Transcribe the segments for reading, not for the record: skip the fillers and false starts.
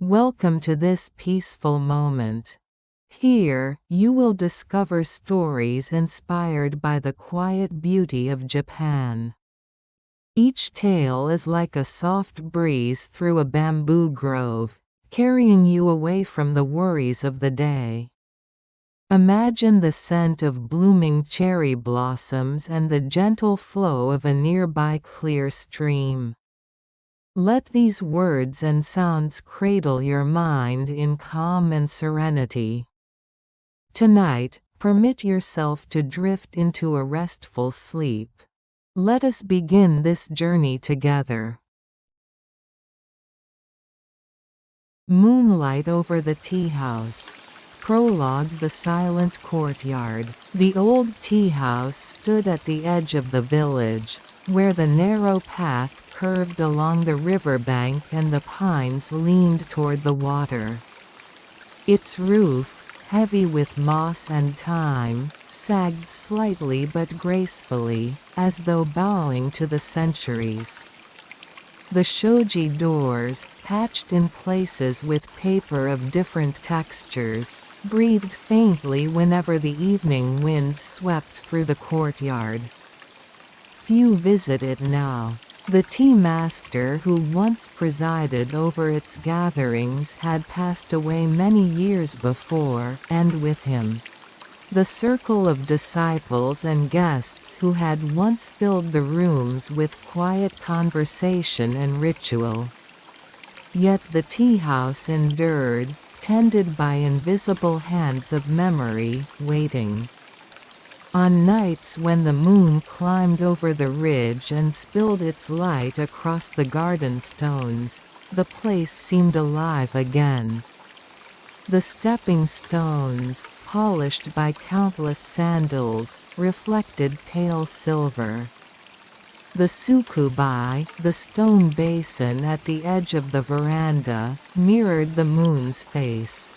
Welcome to this peaceful moment. Here, you will discover stories inspired by the quiet beauty of Japan. Each tale is like a soft breeze through a bamboo grove, carrying you away from the worries of the day. Imagine the scent of blooming cherry blossoms and the gentle flow of a nearby clear stream. Let these words and sounds cradle your mind in calm and serenity. Tonight, permit yourself to drift into a restful sleep. Let us begin this journey together. Moonlight over the tea house. Prologue: the silent courtyard. The old tea house stood at the edge of the village, where the narrow path curved along the riverbank and the pines leaned toward the water. Its roof, heavy with moss and thyme, sagged slightly but gracefully, as though bowing to the centuries. The shoji doors, patched in places with paper of different textures, breathed faintly whenever the evening wind swept through the courtyard. Few visit it now. The tea master who once presided over its gatherings had passed away many years before, and with him, the circle of disciples and guests who had once filled the rooms with quiet conversation and ritual. Yet the tea house endured, tended by invisible hands of memory, waiting. On nights when the moon climbed over the ridge and spilled its light across the garden stones, the place seemed alive again. The stepping stones, polished by countless sandals, reflected pale silver. The sukubai, the stone basin at the edge of the veranda, mirrored the moon's face.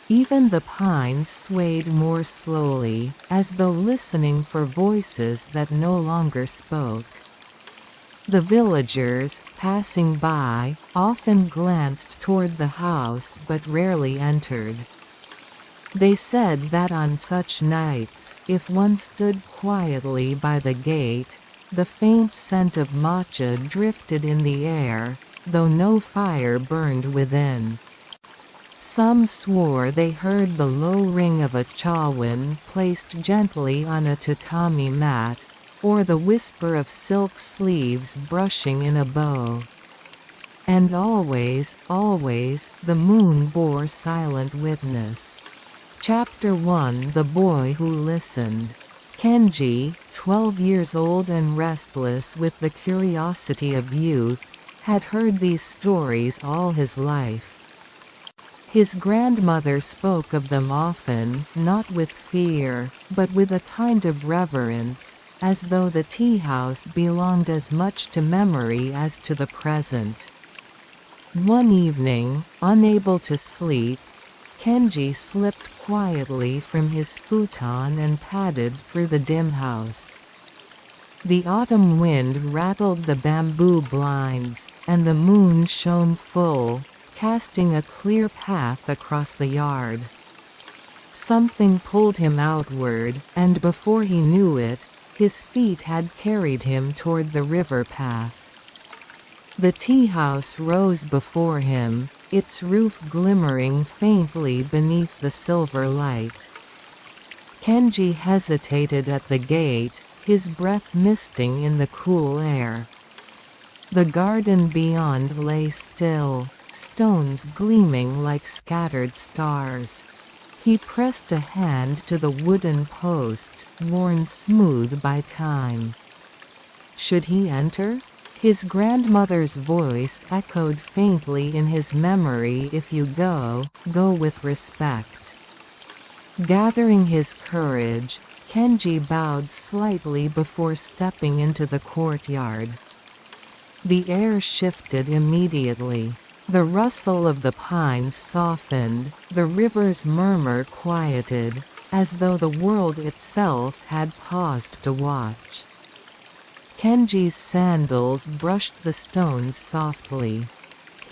Even the pines swayed more slowly, as though listening for voices that no longer spoke. The villagers, passing by, often glanced toward the house but rarely entered. They said that on such nights, if one stood quietly by the gate, the faint scent of matcha drifted in the air, though no fire burned within. Some swore they heard the low ring of a chawan placed gently on a tatami mat, or the whisper of silk sleeves brushing in a bow. And always, always, the moon bore silent witness. Chapter 1: The Boy Who Listened. Kenji, 12 years old and restless with the curiosity of youth, had heard these stories all his life. His grandmother spoke of them often, not with fear, but with a kind of reverence, as though the tea house belonged as much to memory as to the present. One evening, unable to sleep, Kenji slipped quietly from his futon and padded through the dim house. The autumn wind rattled the bamboo blinds, and the moon shone full, casting a clear path across the yard. Something pulled him outward, and before he knew it, his feet had carried him toward the river path. The tea house rose before him, its roof glimmering faintly beneath the silver light. Kenji hesitated at the gate, his breath misting in the cool air. The garden beyond lay still, stones gleaming like scattered stars. He pressed a hand to the wooden post, worn smooth by time. Should he enter? His grandmother's voice echoed faintly in his memory: if you go, go with respect. Gathering his courage, Kenji bowed slightly before stepping into the courtyard. The air shifted immediately. The rustle of the pines softened, the river's murmur quieted, as though the world itself had paused to watch. Kenji's sandals brushed the stones softly.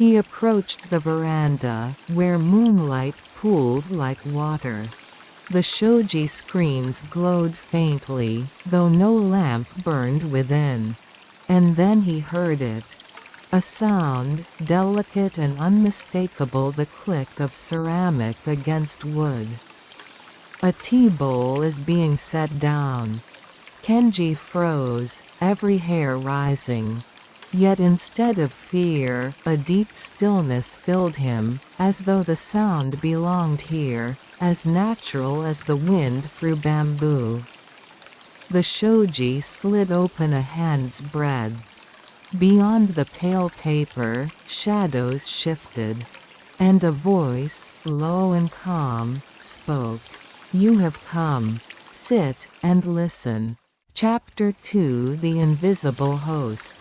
He approached the veranda, where moonlight pooled like water. The shoji screens glowed faintly, though no lamp burned within. And then he heard it. A sound, delicate and unmistakable, the click of ceramic against wood. A tea bowl is being set down. Kenji froze, every hair rising. Yet instead of fear, a deep stillness filled him, as though the sound belonged here, as natural as the wind through bamboo. The shoji slid open a hand's breadth. Beyond the pale paper, shadows shifted. And a voice, low and calm, spoke. "You have come. Sit and listen." Chapter 2: The Invisible Host.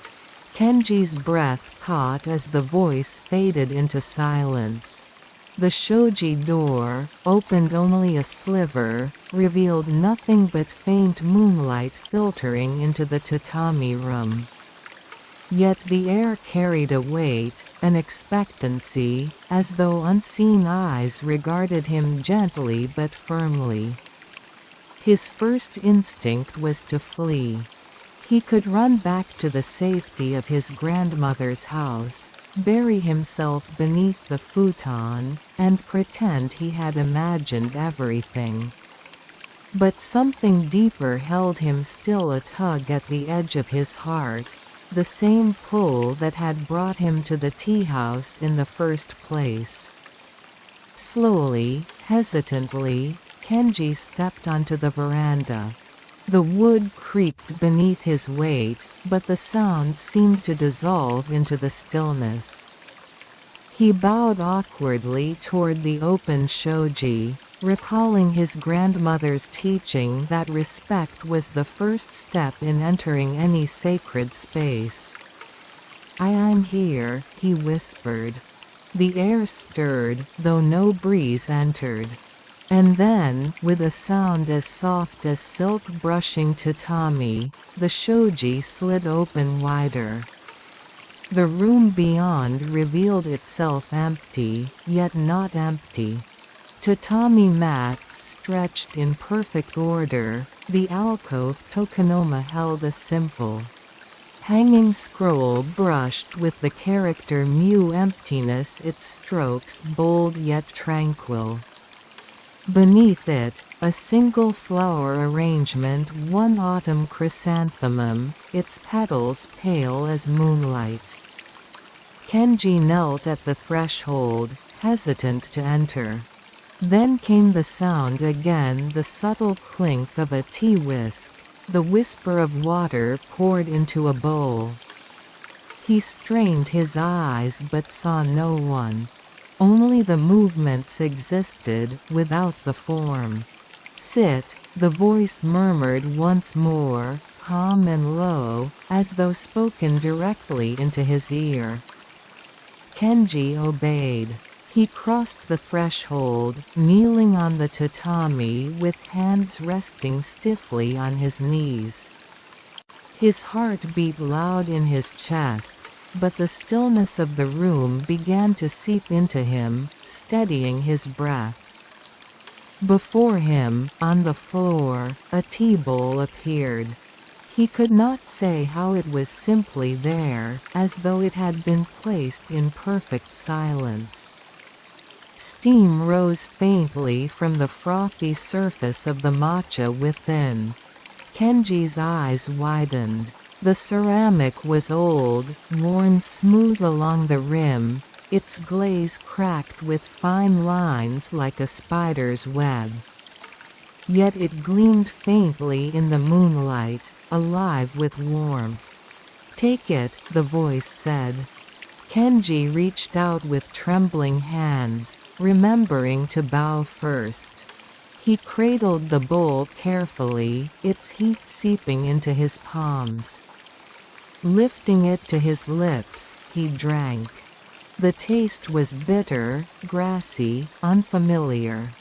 Kenji's breath caught as the voice faded into silence. The shoji door, opened only a sliver, revealed nothing but faint moonlight filtering into the tatami room. Yet the air carried a weight, an expectancy, as though unseen eyes regarded him gently but firmly. His first instinct was to flee. He could run back to the safety of his grandmother's house, bury himself beneath the futon, and pretend he had imagined everything. But something deeper held him still, a tug at the edge of his heart. The same pull that had brought him to the tea house in the first place. Slowly, hesitantly, Kenji stepped onto the veranda. The wood creaked beneath his weight, but the sound seemed to dissolve into the stillness. He bowed awkwardly toward the open shoji, recalling his grandmother's teaching that respect was the first step in entering any sacred space. I'm here," he whispered. The air stirred, though no breeze entered. And then, with a sound as soft as silk brushing tatami, the shoji slid open wider. The room beyond revealed itself empty, yet not empty. Tatami mats stretched in perfect order, the alcove tokonoma held a simple hanging scroll brushed with the character mu emptiness, its strokes bold yet tranquil. Beneath it, a single flower arrangement, one autumn chrysanthemum, its petals pale as moonlight. Kenji knelt at the threshold, hesitant to enter. Then came the sound again, the subtle clink of a tea whisk, the whisper of water poured into a bowl. He strained his eyes but saw no one. Only the movements existed, without the form. "Sit," the voice murmured once more, calm and low, as though spoken directly into his ear. Kenji obeyed. He crossed the threshold, kneeling on the tatami with hands resting stiffly on his knees. His heart beat loud in his chest, but the stillness of the room began to seep into him, steadying his breath. Before him, on the floor, a tea bowl appeared. He could not say how it was simply there, as though it had been placed in perfect silence. Steam rose faintly from the frothy surface of the matcha within. Kenji's eyes widened. The ceramic was old, worn smooth along the rim, its glaze cracked with fine lines like a spider's web. Yet it gleamed faintly in the moonlight, alive with warmth. "Take it," the voice said. Kenji reached out with trembling hands, remembering to bow first. He cradled the bowl carefully, its heat seeping into his palms. Lifting it to his lips, he drank. The taste was bitter, grassy, unfamiliar.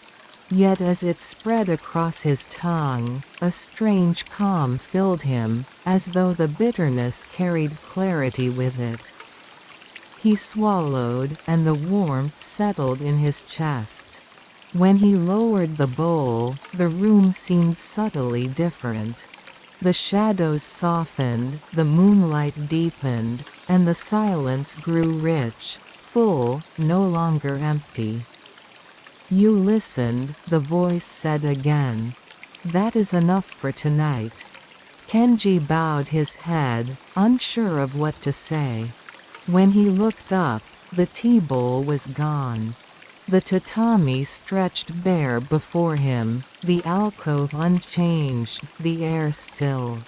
Yet as it spread across his tongue, a strange calm filled him, as though the bitterness carried clarity with it. He swallowed, and the warmth settled in his chest. When he lowered the bowl, the room seemed subtly different. The shadows softened, the moonlight deepened, and the silence grew rich, full, no longer empty. "You listened," the voice said again. "That is enough for tonight." Kenji bowed his head, unsure of what to say. When he looked up, the tea bowl was gone. The tatami stretched bare before him, the alcove unchanged, the air still.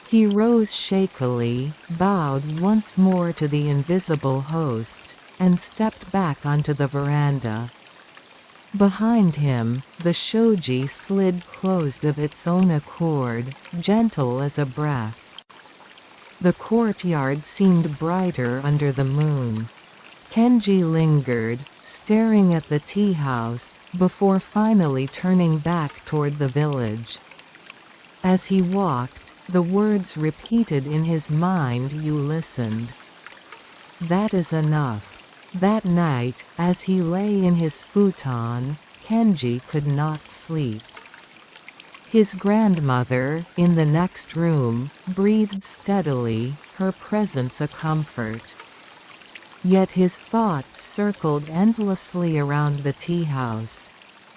He rose shakily, bowed once more to the invisible host, and stepped back onto the veranda. Behind him, the shoji slid closed of its own accord, gentle as a breath. The courtyard seemed brighter under the moon. Kenji lingered, staring at the tea house, before finally turning back toward the village. As he walked, the words repeated in his mind. "You listened. That is enough." That night, as he lay in his futon, Kenji could not sleep. His grandmother, in the next room, breathed steadily, her presence a comfort. Yet his thoughts circled endlessly around the tea house.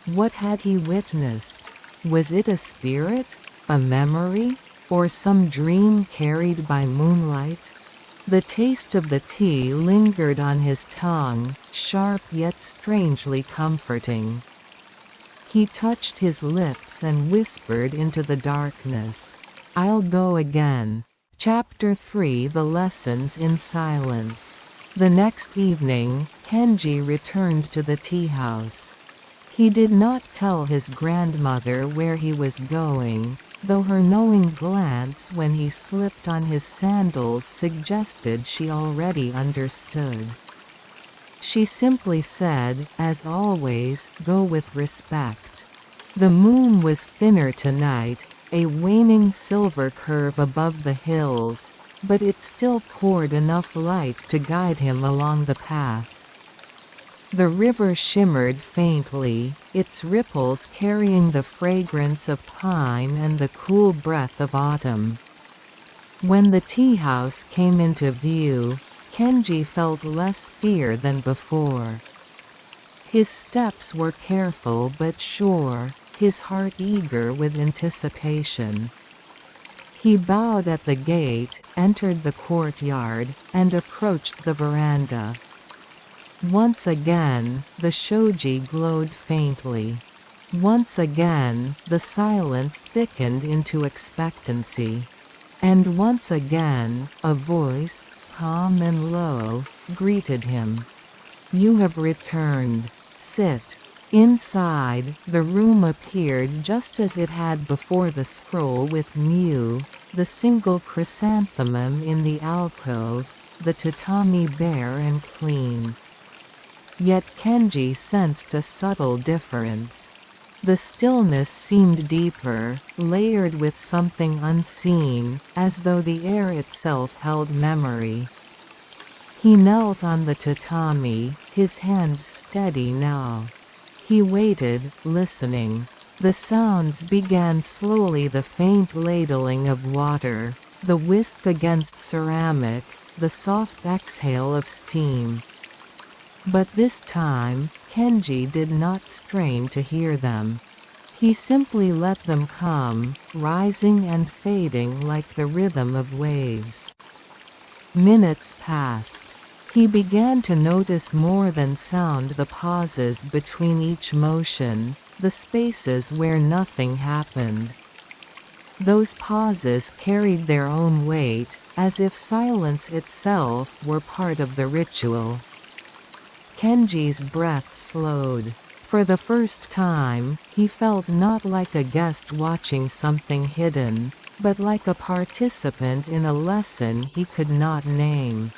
What had he witnessed? Was it a spirit? A memory? Or some dream carried by moonlight? The taste of the tea lingered on his tongue, sharp yet strangely comforting. He touched his lips and whispered into the darkness, "I'll go again." Chapter 3: The Lessons in Silence. The next evening, Kenji returned to the tea house. He did not tell his grandmother where he was going, though her knowing glance when he slipped on his sandals suggested she already understood. She simply said, as always, "Go with respect." The moon was thinner tonight, a waning silver curve above the hills, but it still poured enough light to guide him along the path. The river shimmered faintly, its ripples carrying the fragrance of pine and the cool breath of autumn. When the tea house came into view, Kenji felt less fear than before. His steps were careful but sure, his heart eager with anticipation. He bowed at the gate, entered the courtyard, and approached the veranda. Once again, the shoji glowed faintly. Once again, the silence thickened into expectancy. And once again, a voice, calm and low, greeted him. "You have returned. Sit." Inside, the room appeared just as it had before the scroll with Mew, the single chrysanthemum in the alcove, the tatami bare and clean. Yet Kenji sensed a subtle difference. The stillness seemed deeper, layered with something unseen, as though the air itself held memory. He knelt on the tatami, his hands steady now. He waited, listening. The sounds began slowly: the faint ladling of water, the whisk against ceramic, the soft exhale of steam. But this time, Kenji did not strain to hear them. He simply let them come, rising and fading like the rhythm of waves. Minutes passed. He began to notice more than sound: the pauses between each motion, the spaces where nothing happened. Those pauses carried their own weight, as if silence itself were part of the ritual. Kenji's breath slowed. For the first time, he felt not like a guest watching something hidden, but like a participant in a lesson he could not name.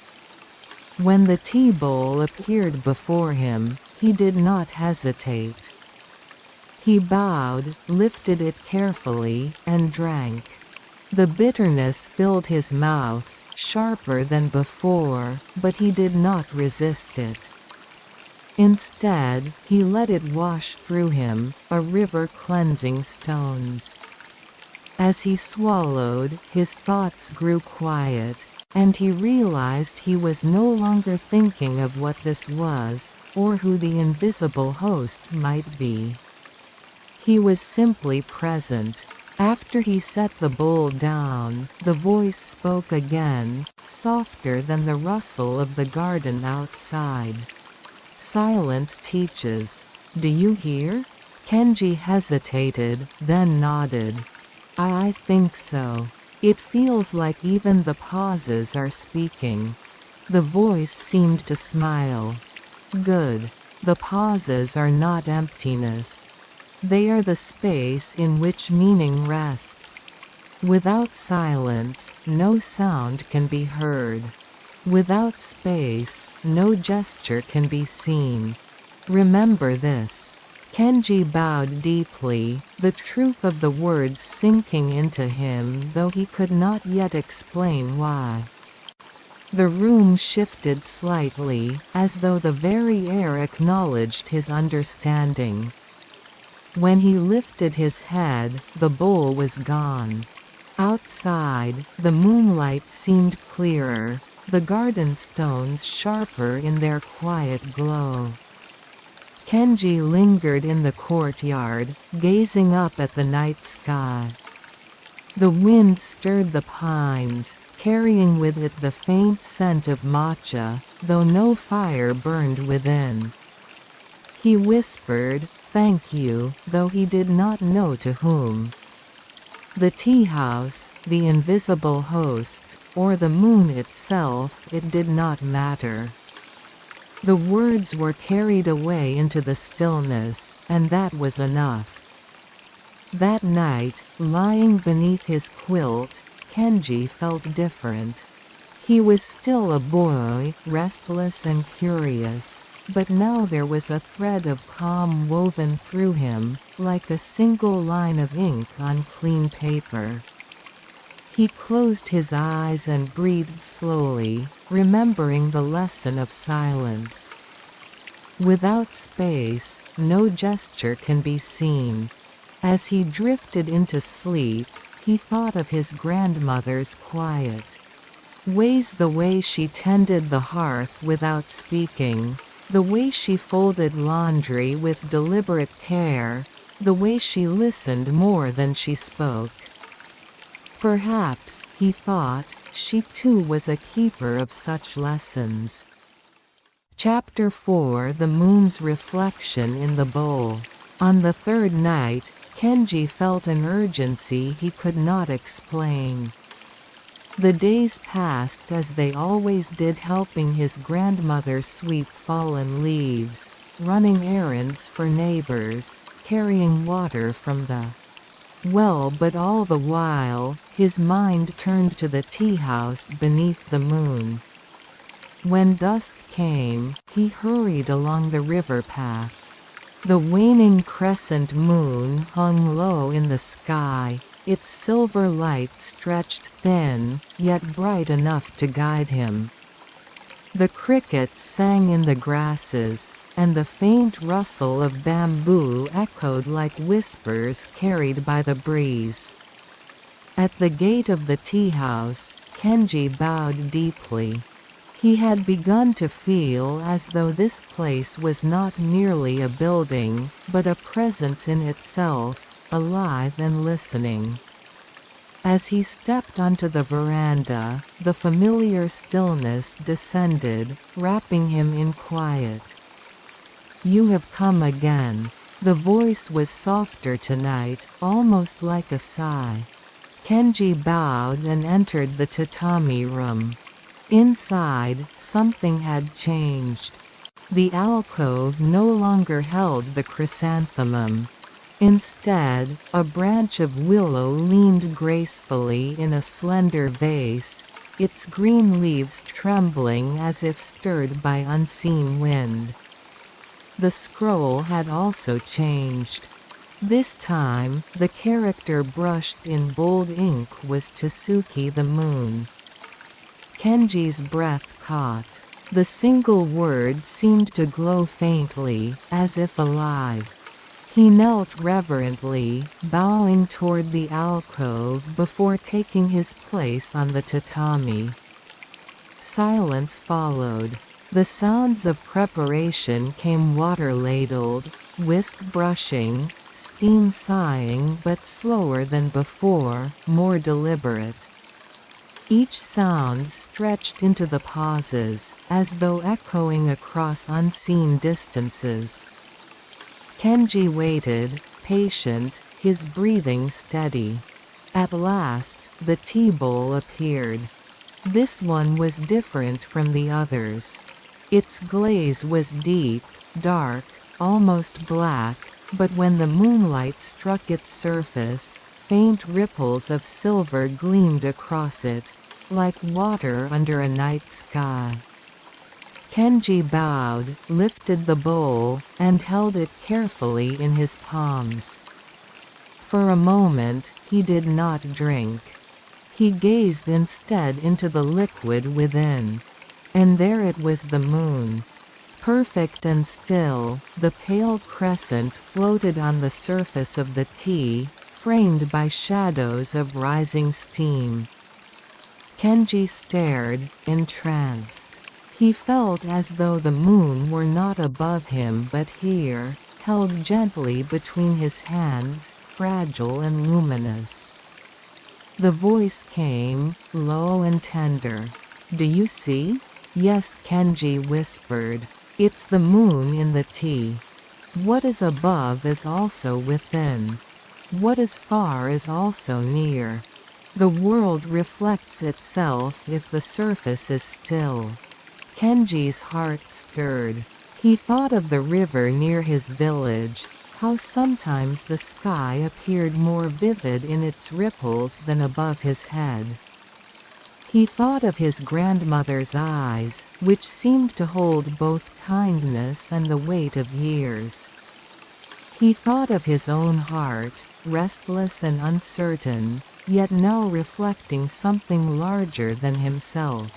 When the tea bowl appeared before him, he did not hesitate. He bowed, lifted it carefully, and drank. The bitterness filled his mouth, sharper than before, but he did not resist it. Instead, he let it wash through him, a river cleansing stones. As he swallowed, his thoughts grew quiet, and he realized he was no longer thinking of what this was, or who the invisible host might be. He was simply present. After he set the bowl down, the voice spoke again, softer than the rustle of the garden outside. Silence teaches. Do you hear? Kenji hesitated, then nodded. I think so. It feels like even the pauses are speaking. The voice seemed to smile. Good. The pauses are not emptiness. They are the space in which meaning rests. Without silence, no sound can be heard. Without space, no gesture can be seen. Remember this. Kenji bowed deeply, the truth of the words sinking into him though he could not yet explain why. The room shifted slightly, as though the very air acknowledged his understanding. When he lifted his head, the bowl was gone. Outside, the moonlight seemed clearer, the garden stones sharper in their quiet glow. Kenji lingered in the courtyard, gazing up at the night sky. The wind stirred the pines, carrying with it the faint scent of matcha, though no fire burned within. He whispered, "Thank you," though he did not know to whom. The tea house, the invisible host, or the moon itself, it did not matter. The words were carried away into the stillness, and that was enough. That night, lying beneath his quilt, Kenji felt different. He was still a boy, restless and curious, but now there was a thread of calm woven through him, like a single line of ink on clean paper. He closed his eyes and breathed slowly, remembering the lesson of silence. Without space, no gesture can be seen. As he drifted into sleep, he thought of his grandmother's quiet ways, the way she tended the hearth without speaking, the way she folded laundry with deliberate care, the way she listened more than she spoke. Perhaps, he thought, she too was a keeper of such lessons. Chapter 4: The Moon's Reflection in the Bowl. On the third night, Kenji felt an urgency he could not explain. The days passed as they always did, helping his grandmother sweep fallen leaves, running errands for neighbors, carrying water from the well, but all the while, his mind turned to the tea house beneath the moon. When dusk came, he hurried along the river path. The waning crescent moon hung low in the sky, its silver light stretched thin, yet bright enough to guide him. The crickets sang in the grasses, and the faint rustle of bamboo echoed like whispers carried by the breeze. At the gate of the tea house, Kenji bowed deeply. He had begun to feel as though this place was not merely a building, but a presence in itself, alive and listening. As he stepped onto the veranda, the familiar stillness descended, wrapping him in quiet. "You have come again." The voice was softer tonight, almost like a sigh. Kenji bowed and entered the tatami room. Inside, something had changed. The alcove no longer held the chrysanthemum. Instead, a branch of willow leaned gracefully in a slender vase, its green leaves trembling as if stirred by unseen wind. The scroll had also changed. This time, the character brushed in bold ink was Tsuki the moon. Kenji's breath caught. The single word seemed to glow faintly, as if alive. He knelt reverently, bowing toward the alcove before taking his place on the tatami. Silence followed. The sounds of preparation came, water-ladled, whisk brushing, steam sighing, but slower than before, more deliberate. Each sound stretched into the pauses, as though echoing across unseen distances. Kenji waited, patient, his breathing steady. At last, the tea bowl appeared. This one was different from the others. Its glaze was deep, dark, almost black, but when the moonlight struck its surface, faint ripples of silver gleamed across it, like water under a night sky. Kenji bowed, lifted the bowl, and held it carefully in his palms. For a moment, he did not drink. He gazed instead into the liquid within. And there it was, the moon. Perfect and still, the pale crescent floated on the surface of the tea, framed by shadows of rising steam. Kenji stared, entranced. He felt as though the moon were not above him but here, held gently between his hands, fragile and luminous. The voice came, low and tender. "Do you see?" "Yes," Kenji whispered. "It's the moon in the tea. What is above is also within. What is far is also near. The world reflects itself if the surface is still." Kenji's heart stirred. He thought of the river near his village, how sometimes the sky appeared more vivid in its ripples than above his head. He thought of his grandmother's eyes, which seemed to hold both kindness and the weight of years. He thought of his own heart, restless and uncertain, yet now reflecting something larger than himself.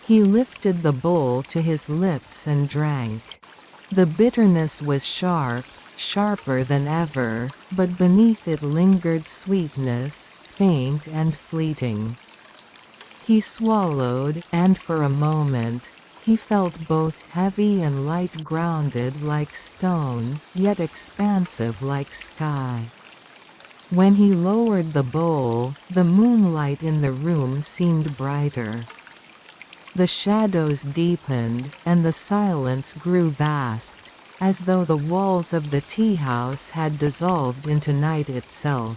He lifted the bowl to his lips and drank. The bitterness was sharp, sharper than ever, but beneath it lingered sweetness, faint and fleeting. He swallowed, and for a moment, he felt both heavy and light, grounded like stone, yet expansive like sky. When he lowered the bowl, the moonlight in the room seemed brighter. The shadows deepened, and the silence grew vast, as though the walls of the tea house had dissolved into night itself.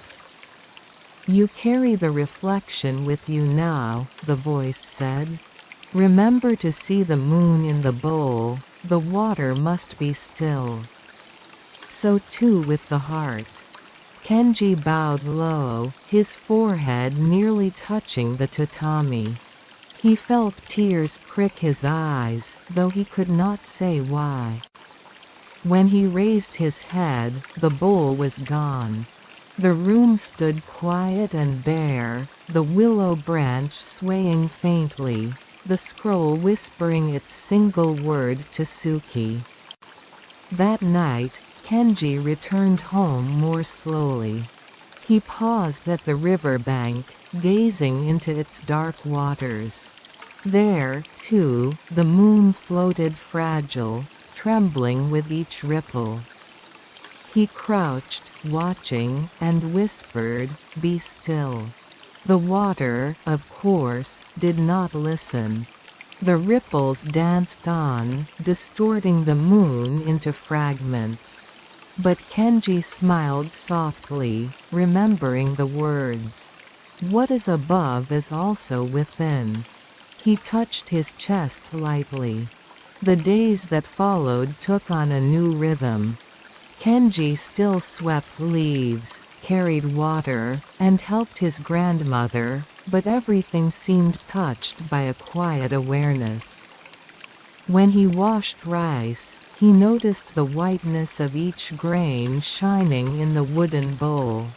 "You carry the reflection with you now," the voice said. "Remember to see the moon in the bowl, the water must be still. So too with the heart." Kenji bowed low, his forehead nearly touching the tatami. He felt tears prick his eyes, though he could not say why. When he raised his head, the bowl was gone. The room stood quiet and bare, the willow branch swaying faintly, the scroll whispering its single word to Suki. That night, Kenji returned home more slowly. He paused at the riverbank, gazing into its dark waters. There, too, the moon floated fragile, trembling with each ripple. He crouched, watching, and whispered, "Be still." The water, of course, did not listen. The ripples danced on, distorting the moon into fragments. But Kenji smiled softly, remembering the words. "What is above is also within." He touched his chest lightly. The days that followed took on a new rhythm. Kenji still swept leaves, carried water, and helped his grandmother, but everything seemed touched by a quiet awareness. When he washed rice, he noticed the whiteness of each grain shining in the wooden bowl.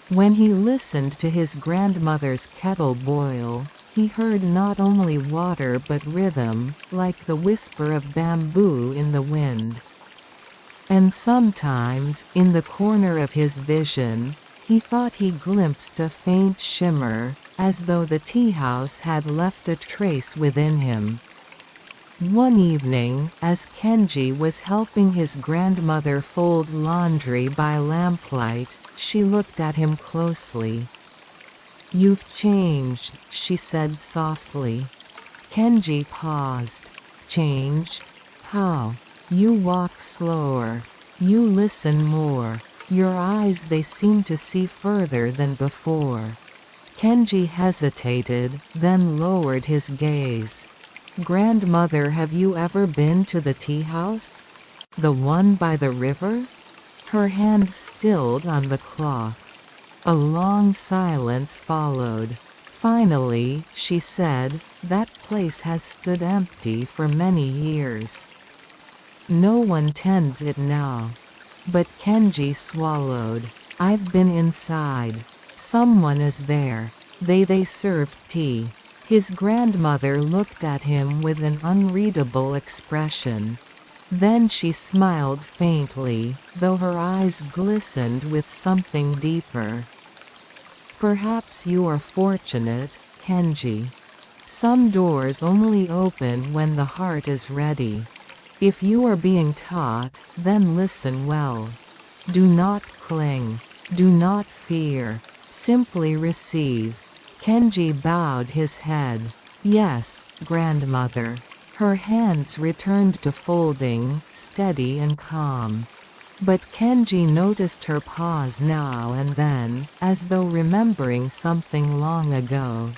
When he listened to his grandmother's kettle boil, he heard not only water but rhythm, like the whisper of bamboo in the wind. And sometimes, in the corner of his vision, he thought he glimpsed a faint shimmer, as though the tea-house had left a trace within him. One evening, as Kenji was helping his grandmother fold laundry by lamplight, she looked at him closely. "You've changed," she said softly. Kenji paused. "Changed? How?" "You walk slower. You listen more. Your eyes, they seem to see further than before." Kenji hesitated, then lowered his gaze. "Grandmother, have you ever been to the tea house? The one by the river?" Her hands stilled on the cloth. A long silence followed. Finally, she said, "That place has stood empty for many years. No one tends it now." But Kenji swallowed. "I've been inside. Someone is there. They served tea." His grandmother looked at him with an unreadable expression. Then she smiled faintly, though her eyes glistened with something deeper. "Perhaps you are fortunate, Kenji. Some doors only open when the heart is ready. If you are being taught, then listen well. Do not cling. Do not fear. Simply receive." Kenji bowed his head. "Yes, grandmother." Her hands returned to folding, steady and calm. But Kenji noticed her pause now and then, as though remembering something long ago.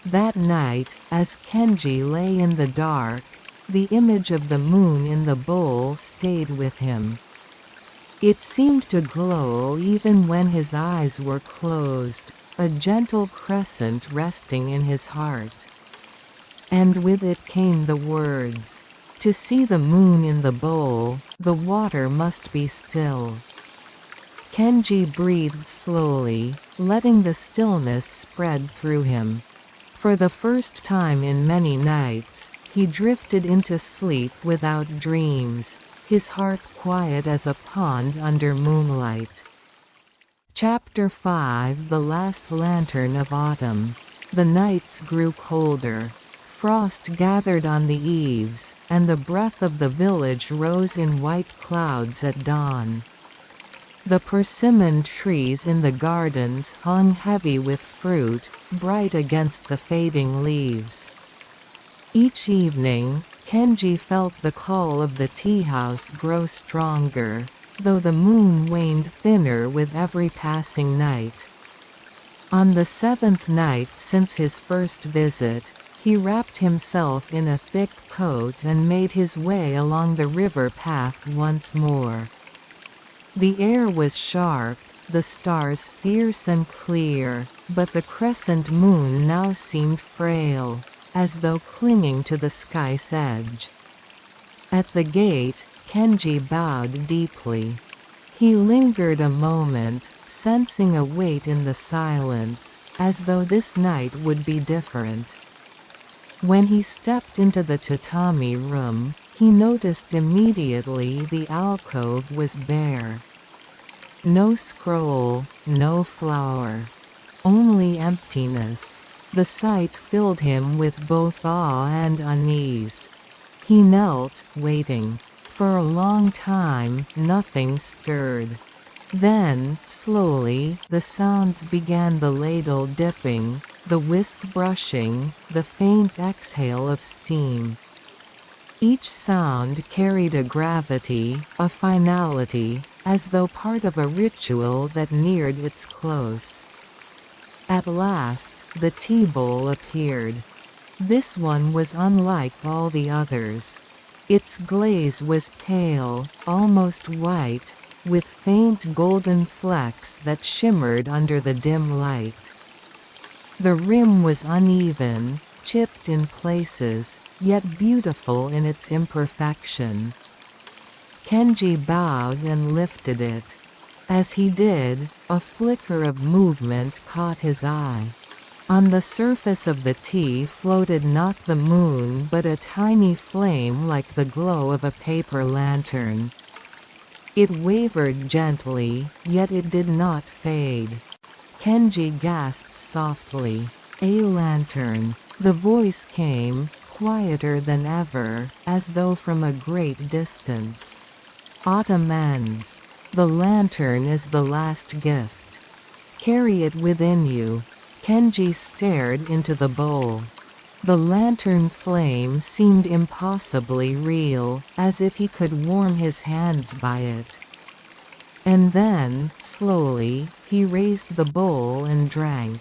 That night, as Kenji lay in the dark, the image of the moon in the bowl stayed with him. It seemed to glow even when his eyes were closed, a gentle crescent resting in his heart. And with it came the words, "To see the moon in the bowl, the water must be still." Kenji breathed slowly, letting the stillness spread through him. For the first time in many nights, he drifted into sleep without dreams, his heart quiet as a pond under moonlight. Chapter 5: The Last Lantern of Autumn. The nights grew colder. Frost gathered on the eaves, and the breath of the village rose in white clouds at dawn. The persimmon trees in the gardens hung heavy with fruit, bright against the fading leaves. Each evening, Kenji felt the call of the tea-house grow stronger, though the moon waned thinner with every passing night. On the 7th night since his first visit, he wrapped himself in a thick coat and made his way along the river path once more. The air was sharp, the stars fierce and clear, but the crescent moon now seemed frail, as though clinging to the sky's edge. At the gate, Kenji bowed deeply. He lingered a moment, sensing a weight in the silence, as though this night would be different. When he stepped into the tatami room, he noticed immediately the alcove was bare. No scroll, no flower. Only emptiness. The sight filled him with both awe and unease. He knelt, waiting. For a long time, nothing stirred. Then, slowly, the sounds began: the ladle dipping, the whisk brushing, the faint exhale of steam. Each sound carried a gravity, a finality, as though part of a ritual that neared its close. At last, the tea bowl appeared. This one was unlike all the others. Its glaze was pale, almost white, with faint golden flecks that shimmered under the dim light. The rim was uneven, chipped in places, yet beautiful in its imperfection. Kenji bowed and lifted it. As he did, a flicker of movement caught his eye. On the surface of the tea floated not the moon but a tiny flame like the glow of a paper lantern. It wavered gently, yet it did not fade. Kenji gasped softly. "A lantern." The voice came, quieter than ever, as though from a great distance. "Autumn ends. The lantern is the last gift. Carry it within you." Kenji stared into the bowl. The lantern flame seemed impossibly real, as if he could warm his hands by it. And then, slowly, he raised the bowl and drank.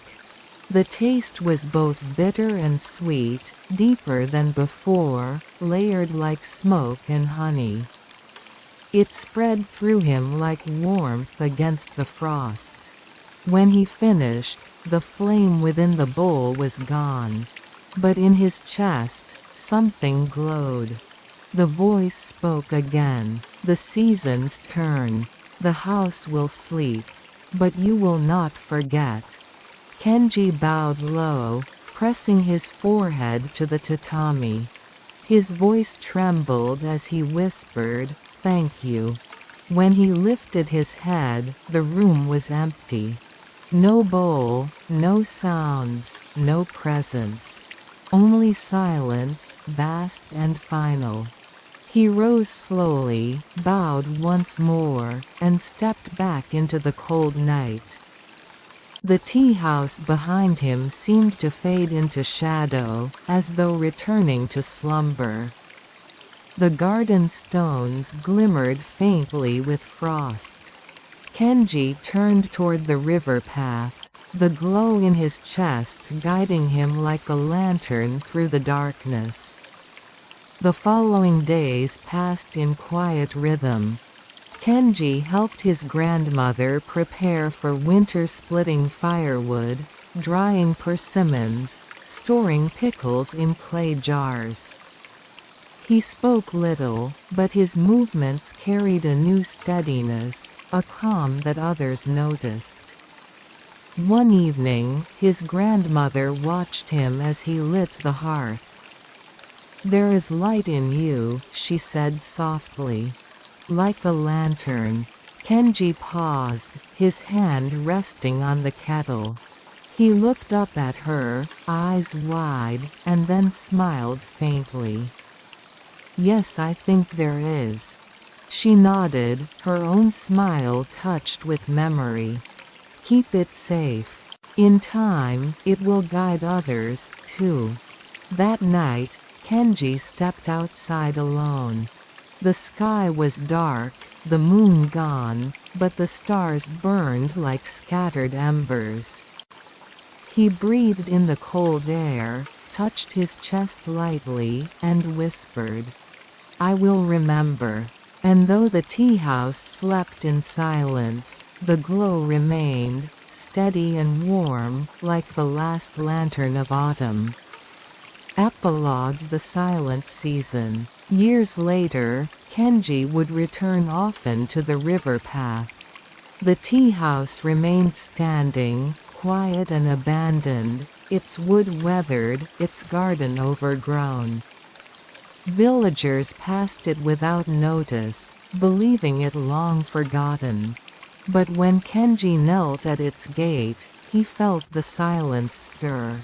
The taste was both bitter and sweet, deeper than before, layered like smoke and honey. It spread through him like warmth against the frost. When he finished, the flame within the bowl was gone. But in his chest, something glowed. The voice spoke again. "The seasons turn. The house will sleep. But you will not forget." Kenji bowed low, pressing his forehead to the tatami. His voice trembled as he whispered, "Thank you." When he lifted his head, the room was empty. No bowl, no sounds, no presence. Only silence, vast and final. He rose slowly, bowed once more, and stepped back into the cold night. The tea house behind him seemed to fade into shadow, as though returning to slumber. The garden stones glimmered faintly with frost. Kenji turned toward the river path, the glow in his chest guiding him like a lantern through the darkness. The following days passed in quiet rhythm. Kenji helped his grandmother prepare for winter, splitting firewood, drying persimmons, storing pickles in clay jars. He spoke little, but his movements carried a new steadiness, a calm that others noticed. One evening, his grandmother watched him as he lit the hearth. "There is light in you," she said softly. "Like a lantern." Kenji paused, his hand resting on the kettle. He looked up at her, eyes wide, and then smiled faintly. "Yes, I think there is." She nodded, her own smile touched with memory. "Keep it safe. In time, it will guide others, too." That night, Kenji stepped outside alone. The sky was dark, the moon gone, but the stars burned like scattered embers. He breathed in the cold air, touched his chest lightly, and whispered, "I will remember." And though the tea house slept in silence, the glow remained, steady and warm, like the last lantern of autumn. Epilogue: The silent season. Years later, Kenji would return often to the river path. The tea house remained standing, quiet and abandoned, its wood weathered, its garden overgrown. Villagers passed it without notice, believing it long forgotten. But when Kenji knelt at its gate, he felt the silence stir.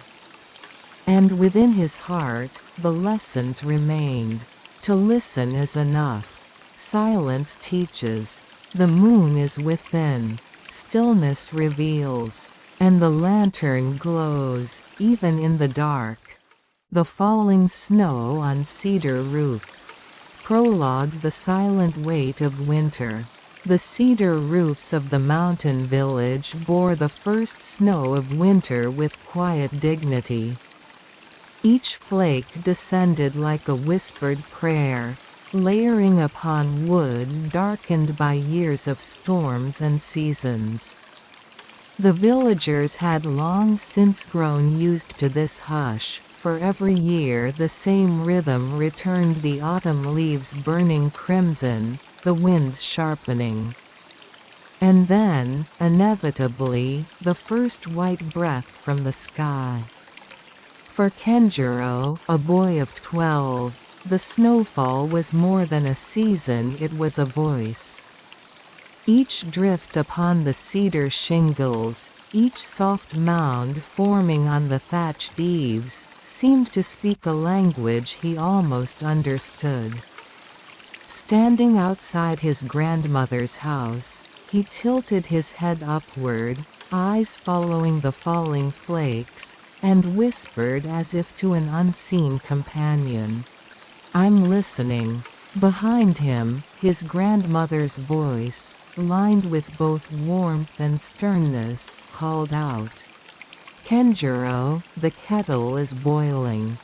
And within his heart, the lessons remained. To listen is enough. Silence teaches. The moon is within. Stillness reveals. And the lantern glows, even in the dark. The falling snow on cedar roofs. Prologue: The silent weight of winter. The cedar roofs of the mountain village bore the first snow of winter with quiet dignity. Each flake descended like a whispered prayer, layering upon wood darkened by years of storms and seasons. The villagers had long since grown used to this hush. For every year the same rhythm returned, the autumn leaves burning crimson, the winds sharpening. And then, inevitably, the first white breath from the sky. For Kenjiro, a boy of 12, the snowfall was more than a season, it was a voice. Each drift upon the cedar shingles, each soft mound forming on the thatched eaves, seemed to speak a language he almost understood. Standing outside his grandmother's house, he tilted his head upward, eyes following the falling flakes, and whispered as if to an unseen companion, "I'm listening." Behind him, his grandmother's voice, lined with both warmth and sternness, called out, "Kenjiro, the kettle is boiling.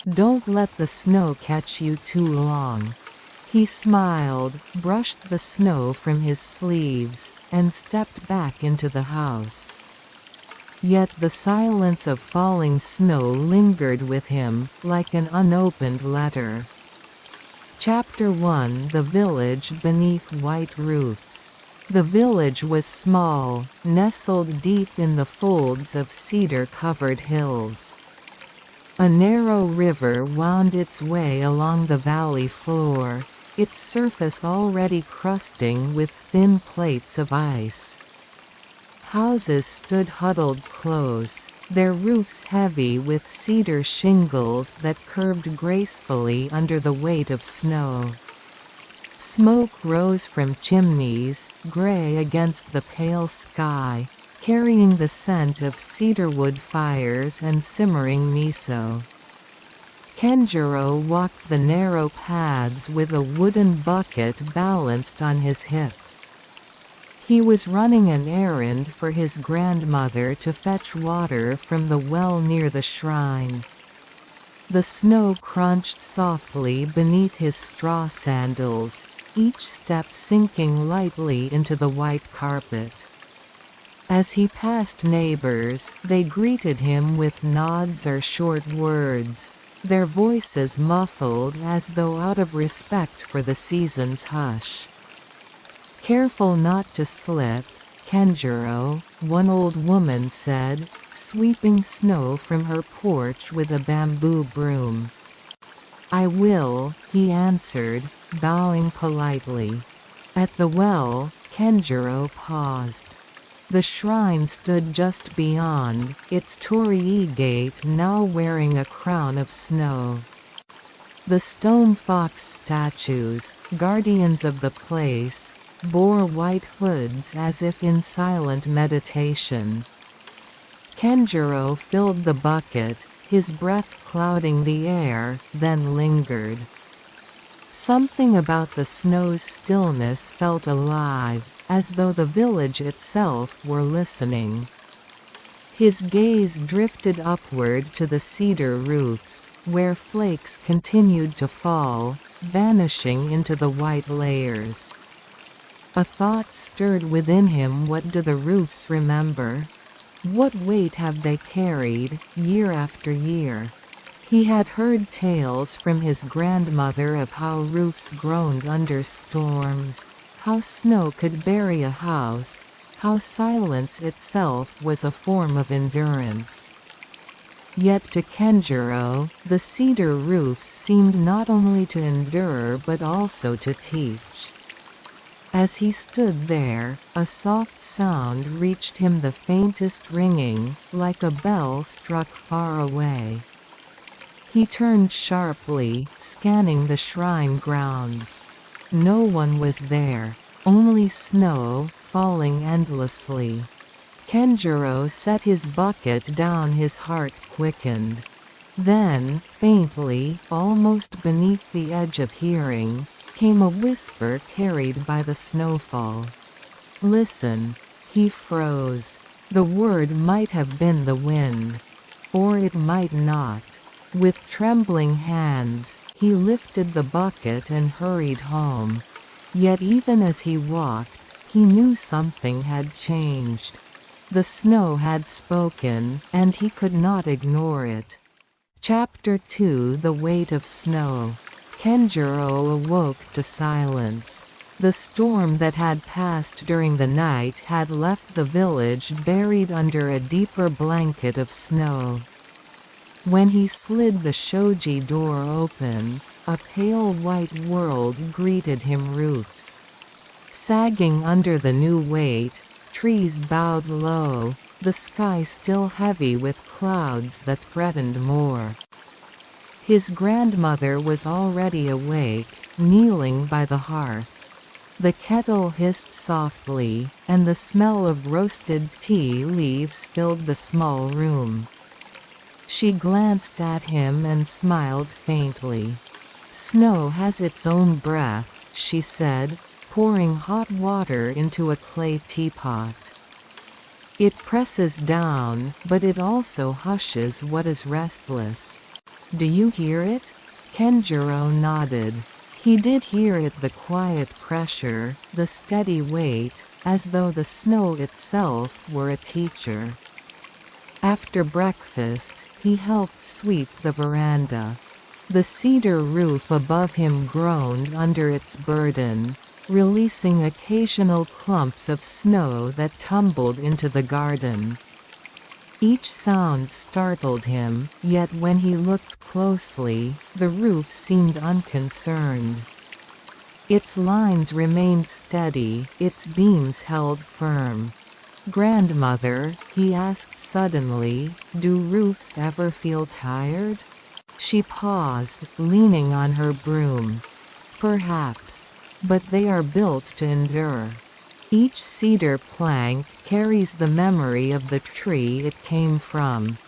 Don't let the snow catch you too long." He smiled, brushed the snow from his sleeves, and stepped back into the house. Yet the silence of falling snow lingered with him, like an unopened letter. Chapter 1: The Village Beneath White Roofs. The village was small, nestled deep in the folds of cedar-covered hills. A narrow river wound its way along the valley floor, its surface already crusting with thin plates of ice. Houses stood huddled close, their roofs heavy with cedar shingles that curved gracefully under the weight of snow. Smoke rose from chimneys, gray against the pale sky, carrying the scent of cedarwood fires and simmering miso. Kenjiro walked the narrow paths with a wooden bucket balanced on his hip. He was running an errand for his grandmother to fetch water from the well near the shrine. The snow crunched softly beneath his straw sandals, each step sinking lightly into the white carpet. As he passed neighbors, they greeted him with nods or short words, their voices muffled as though out of respect for the season's hush. "Careful not to slip, Kenjiro," one old woman said, sweeping snow from her porch with a bamboo broom. "I will," he answered, bowing politely. At the well, Kenjiro paused. The shrine stood just beyond, its torii gate now wearing a crown of snow. The stone fox statues, guardians of the place, bore white hoods as if in silent meditation. Kenjiro filled the bucket, his breath clouding the air, then lingered. Something about the snow's stillness felt alive, as though the village itself were listening. His gaze drifted upward to the cedar roofs, where flakes continued to fall, vanishing into the white layers. A thought stirred within him. What do the roofs remember? What weight have they carried, year after year? He had heard tales from his grandmother of how roofs groaned under storms, how snow could bury a house, how silence itself was a form of endurance. Yet to Kenjiro, the cedar roofs seemed not only to endure but also to teach. As he stood there, a soft sound reached him, the faintest ringing, like a bell struck far away. He turned sharply, scanning the shrine grounds. No one was there, only snow, falling endlessly. Kenjiro set his bucket down, his heart quickened. Then, faintly, almost beneath the edge of hearing, came a whisper carried by the snowfall. "Listen." He froze. The word might have been the wind. Or it might not. With trembling hands, he lifted the bucket and hurried home. Yet even as he walked, he knew something had changed. The snow had spoken, and he could not ignore it. Chapter 2: The Weight of Snow. Kenjiro awoke to silence. The storm that had passed during the night had left the village buried under a deeper blanket of snow. When he slid the shoji door open, a pale white world greeted him. Roofs sagging under the new weight, trees bowed low, the sky still heavy with clouds that threatened more. His grandmother was already awake, kneeling by the hearth. The kettle hissed softly, and the smell of roasted tea leaves filled the small room. She glanced at him and smiled faintly. "Snow has its own breath," she said, pouring hot water into a clay teapot. "It presses down, but it also hushes what is restless. Do you hear it?" Kenjiro nodded. He did hear it, the quiet pressure, the steady weight, as though the snow itself were a teacher. After breakfast, he helped sweep the veranda. The cedar roof above him groaned under its burden, releasing occasional clumps of snow that tumbled into the garden. Each sound startled him, yet when he looked closely, the roof seemed unconcerned. Its lines remained steady, its beams held firm. "Grandmother," he asked suddenly, "do roofs ever feel tired?" She paused, leaning on her broom. "Perhaps. But they are built to endure. Each cedar plank carries the memory of the tree it came from.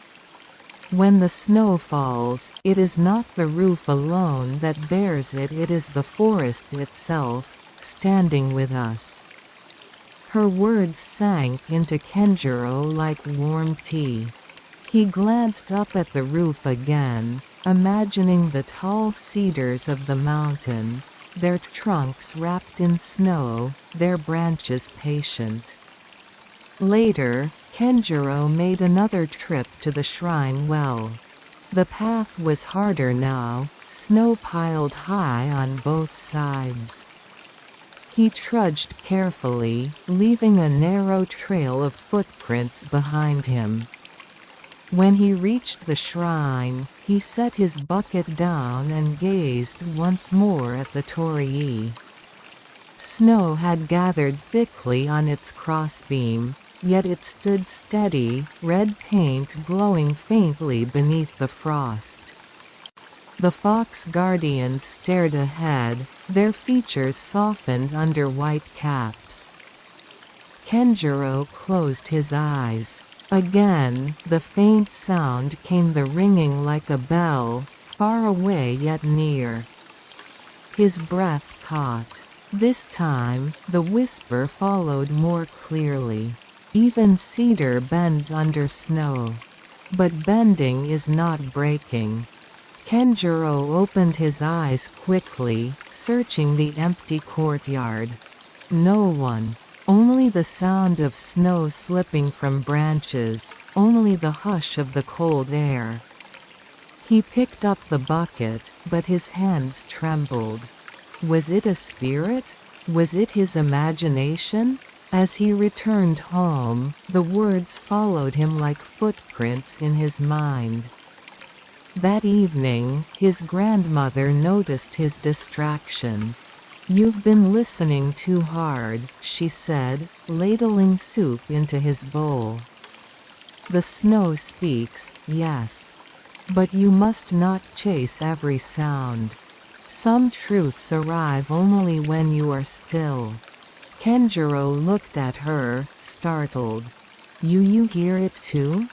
When the snow falls, it is not the roof alone that bears it, it is the forest itself, standing with us." Her words sank into Kenjiro like warm tea. He glanced up at the roof again, imagining the tall cedars of the mountain, their trunks wrapped in snow, their branches patient. Later, Kenjiro made another trip to the shrine well. The path was harder now, snow piled high on both sides. He trudged carefully, leaving a narrow trail of footprints behind him. When he reached the shrine, he set his bucket down and gazed once more at the torii. Snow had gathered thickly on its crossbeam, yet it stood steady, red paint glowing faintly beneath the frost. The fox guardians stared ahead, their features softened under white caps. Kenjiro closed his eyes. Again, the faint sound came, the ringing like a bell, far away yet near. His breath caught. This time, the whisper followed more clearly. "Even cedar bends under snow. But bending is not breaking." Kenjiro opened his eyes quickly, searching the empty courtyard. No one. Only the sound of snow slipping from branches, only the hush of the cold air. He picked up the bucket, but his hands trembled. Was it a spirit? Was it his imagination? As he returned home, the words followed him like footprints in his mind. That evening, his grandmother noticed his distraction. "You've been listening too hard," she said, ladling soup into his bowl. "The snow speaks, yes. But you must not chase every sound. Some truths arrive only when you are still." Kenjiro looked at her, startled. You hear it too?"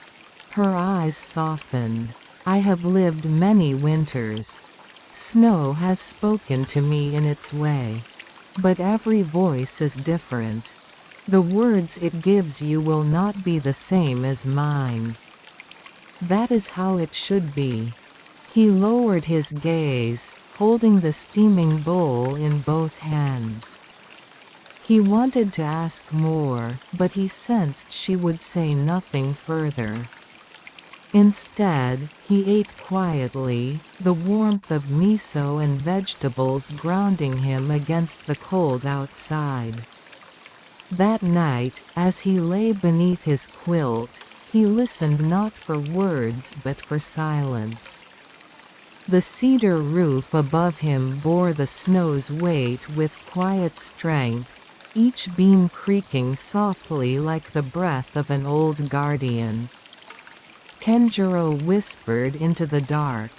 Her eyes softened. "I have lived many winters. Snow has spoken to me in its way. But every voice is different. The words it gives you will not be the same as mine. That is how it should be." He lowered his gaze, holding the steaming bowl in both hands. He wanted to ask more, but he sensed she would say nothing further. Instead, he ate quietly, the warmth of miso and vegetables grounding him against the cold outside. That night, as he lay beneath his quilt, he listened not for words but for silence. The cedar roof above him bore the snow's weight with quiet strength, each beam creaking softly like the breath of an old guardian. Kenjiro whispered into the dark,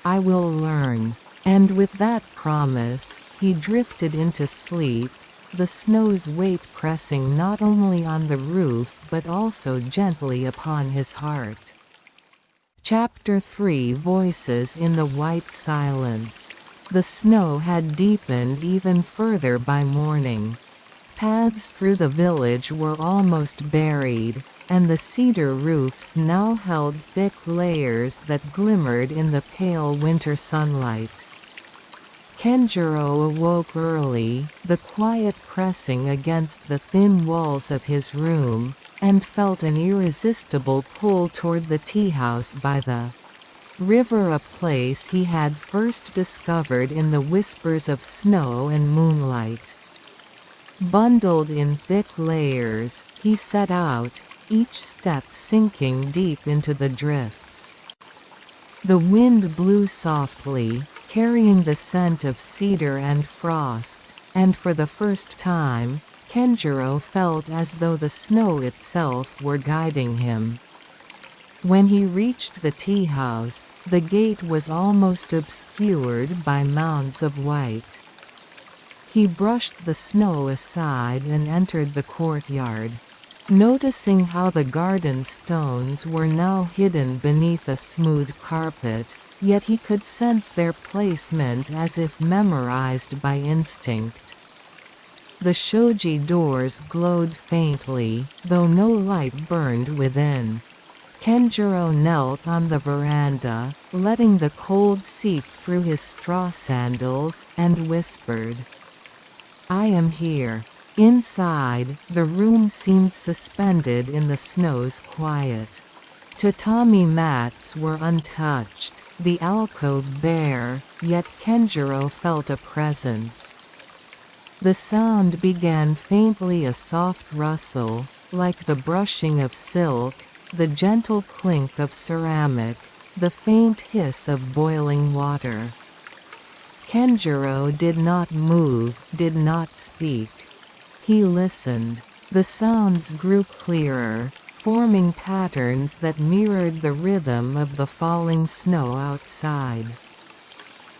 "I will learn." And with that promise, he drifted into sleep, the snow's weight pressing not only on the roof but also gently upon his heart. Chapter 3 Voices in the White Silence. The snow had deepened even further by morning. Paths through the village were almost buried, and the cedar roofs now held thick layers that glimmered in the pale winter sunlight. Kenjiro awoke early, the quiet pressing against the thin walls of his room, and felt an irresistible pull toward the tea house by the river, a place he had first discovered in the whispers of snow and moonlight. Bundled in thick layers, he set out, each step sinking deep into the drifts. The wind blew softly, carrying the scent of cedar and frost, and for the first time, Kenjiro felt as though the snow itself were guiding him. When he reached the tea house, the gate was almost obscured by mounds of white. He brushed the snow aside and entered the courtyard. Noticing how the garden stones were now hidden beneath a smooth carpet, yet he could sense their placement as if memorized by instinct. The shoji doors glowed faintly, though no light burned within. Kenjiro knelt on the veranda, letting the cold seep through his straw sandals, and whispered, "I am here." Inside, the room seemed suspended in the snow's quiet. Tatami mats were untouched, the alcove bare, yet Kenjiro felt a presence. The sound began faintly, a soft rustle, like the brushing of silk, the gentle clink of ceramic, the faint hiss of boiling water. Kenjiro did not move, did not speak. He listened. The sounds grew clearer, forming patterns that mirrored the rhythm of the falling snow outside.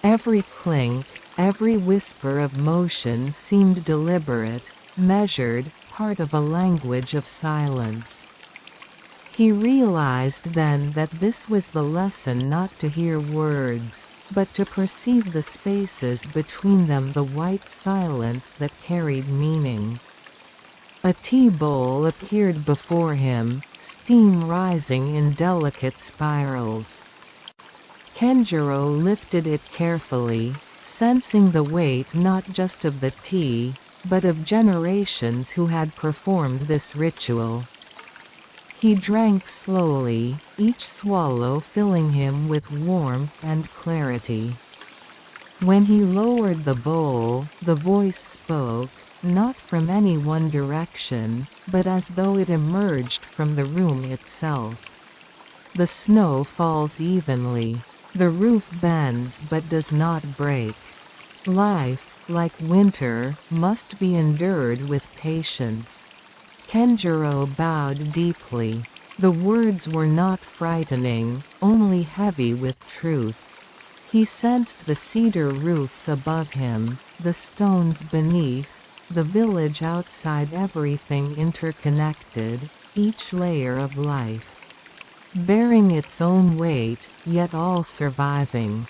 Every clink, every whisper of motion seemed deliberate, measured, part of a language of silence. He realized then that this was the lesson: not to hear words, but to perceive the spaces between them, the white silence that carried meaning. A tea bowl appeared before him, steam rising in delicate spirals. Kenjiro lifted it carefully, sensing the weight not just of the tea, but of generations who had performed this ritual. He drank slowly, each swallow filling him with warmth and clarity. When he lowered the bowl, the voice spoke, not from any one direction, but as though it emerged from the room itself. The snow falls evenly. The roof bends but does not break. Life, like winter, must be endured with patience. Kenjiro bowed deeply. The words were not frightening, only heavy with truth. He sensed the cedar roofs above him, the stones beneath, the village outside, everything interconnected, each layer of life bearing its own weight, yet all surviving.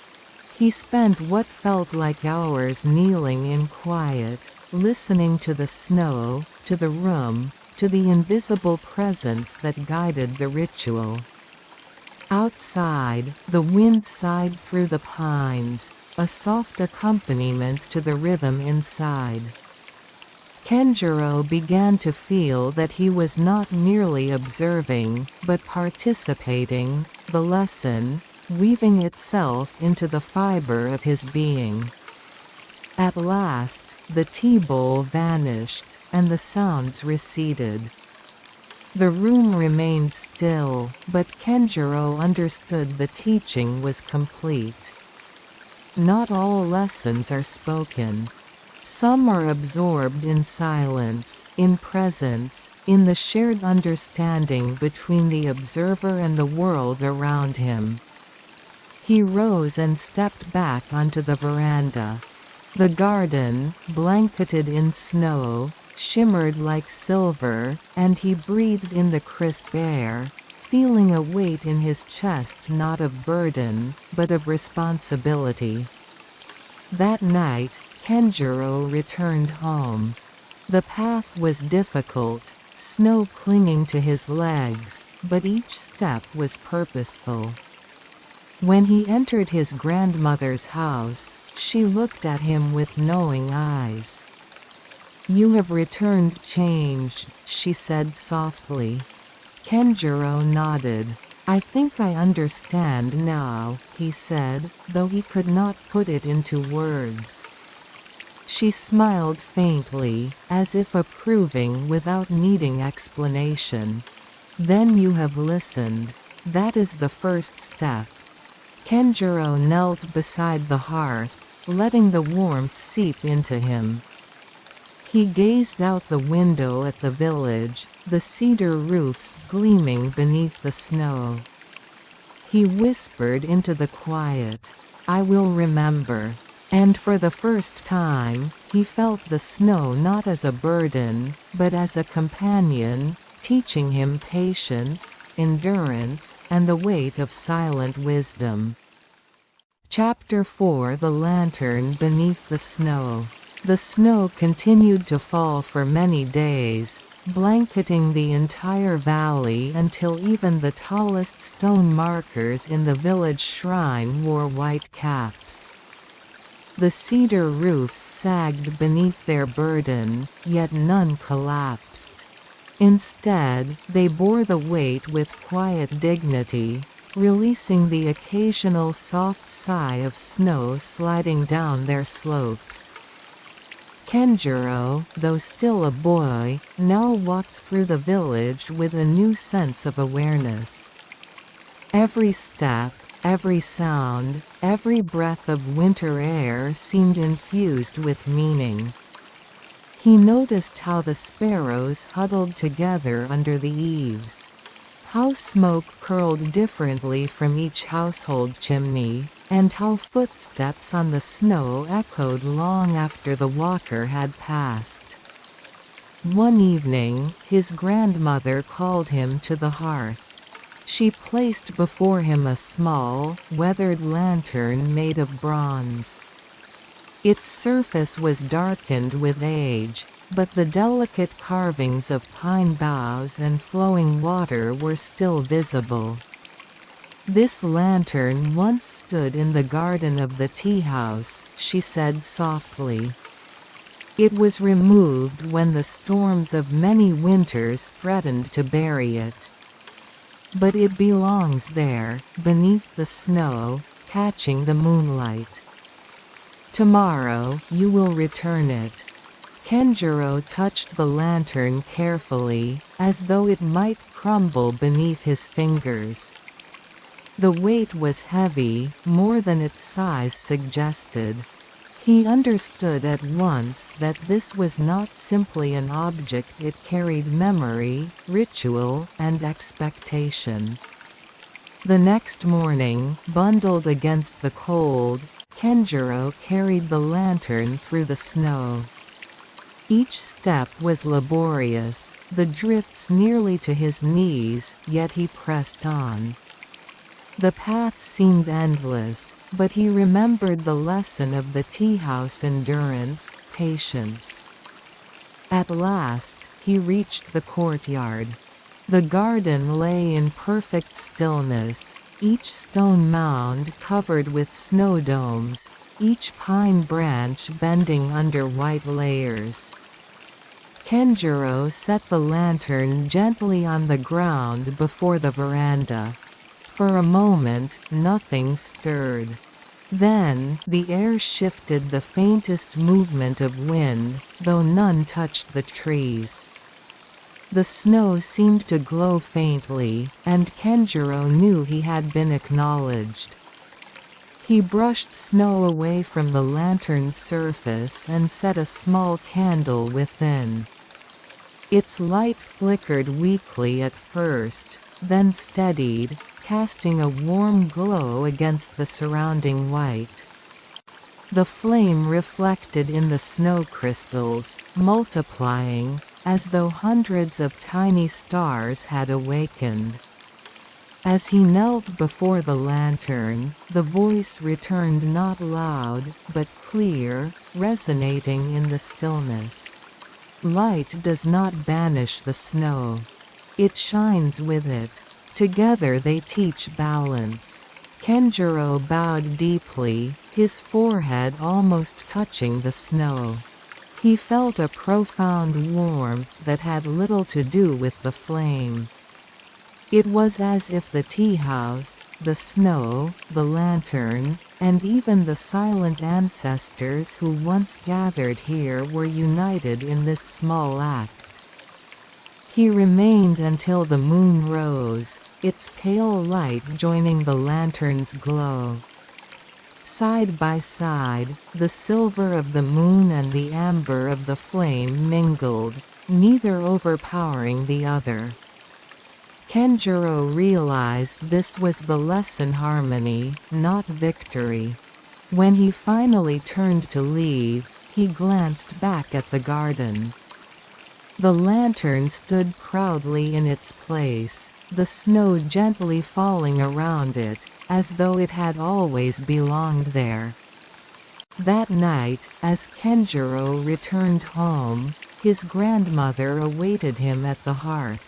He spent what felt like hours kneeling in quiet, listening to the snow, to the room, to the invisible presence that guided the ritual. Outside, the wind sighed through the pines, a soft accompaniment to the rhythm inside. Kenjiro began to feel that he was not merely observing, but participating, the lesson, weaving itself into the fiber of his being. At last, the tea bowl vanished, and the sounds receded. The room remained still, but Kenjiro understood the teaching was complete. Not all lessons are spoken. Some are absorbed in silence, in presence, in the shared understanding between the observer and the world around him. He rose and stepped back onto the veranda. The garden, blanketed in snow, shimmered like silver, and he breathed in the crisp air, feeling a weight in his chest, not of burden, but of responsibility. That night, Kenjiro returned home. The path was difficult, snow clinging to his legs, but each step was purposeful. When he entered his grandmother's house, she looked at him with knowing eyes. "You have returned changed," she said softly. Kenjiro nodded. "I think I understand now," he said, though he could not put it into words. She smiled faintly, as if approving without needing explanation. "Then you have listened. That is the first step." Kenjiro knelt beside the hearth, letting the warmth seep into him. He gazed out the window at the village, the cedar roofs gleaming beneath the snow. He whispered into the quiet, "I will remember." And for the first time, he felt the snow not as a burden, but as a companion, teaching him patience, endurance, and the weight of silent wisdom. Chapter 4: The Lantern Beneath the Snow. The snow continued to fall for many days, blanketing the entire valley until even the tallest stone markers in the village shrine wore white caps. The cedar roofs sagged beneath their burden, yet none collapsed. Instead, they bore the weight with quiet dignity, releasing the occasional soft sigh of snow sliding down their slopes. Kenjiro, though still a boy, now walked through the village with a new sense of awareness. Every step, every sound, every breath of winter air seemed infused with meaning. He noticed how the sparrows huddled together under the eaves. How smoke curled differently from each household chimney, and how footsteps on the snow echoed long after the walker had passed. One evening, his grandmother called him to the hearth. She placed before him a small, weathered lantern made of bronze. Its surface was darkened with age, but the delicate carvings of pine boughs and flowing water were still visible. "This lantern once stood in the garden of the tea house," she said softly. "It was removed when the storms of many winters threatened to bury it. But it belongs there, beneath the snow, catching the moonlight. Tomorrow, you will return it." Kenjiro touched the lantern carefully, as though it might crumble beneath his fingers. The weight was heavy, more than its size suggested. He understood at once that this was not simply an object, it carried memory, ritual, and expectation. The next morning, bundled against the cold, Kenjiro carried the lantern through the snow. Each step was laborious, the drifts nearly to his knees, yet he pressed on. The path seemed endless, but he remembered the lesson of the tea house: endurance, patience. At last, he reached the courtyard. The garden lay in perfect stillness, each stone mound covered with snow domes, each pine branch bending under white layers. Kenjiro set the lantern gently on the ground before the veranda. For a moment, nothing stirred. Then, the air shifted the faintest movement of wind, though none touched the trees. The snow seemed to glow faintly, and Kenjiro knew he had been acknowledged. He brushed snow away from the lantern's surface and set a small candle within. Its light flickered weakly at first, then steadied, casting a warm glow against the surrounding white. The flame reflected in the snow crystals, multiplying, as though hundreds of tiny stars had awakened. As he knelt before the lantern, the voice returned not loud, but clear, resonating in the stillness. Light does not banish the snow. It shines with it. Together they teach balance. Kenjiro bowed deeply, his forehead almost touching the snow. He felt a profound warmth that had little to do with the flame. It was as if the tea house, the snow, the lantern, and even the silent ancestors who once gathered here were united in this small act. He remained until the moon rose, its pale light joining the lantern's glow. Side by side, the silver of the moon and the amber of the flame mingled, neither overpowering the other. Kenjiro realized this was the lesson: harmony, not victory. When he finally turned to leave, he glanced back at the garden. The lantern stood proudly in its place, the snow gently falling around it, as though it had always belonged there. That night, as Kenjiro returned home, his grandmother awaited him at the hearth.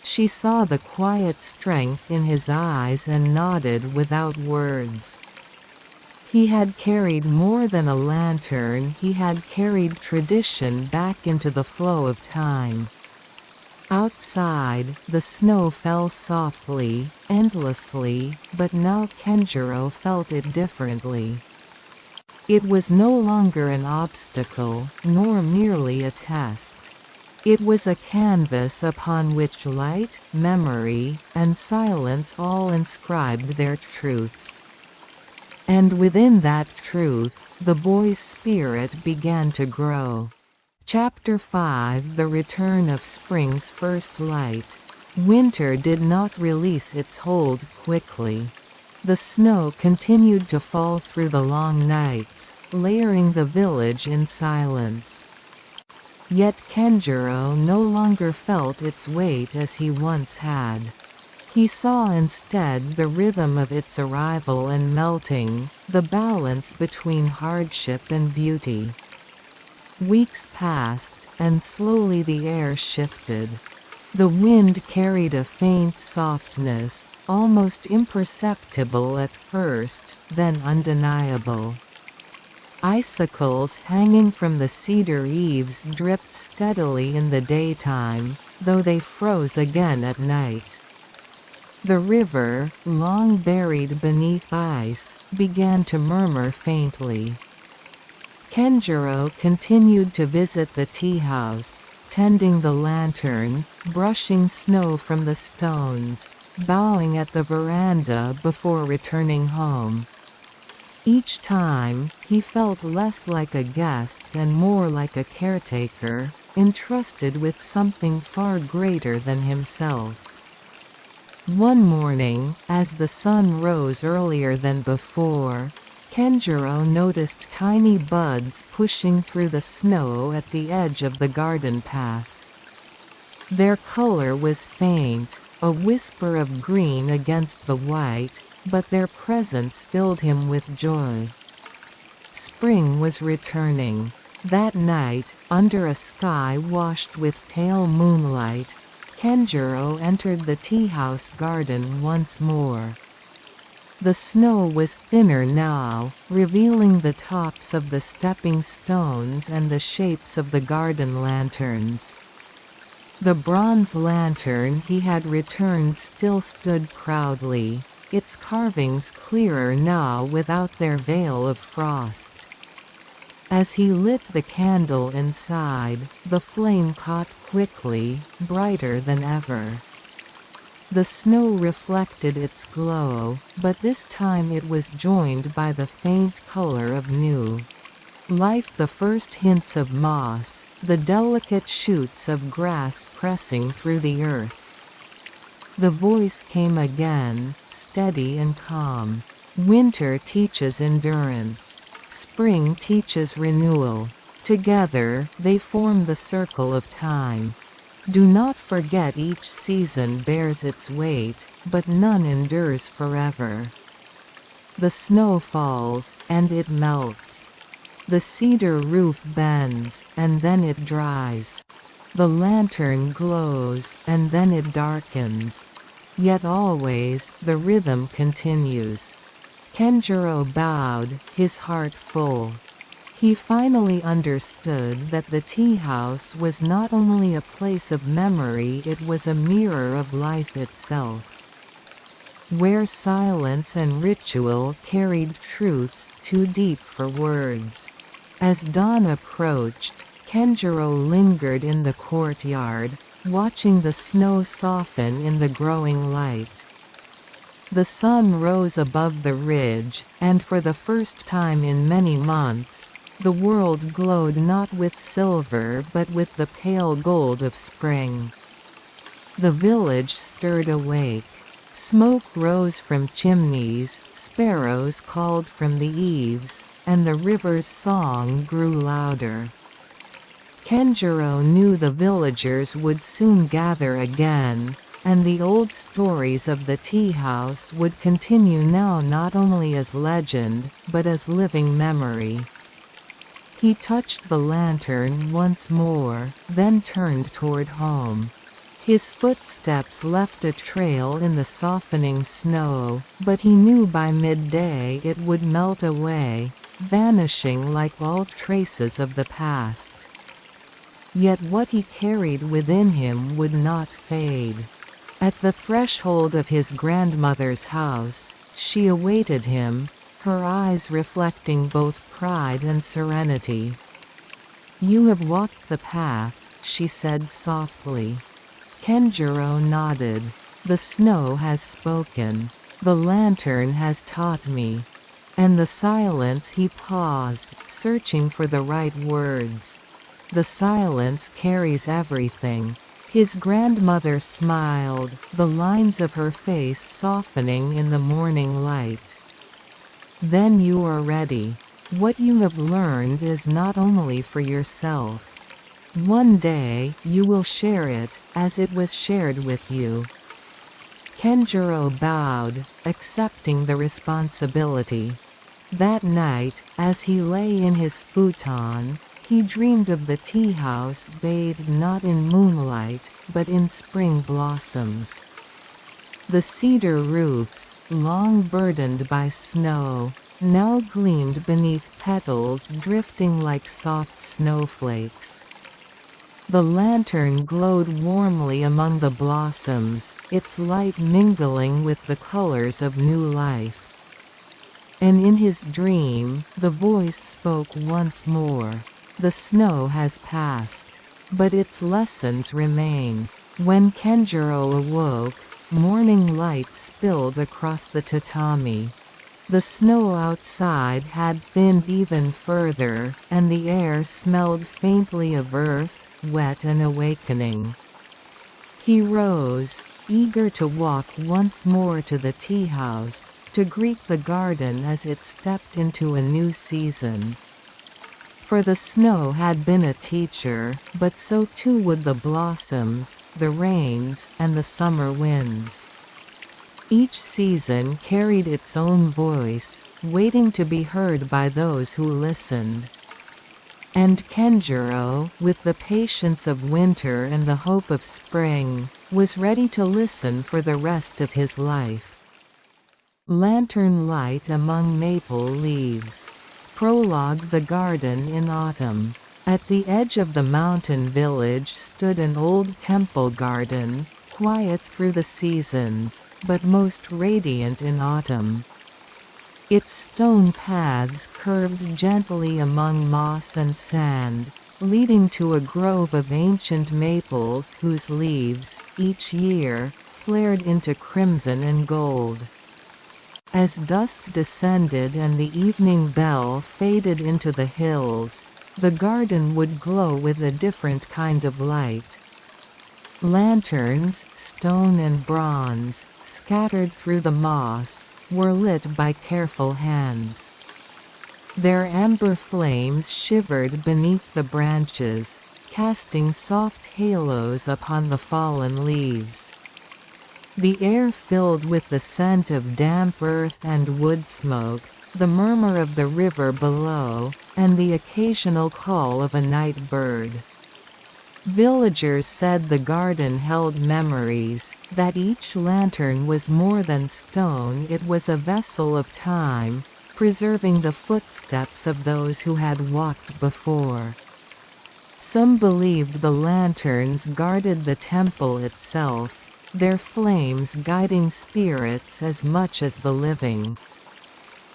She saw the quiet strength in his eyes and nodded without words. He had carried more than a lantern, he had carried tradition back into the flow of time. Outside, the snow fell softly, endlessly, but now Kenjiro felt it differently. It was no longer an obstacle, nor merely a test. It was a canvas upon which light, memory, and silence all inscribed their truths. And within that truth, the boy's spirit began to grow. Chapter 5: The Return of Spring's First Light. Winter did not release its hold quickly. The snow continued to fall through the long nights, layering the village in silence. Yet Kenjiro no longer felt its weight as he once had. He saw instead the rhythm of its arrival and melting, the balance between hardship and beauty. Weeks passed, and slowly the air shifted. The wind carried a faint softness, almost imperceptible at first, then undeniable. Icicles hanging from the cedar eaves dripped steadily in the daytime, though they froze again at night. The river, long buried beneath ice, began to murmur faintly. Kenjiro continued to visit the tea house, tending the lantern, brushing snow from the stones, bowing at the veranda before returning home. Each time, he felt less like a guest and more like a caretaker, entrusted with something far greater than himself. One morning, as the sun rose earlier than before, Kenjiro noticed tiny buds pushing through the snow at the edge of the garden path. Their color was faint, a whisper of green against the white, but their presence filled him with joy. Spring was returning. That night, under a sky washed with pale moonlight, Kenjiro entered the tea house garden once more. The snow was thinner now, revealing the tops of the stepping stones and the shapes of the garden lanterns. The bronze lantern he had returned still stood proudly, its carvings clearer now without their veil of frost. As he lit the candle inside, the flame caught quickly, brighter than ever. The snow reflected its glow, but this time it was joined by the faint color of new life, the first hints of moss, the delicate shoots of grass pressing through the earth. The voice came again, steady and calm. Winter teaches endurance. Spring teaches renewal. Together, they form the circle of time. Do not forget each season bears its weight, but none endures forever. The snow falls, and it melts. The cedar roof bends, and then it dries. The lantern glows, and then it darkens. Yet always, the rhythm continues. Kenjiro bowed, his heart full. He finally understood that the tea house was not only a place of memory, it was a mirror of life itself, where silence and ritual carried truths too deep for words. As dawn approached, Kenjiro lingered in the courtyard, watching the snow soften in the growing light. The sun rose above the ridge, and for the first time in many months, the world glowed not with silver but with the pale gold of spring. The village stirred awake. Smoke rose from chimneys, sparrows called from the eaves, and the river's song grew louder. Kenjiro knew the villagers would soon gather again, and the old stories of the tea house would continue now not only as legend, but as living memory. He touched the lantern once more, then turned toward home. His footsteps left a trail in the softening snow, but he knew by midday it would melt away, vanishing like all traces of the past. Yet what he carried within him would not fade. At the threshold of his grandmother's house, she awaited him, her eyes reflecting both pride and serenity. "You have walked the path," she said softly. Kenjiro nodded. "The snow has spoken. The lantern has taught me." And the silence, he paused, searching for the right words. The silence carries everything. His grandmother smiled, the lines of her face softening in the morning light. "Then you are ready. What you have learned is not only for yourself. One day, you will share it, as it was shared with you." Kenjiro bowed, accepting the responsibility. That night, as he lay in his futon, he dreamed of the tea house bathed not in moonlight, but in spring blossoms. The cedar roofs, long burdened by snow, now gleamed beneath petals drifting like soft snowflakes. The lantern glowed warmly among the blossoms, its light mingling with the colors of new life. And in his dream, the voice spoke once more. "The snow has passed. But its lessons remain." When Kenjiro awoke, morning light spilled across the tatami. The snow outside had thinned even further, and the air smelled faintly of earth, wet and awakening. He rose, eager to walk once more to the tea house, to greet the garden as it stepped into a new season. For the snow had been a teacher, but so too would the blossoms, the rains, and the summer winds. Each season carried its own voice, waiting to be heard by those who listened. And Kenjiro, with the patience of winter and the hope of spring, was ready to listen for the rest of his life. Lantern light among maple leaves. Prologue. The garden in autumn. At the edge of the mountain village stood an old temple garden, quiet through the seasons, but most radiant in autumn. Its stone paths curved gently among moss and sand, leading to a grove of ancient maples whose leaves, each year, flared into crimson and gold. As dusk descended and the evening bell faded into the hills, the garden would glow with a different kind of light. Lanterns, stone and bronze, scattered through the moss, were lit by careful hands. Their amber flames shivered beneath the branches, casting soft halos upon the fallen leaves. The air filled with the scent of damp earth and wood smoke, the murmur of the river below, and the occasional call of a night bird. Villagers said the garden held memories, that each lantern was more than stone, it was a vessel of time, preserving the footsteps of those who had walked before. Some believed the lanterns guarded the temple itself, their flames guiding spirits as much as the living.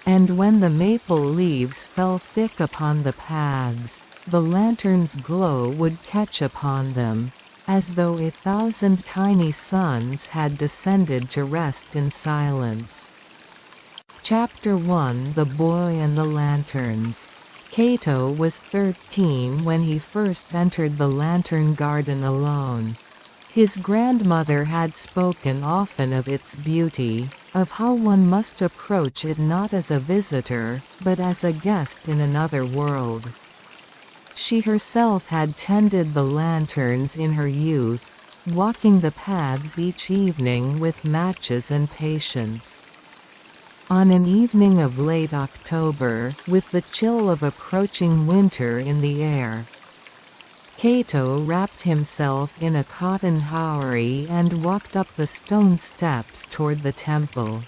And when the maple leaves fell thick upon the paths, the lantern's glow would catch upon them, as though 1,000 tiny suns had descended to rest in silence. Chapter 1. The Boy and the Lanterns. Kato was 13 when he first entered the lantern garden alone. His grandmother had spoken often of its beauty, of how one must approach it not as a visitor, but as a guest in another world. She herself had tended the lanterns in her youth, walking the paths each evening with matches and patience. On an evening of late October, with the chill of approaching winter in the air, Kato wrapped himself in a cotton haori and walked up the stone steps toward the temple.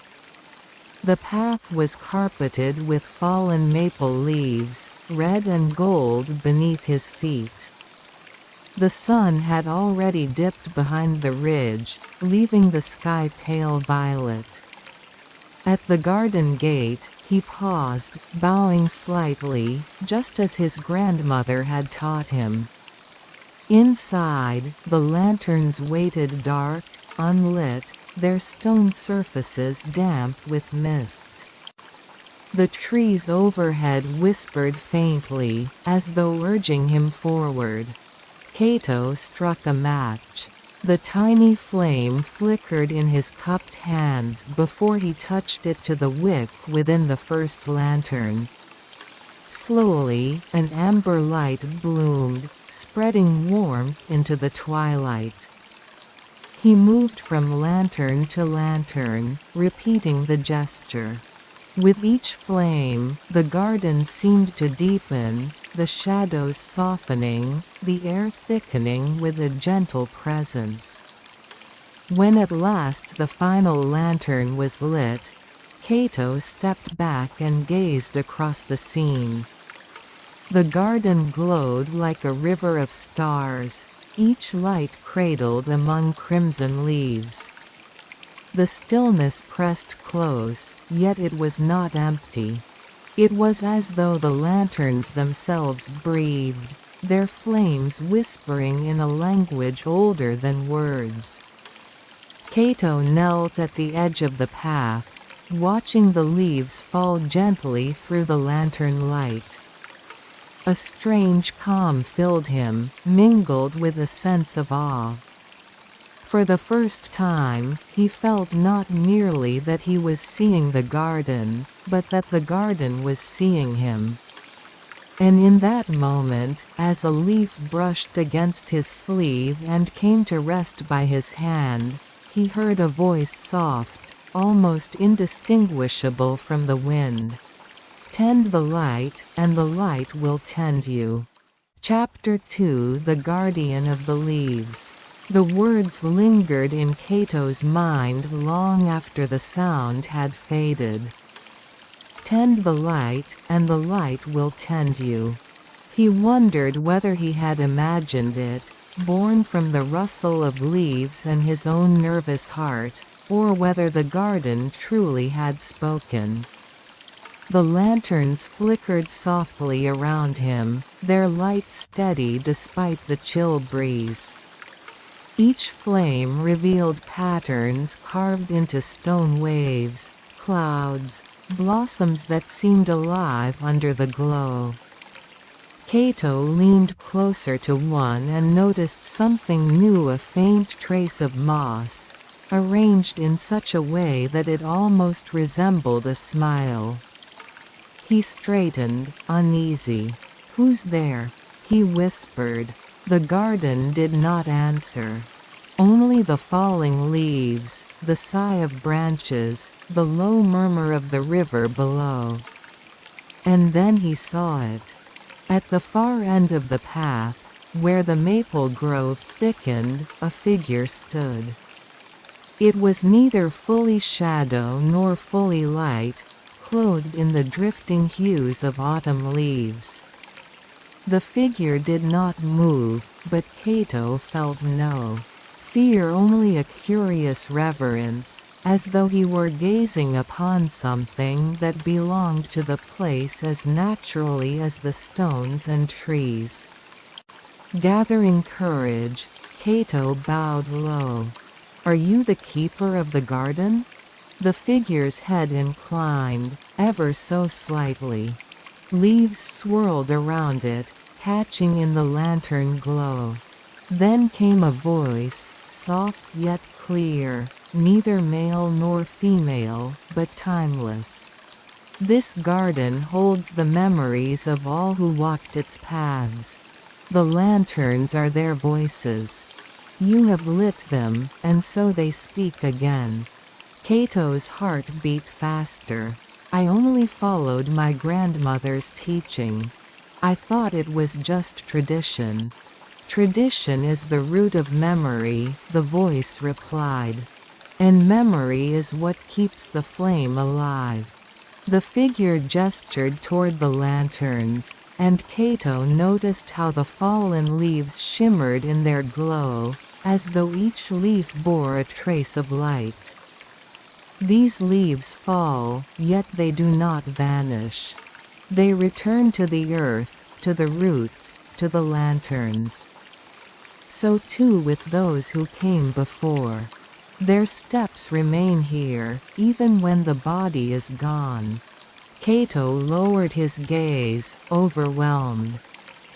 The path was carpeted with fallen maple leaves, red and gold beneath his feet. The sun had already dipped behind the ridge, leaving the sky pale violet. At the garden gate, he paused, bowing slightly, just as his grandmother had taught him. Inside, the lanterns waited dark, unlit, their stone surfaces damp with mist. The trees overhead whispered faintly, as though urging him forward. Kato struck a match. The tiny flame flickered in his cupped hands before he touched it to the wick within the first lantern. Slowly, an amber light bloomed, spreading warmth into the twilight. He moved from lantern to lantern, repeating the gesture. With each flame, the garden seemed to deepen, the shadows softening, the air thickening with a gentle presence. When at last the final lantern was lit, Kato stepped back and gazed across the scene. The garden glowed like a river of stars, each light cradled among crimson leaves. The stillness pressed close, yet it was not empty. It was as though the lanterns themselves breathed, their flames whispering in a language older than words. Kato knelt at the edge of the path, watching the leaves fall gently through the lantern light. A strange calm filled him, mingled with a sense of awe. For the first time, he felt not merely that he was seeing the garden, but that the garden was seeing him. And in that moment, as a leaf brushed against his sleeve and came to rest by his hand, he heard a voice soft, almost indistinguishable from the wind. Tend the light, and the light will tend you. Chapter 2. The Guardian of the Leaves. The words lingered in Kato's mind long after the sound had faded. "Tend the light, and the light will tend you." He wondered whether he had imagined it, born from the rustle of leaves and his own nervous heart, or whether the garden truly had spoken. The lanterns flickered softly around him, their light steady despite the chill breeze. Each flame revealed patterns carved into stone waves, clouds, blossoms that seemed alive under the glow. Kato leaned closer to one and noticed something new, a faint trace of moss, arranged in such a way that it almost resembled a smile. He straightened, uneasy. "Who's there?" he whispered. The garden did not answer. Only the falling leaves, the sigh of branches, the low murmur of the river below. And then he saw it. At the far end of the path, where the maple grove thickened, a figure stood. It was neither fully shadow nor fully light, clothed in the drifting hues of autumn leaves. The figure did not move, but Kato felt no fear, only a curious reverence, as though he were gazing upon something that belonged to the place as naturally as the stones and trees. Gathering courage, Kato bowed low. "Are you the keeper of the garden?" The figure's head inclined, ever so slightly. Leaves swirled around it, catching in the lantern glow. Then came a voice, soft yet clear, neither male nor female, but timeless. "This garden holds the memories of all who walked its paths. The lanterns are their voices. You have lit them, and so they speak again." Kato's heart beat faster. "I only followed my grandmother's teaching. I thought it was just tradition." "Tradition is the root of memory," the voice replied. "And memory is what keeps the flame alive." The figure gestured toward the lanterns, and Kato noticed how the fallen leaves shimmered in their glow, as though each leaf bore a trace of light. "These leaves fall, yet they do not vanish. They return to the earth, to the roots, to the lanterns. So too with those who came before. Their steps remain here, even when the body is gone." Kato lowered his gaze, overwhelmed.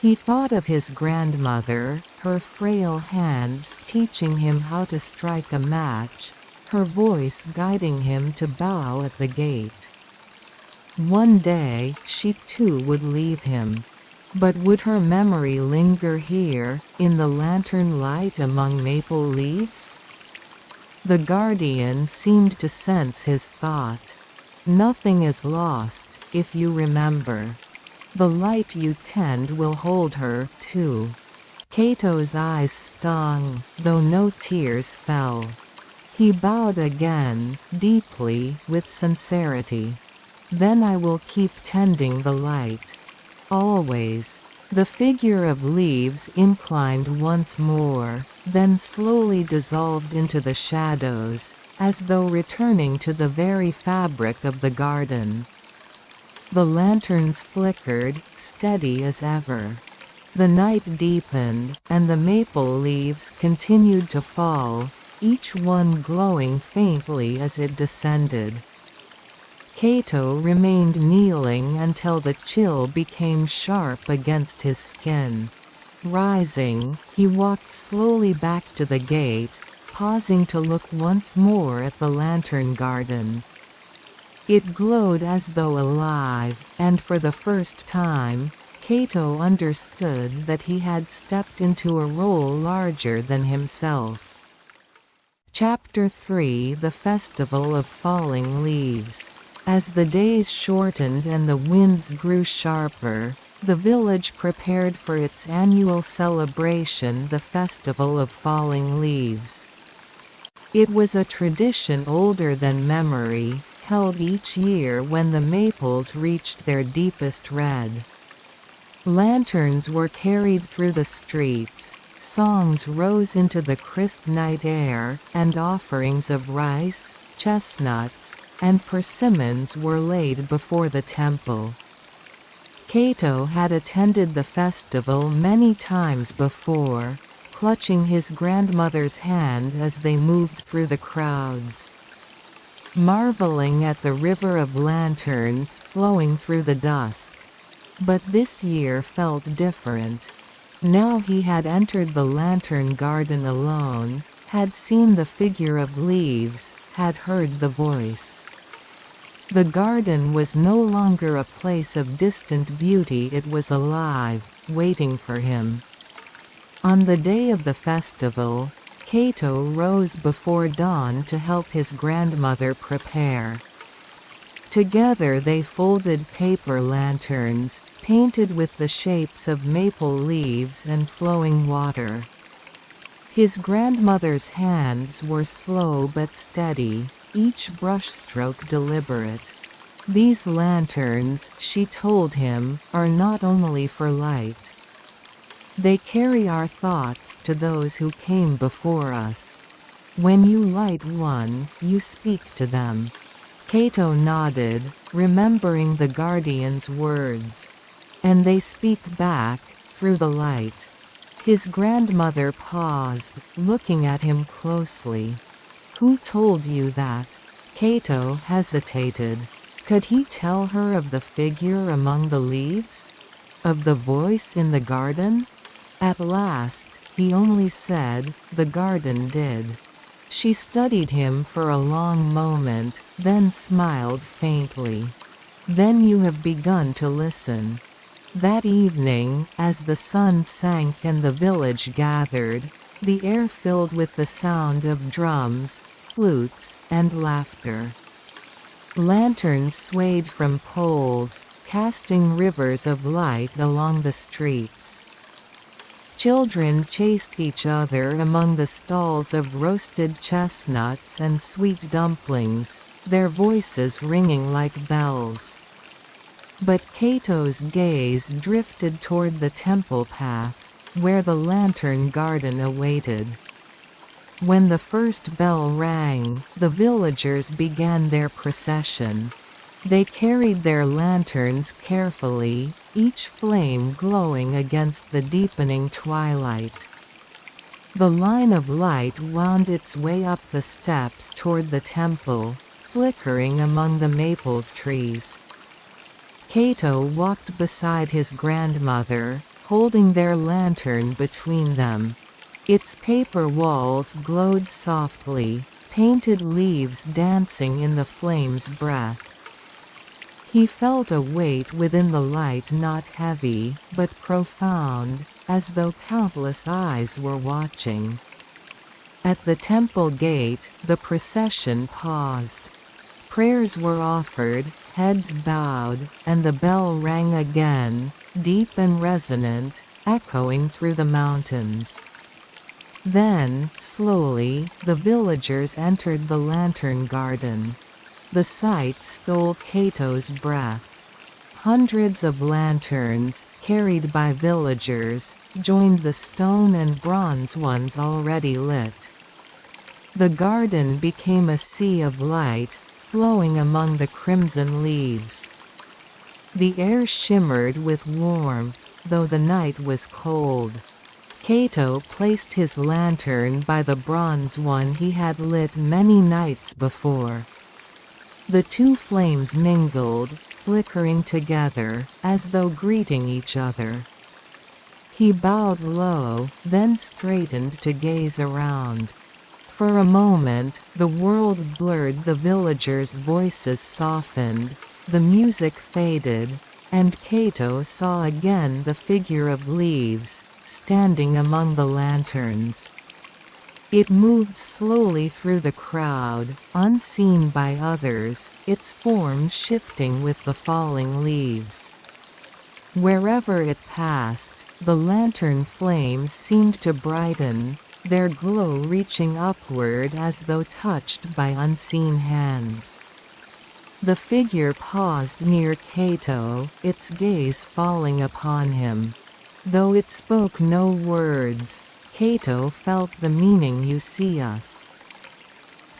He thought of his grandmother, her frail hands teaching him how to strike a match, her voice guiding him to bow at the gate. One day, she too would leave him. But would her memory linger here, in the lantern light among maple leaves? The guardian seemed to sense his thought. "Nothing is lost, if you remember. The light you tend will hold her, too." Kato's eyes stung, though no tears fell. He bowed again, deeply, with sincerity. "Then I will keep tending the light. Always." The figure of leaves inclined once more, then slowly dissolved into the shadows, as though returning to the very fabric of the garden. The lanterns flickered, steady as ever. The night deepened, and the maple leaves continued to fall, each one glowing faintly as it descended. Kato remained kneeling until the chill became sharp against his skin. Rising, he walked slowly back to the gate, pausing to look once more at the lantern garden. It glowed as though alive, and for the first time, Kato understood that he had stepped into a role larger than himself. Chapter 3: The Festival of Falling Leaves. As the days shortened and the winds grew sharper, the village prepared for its annual celebration, the Festival of Falling Leaves. It was a tradition older than memory, held each year when the maples reached their deepest red. Lanterns were carried through the streets, songs rose into the crisp night air, and offerings of rice, chestnuts, and persimmons were laid before the temple. Kato had attended the festival many times before, clutching his grandmother's hand as they moved through the crowds, marveling at the river of lanterns flowing through the dusk. But this year felt different. Now he had entered the lantern garden alone, had seen the figure of leaves, had heard the voice. The garden was no longer a place of distant beauty, it was alive, waiting for him. On the day of the festival, Kato rose before dawn to help his grandmother prepare. Together they folded paper lanterns, painted with the shapes of maple leaves and flowing water. His grandmother's hands were slow but steady, each brushstroke deliberate. These lanterns, she told him, are not only for light. They carry our thoughts to those who came before us. When you light one, you speak to them. Kato nodded, remembering the guardian's words. And they speak back, through the light. His grandmother paused, looking at him closely. Who told you that? Kato hesitated. Could he tell her of the figure among the leaves? Of the voice in the garden? At last, he only said, the garden did. She studied him for a long moment, then smiled faintly. Then you have begun to listen. That evening, as the sun sank and the village gathered, the air filled with the sound of drums, flutes, and laughter. Lanterns swayed from poles, casting rivers of light along the streets. Children chased each other among the stalls of roasted chestnuts and sweet dumplings, their voices ringing like bells. But Kato's gaze drifted toward the temple path, where the lantern garden awaited. When the first bell rang, the villagers began their procession. They carried their lanterns carefully, each flame glowing against the deepening twilight. The line of light wound its way up the steps toward the temple, flickering among the maple trees. Kato walked beside his grandmother, holding their lantern between them. Its paper walls glowed softly, painted leaves dancing in the flame's breath. He felt a weight within the light, not heavy, but profound, as though countless eyes were watching. At the temple gate, the procession paused. Prayers were offered, heads bowed, and the bell rang again, deep and resonant, echoing through the mountains. Then, slowly, the villagers entered the lantern garden. The sight stole Kato's breath. Hundreds of lanterns, carried by villagers, joined the stone and bronze ones already lit. The garden became a sea of light, flowing among the crimson leaves. The air shimmered with warmth, though the night was cold. Kato placed his lantern by the bronze one he had lit many nights before. The two flames mingled, flickering together, as though greeting each other. He bowed low, then straightened to gaze around. For a moment, the world blurred, the villagers' voices softened, the music faded, and Kato saw again the figure of leaves, standing among the lanterns. It moved slowly through the crowd, unseen by others, its form shifting with the falling leaves. Wherever it passed, the lantern flames seemed to brighten, their glow reaching upward as though touched by unseen hands. The figure paused near Kato, its gaze falling upon him. Though it spoke no words, Kato felt the meaning. "You see us.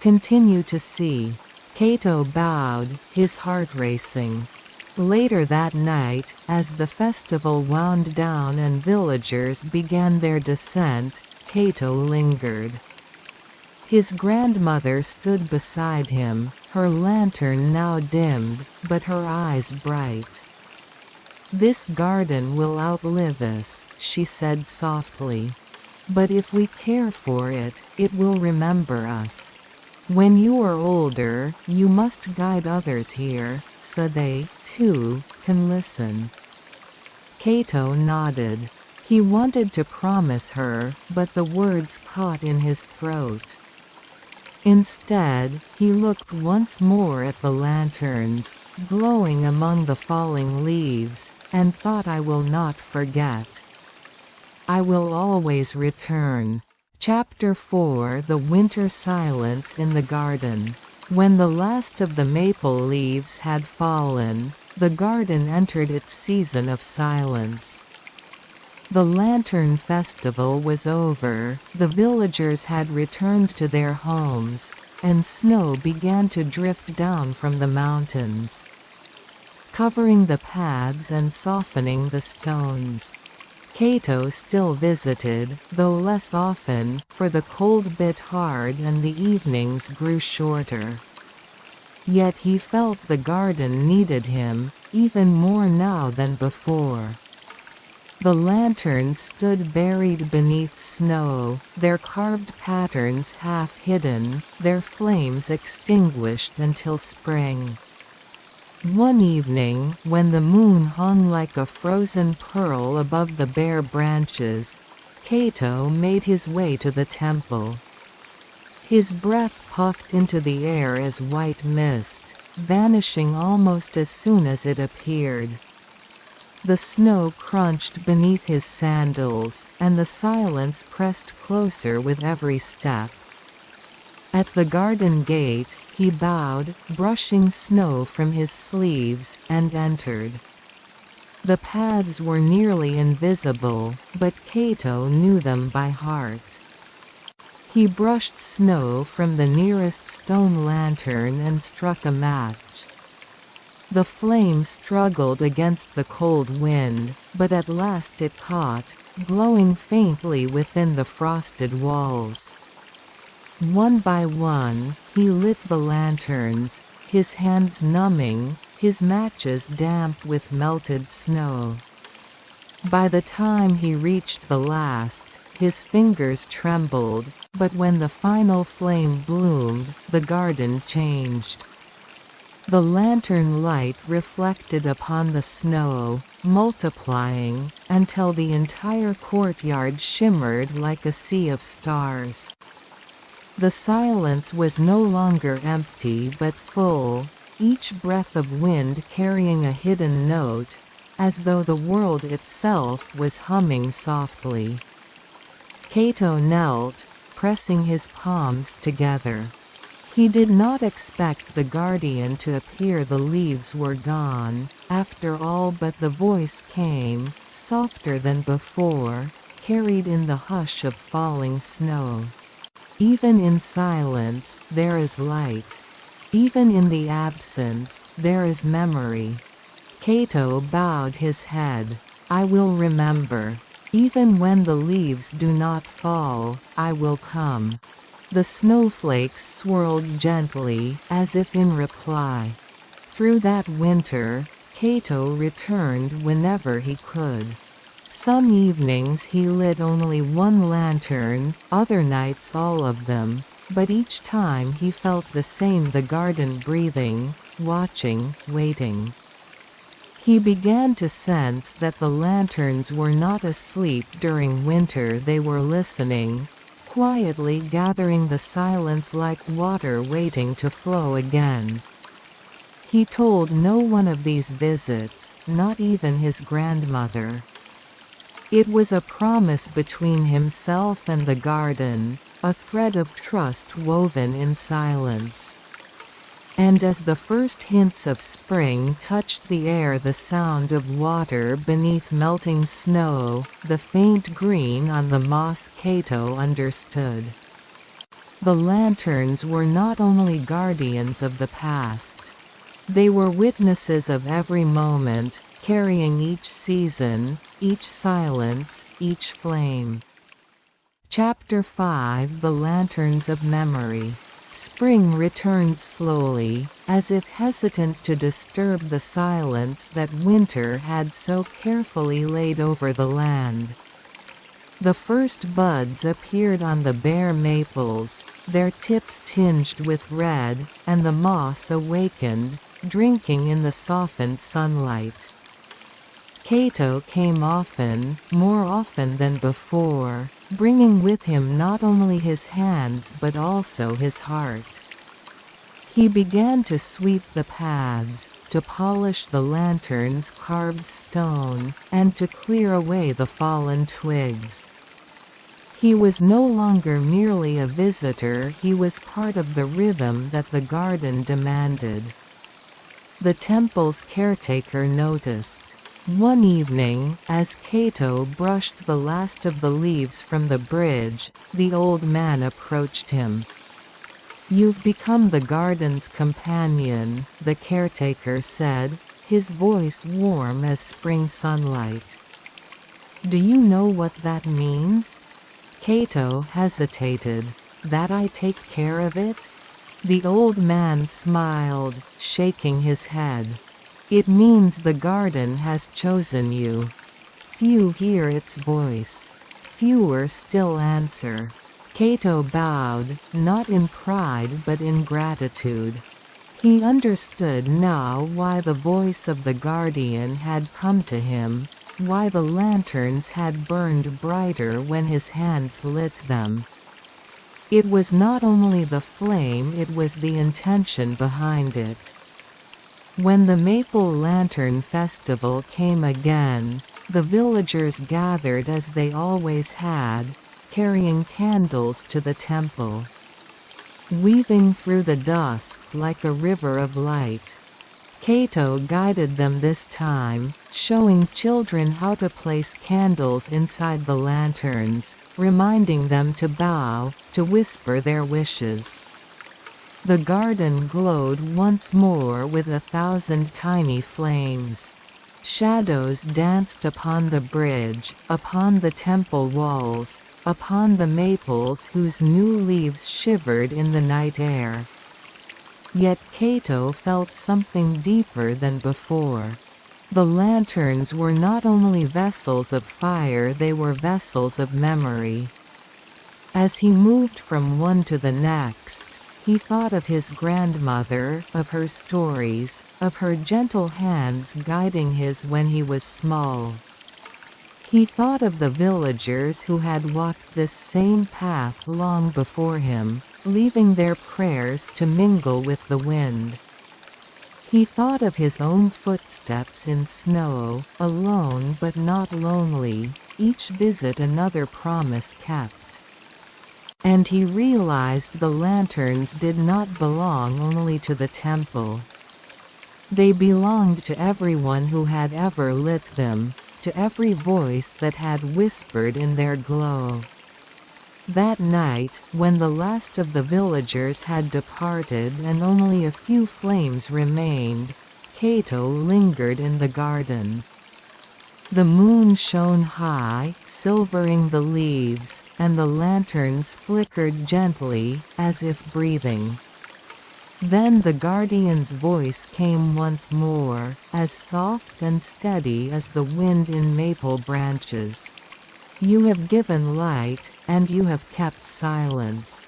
Continue to see." Kato bowed, his heart racing. Later that night, as the festival wound down and villagers began their descent, Kato lingered. His grandmother stood beside him, her lantern now dimmed, but her eyes bright. "This garden will outlive us," she said softly. "But if we care for it, it will remember us. When you are older, you must guide others here, so they, too, can listen." Kato nodded. He wanted to promise her, but the words caught in his throat. Instead, he looked once more at the lanterns, glowing among the falling leaves, and thought, "I will not forget. I will always return." Chapter 4: The Winter Silence in the Garden. When the last of the maple leaves had fallen, the garden entered its season of silence. The Lantern Festival was over, the villagers had returned to their homes, and snow began to drift down from the mountains, covering the paths and softening the stones. Kato still visited, though less often, for the cold bit hard and the evenings grew shorter. Yet he felt the garden needed him, even more now than before. The lanterns stood buried beneath snow, their carved patterns half hidden, their flames extinguished until spring. One evening, when the moon hung like a frozen pearl above the bare branches, Kato made his way to the temple. His breath puffed into the air as white mist, vanishing almost as soon as it appeared. The snow crunched beneath his sandals, and the silence pressed closer with every step. At the garden gate, he bowed, brushing snow from his sleeves, and entered. The paths were nearly invisible, but Kato knew them by heart. He brushed snow from the nearest stone lantern and struck a match. The flame struggled against the cold wind, but at last it caught, glowing faintly within the frosted walls. One by one, he lit the lanterns, his hands numbing, his matches damp with melted snow. By the time he reached the last, his fingers trembled, but when the final flame bloomed, the garden changed. The lantern light reflected upon the snow, multiplying, until the entire courtyard shimmered like a sea of stars. The silence was no longer empty but full, each breath of wind carrying a hidden note, as though the world itself was humming softly. Kato knelt, pressing his palms together. He did not expect the guardian to appear. The leaves were gone, after all, but the voice came, softer than before, carried in the hush of falling snow. Even in silence, there is light. Even in the absence, there is memory. Kato bowed his head. "I will remember. Even when the leaves do not fall, I will come." The snowflakes swirled gently, as if in reply. Through that winter, Kato returned whenever he could. Some evenings he lit only one lantern, other nights all of them, but each time he felt the same: the garden breathing, watching, waiting. He began to sense that the lanterns were not asleep during winter. They were listening, quietly gathering the silence like water waiting to flow again. He told no one of these visits, not even his grandmother. It was a promise between himself and the garden, a thread of trust woven in silence. And as the first hints of spring touched the air, the sound of water beneath melting snow, the faint green on the moss, Kato understood. The lanterns were not only guardians of the past. They were witnesses of every moment, carrying each season, each silence, each flame. Chapter 5: The Lanterns of Memory. Spring returned slowly, as if hesitant to disturb the silence that winter had so carefully laid over the land. The first buds appeared on the bare maples, their tips tinged with red, and the moss awakened, drinking in the softened sunlight. Kato came often, more often than before, bringing with him not only his hands but also his heart. He began to sweep the paths, to polish the lantern's carved stone, and to clear away the fallen twigs. He was no longer merely a visitor, he was part of the rhythm that the garden demanded. The temple's caretaker noticed. One evening, as Kato brushed the last of the leaves from the bridge, the old man approached him. "You've become the garden's companion," the caretaker said, his voice warm as spring sunlight. "Do you know what that means?" Kato hesitated. "That I take care of it?" The old man smiled, shaking his head. "It means the garden has chosen you." Few hear its voice. Fewer still answer. Kato bowed, not in pride but in gratitude. He understood now why the voice of the guardian had come to him, why the lanterns had burned brighter when his hands lit them. It was not only the flame, it was the intention behind it. When the Maple Lantern Festival came again, the villagers gathered as they always had, carrying candles to the temple. Weaving through the dusk like a river of light. Kato guided them this time, showing children how to place candles inside the lanterns, reminding them to bow, to whisper their wishes. The garden glowed once more with 1,000 tiny flames. Shadows danced upon the bridge, upon the temple walls, upon the maples whose new leaves shivered in the night air. Yet Kato felt something deeper than before. The lanterns were not only vessels of fire, they were vessels of memory. As he moved from one to the next, he thought of his grandmother, of her stories, of her gentle hands guiding his when he was small. He thought of the villagers who had walked this same path long before him, leaving their prayers to mingle with the wind. He thought of his own footsteps in snow, alone but not lonely, each visit another promise kept. And he realized the lanterns did not belong only to the temple. They belonged to everyone who had ever lit them, to every voice that had whispered in their glow. That night, when the last of the villagers had departed and only a few flames remained, Kato lingered in the garden. The moon shone high, silvering the leaves, and the lanterns flickered gently, as if breathing. Then the guardian's voice came once more, as soft and steady as the wind in maple branches. "You have given light, and you have kept silence.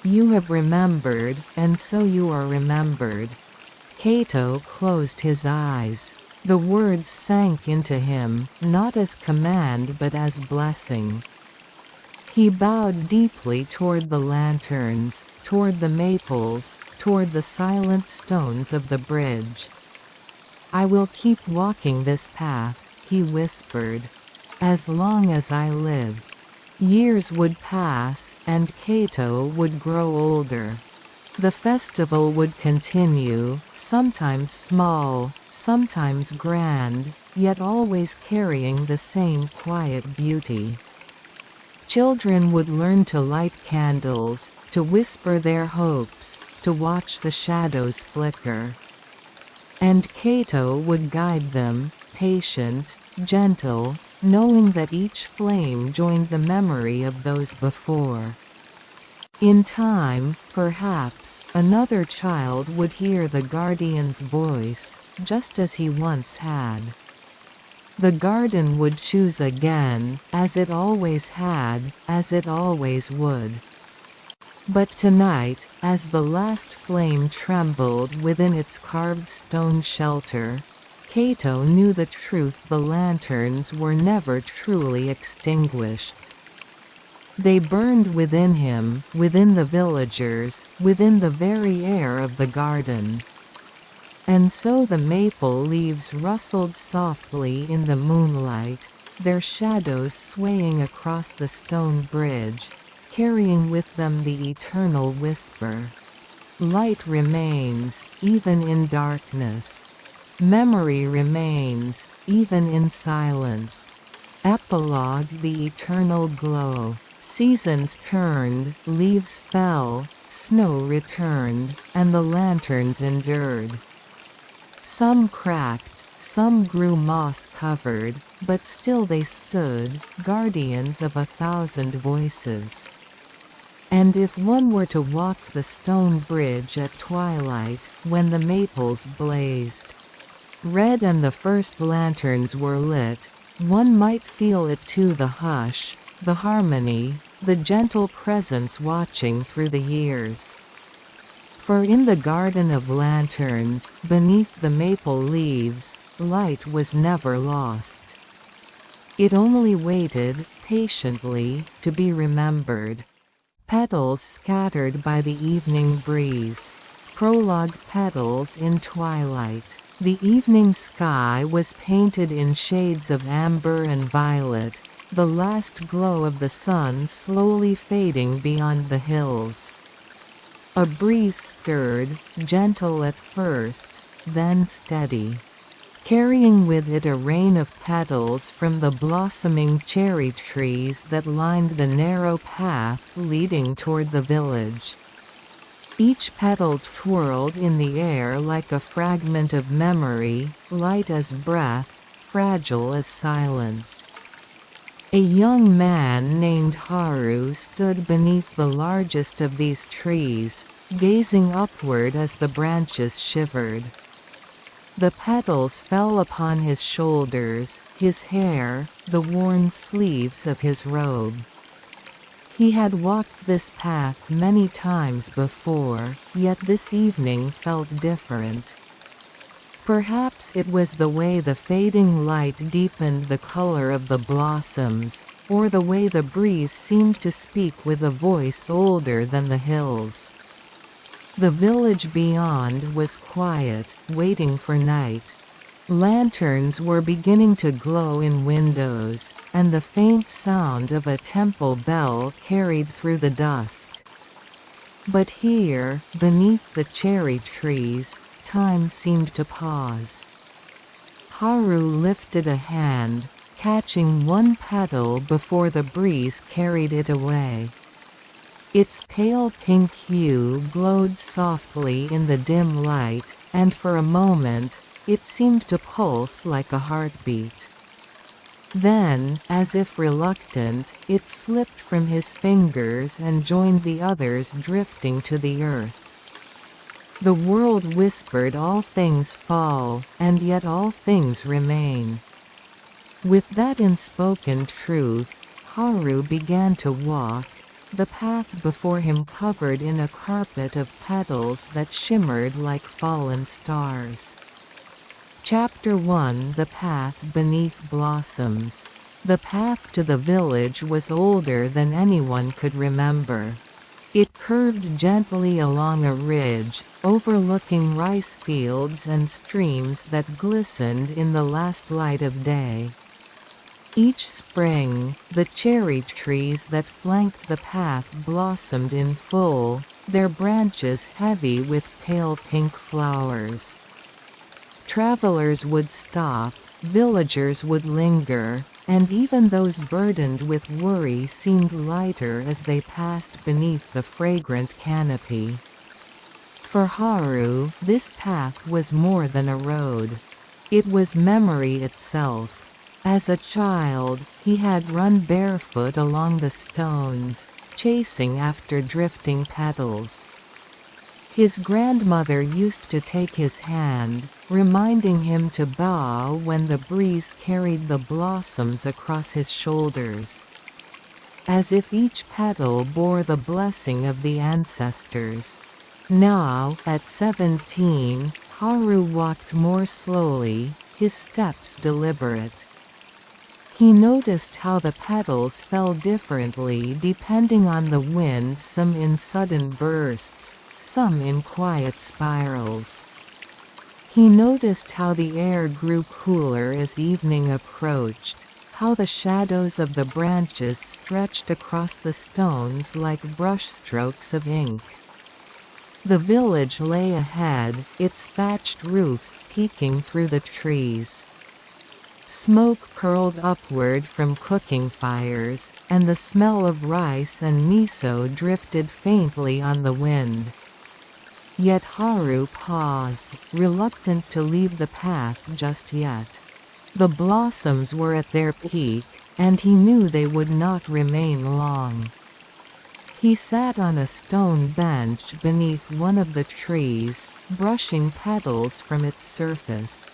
You have remembered, and so you are remembered." Kato closed his eyes. The words sank into him, not as command but as blessing. He bowed deeply toward the lanterns, toward the maples, toward the silent stones of the bridge. "I will keep walking this path," he whispered. "As long as I live." Years would pass, and Kato would grow older. The festival would continue, sometimes small, sometimes grand, yet always carrying the same quiet beauty. Children would learn to light candles, to whisper their hopes, to watch the shadows flicker. And Kato would guide them, patient, gentle, knowing that each flame joined the memory of those before. In time, perhaps, another child would hear the guardian's voice, just as he once had. The garden would choose again, as it always had, as it always would. But tonight, as the last flame trembled within its carved stone shelter, Kato knew the truth: the lanterns were never truly extinguished. They burned within him, within the villagers, within the very air of the garden. And so the maple leaves rustled softly in the moonlight, their shadows swaying across the stone bridge, carrying with them the eternal whisper. Light remains, even in darkness. Memory remains, even in silence. Epilogue: the eternal glow. Seasons turned, leaves fell, snow returned, and the lanterns endured. Some cracked, some grew moss-covered, but still they stood, guardians of 1,000 voices. And if one were to walk the stone bridge at twilight, when the maples blazed red and the first lanterns were lit, one might feel it too: the hush, the harmony, the gentle presence watching through the years. For in the garden of lanterns, beneath the maple leaves, light was never lost. It only waited, patiently, to be remembered. Petals scattered by the evening breeze. Prologue: petals in twilight. The evening sky was painted in shades of amber and violet, the last glow of the sun slowly fading beyond the hills. A breeze stirred, gentle at first, then steady, carrying with it a rain of petals from the blossoming cherry trees that lined the narrow path leading toward the village. Each petal twirled in the air like a fragment of memory, light as breath, fragile as silence. A young man named Haru stood beneath the largest of these trees, gazing upward as the branches shivered. The petals fell upon his shoulders, his hair, the worn sleeves of his robe. He had walked this path many times before, yet this evening felt different. Perhaps it was the way the fading light deepened the color of the blossoms, or the way the breeze seemed to speak with a voice older than the hills. The village beyond was quiet, waiting for night. Lanterns were beginning to glow in windows, and the faint sound of a temple bell carried through the dusk. But here, beneath the cherry trees, time seemed to pause. Haru lifted a hand, catching one petal before the breeze carried it away. Its pale pink hue glowed softly in the dim light, and for a moment, it seemed to pulse like a heartbeat. Then, as if reluctant, it slipped from his fingers and joined the others drifting to the earth. The world whispered all things fall, and yet all things remain. With that unspoken truth, Haru began to walk, the path before him covered in a carpet of petals that shimmered like fallen stars. Chapter 1: The Path Beneath Blossoms. The path to the village was older than anyone could remember. It curved gently along a ridge, overlooking rice fields and streams that glistened in the last light of day. Each spring, the cherry trees that flanked the path blossomed in full, their branches heavy with pale pink flowers. Travelers would stop, villagers would linger, and even those burdened with worry seemed lighter as they passed beneath the fragrant canopy. For Haru, this path was more than a road. It was memory itself. As a child, he had run barefoot along the stones, chasing after drifting petals. His grandmother used to take his hand, reminding him to bow when the breeze carried the blossoms across his shoulders. As if each petal bore the blessing of the ancestors. Now, at 17, Haru walked more slowly, his steps deliberate. He noticed how the petals fell differently depending on the wind, some in sudden bursts, some in quiet spirals. He noticed how the air grew cooler as evening approached, how the shadows of the branches stretched across the stones like brushstrokes of ink. The village lay ahead, its thatched roofs peeking through the trees. Smoke curled upward from cooking fires, and the smell of rice and miso drifted faintly on the wind. Yet Haru paused, reluctant to leave the path just yet. The blossoms were at their peak, and he knew they would not remain long. He sat on a stone bench beneath one of the trees, brushing petals from its surface.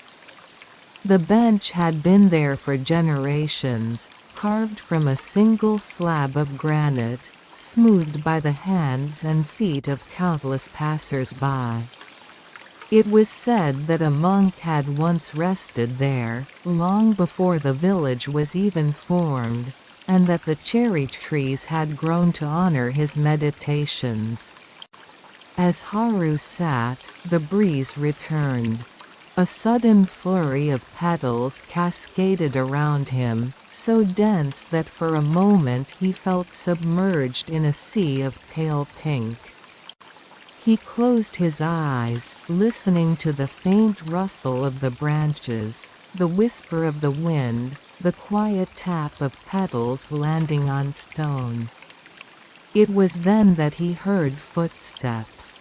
The bench had been there for generations, carved from a single slab of granite, smoothed by the hands and feet of countless passers-by. It was said that a monk had once rested there, long before the village was even formed, and that the cherry trees had grown to honor his meditations. As Haru sat, the breeze returned. A sudden flurry of petals cascaded around him, so dense that for a moment he felt submerged in a sea of pale pink. He closed his eyes, listening to the faint rustle of the branches, the whisper of the wind, the quiet tap of petals landing on stone. It was then that he heard footsteps.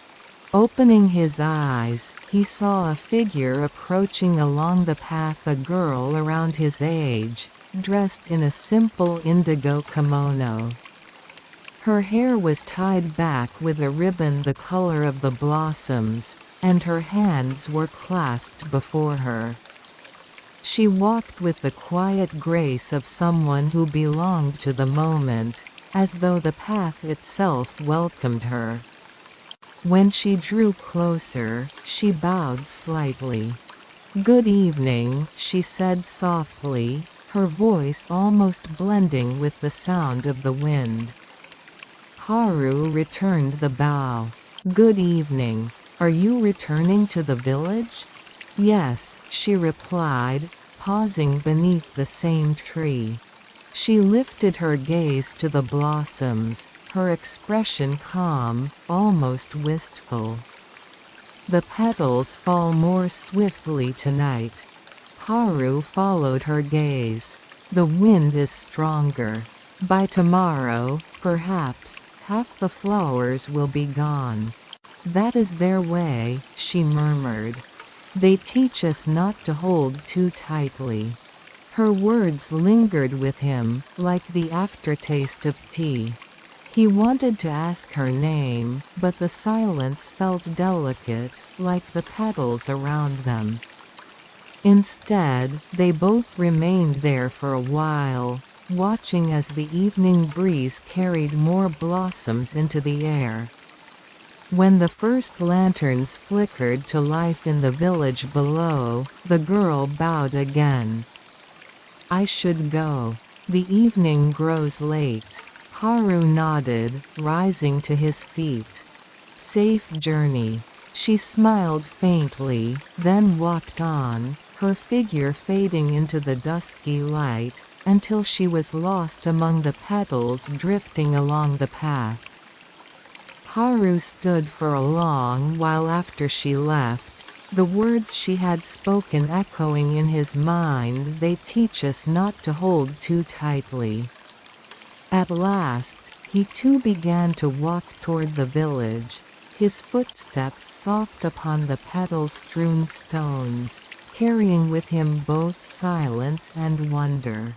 Opening his eyes, he saw a figure approaching along the path, a girl around his age, dressed in a simple indigo kimono. Her hair was tied back with a ribbon the color of the blossoms, and her hands were clasped before her. She walked with the quiet grace of someone who belonged to the moment, as though the path itself welcomed her. When she drew closer, she bowed slightly. "Good evening," she said softly, her voice almost blending with the sound of the wind. Haru returned the bow. "Good evening. Are you returning to the village?" "Yes," she replied, pausing beneath the same tree. She lifted her gaze to the blossoms, her expression calm, almost wistful. "The petals fall more swiftly tonight." Haru followed her gaze. "The wind is stronger. By tomorrow, perhaps, half the flowers will be gone." "That is their way," she murmured. "They teach us not to hold too tightly." Her words lingered with him, like the aftertaste of tea. He wanted to ask her name, but the silence felt delicate, like the petals around them. Instead, they both remained there for a while, watching as the evening breeze carried more blossoms into the air. When the first lanterns flickered to life in the village below, the girl bowed again. "I should go. The evening grows late." Haru nodded, rising to his feet. Safe journey. She smiled faintly, then walked on, her figure fading into the dusky light, until she was lost among the petals drifting along the path. Haru stood for a long while after she left, the words she had spoken echoing in his mind. They teach us not to hold too tightly. At last, he too began to walk toward the village, his footsteps soft upon the petal-strewn stones, carrying with him both silence and wonder.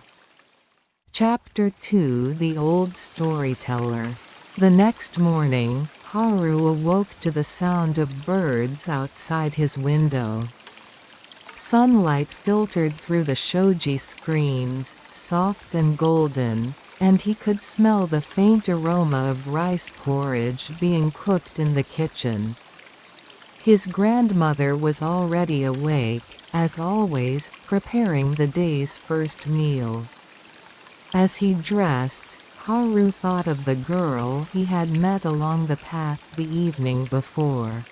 Chapter 2: The Old Storyteller. The next morning, Haru awoke to the sound of birds outside his window. Sunlight filtered through the shoji screens, soft and golden, and he could smell the faint aroma of rice porridge being cooked in the kitchen. His grandmother was already awake, as always, preparing the day's first meal. As he dressed, Haru thought of the girl he had met along the path the evening before.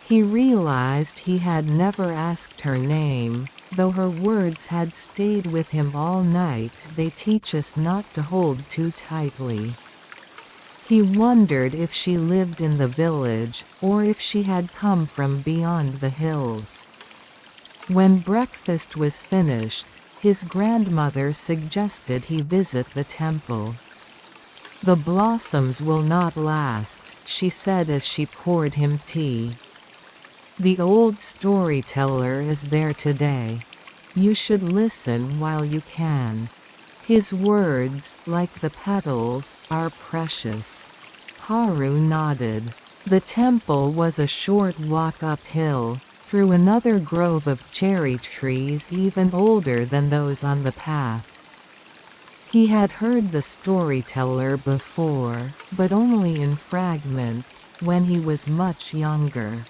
He realized he had never asked her name, though her words had stayed with him all night. They teach us not to hold too tightly. He wondered if she lived in the village, or if she had come from beyond the hills. When breakfast was finished, his grandmother suggested he visit the temple. "The blossoms will not last," she said as she poured him tea. "The old storyteller is there today. You should listen while you can. His words, like the petals, are precious." Haru nodded. The temple was a short walk uphill, through another grove of cherry trees even older than those on the path. He had heard the storyteller before, but only in fragments, when he was much younger.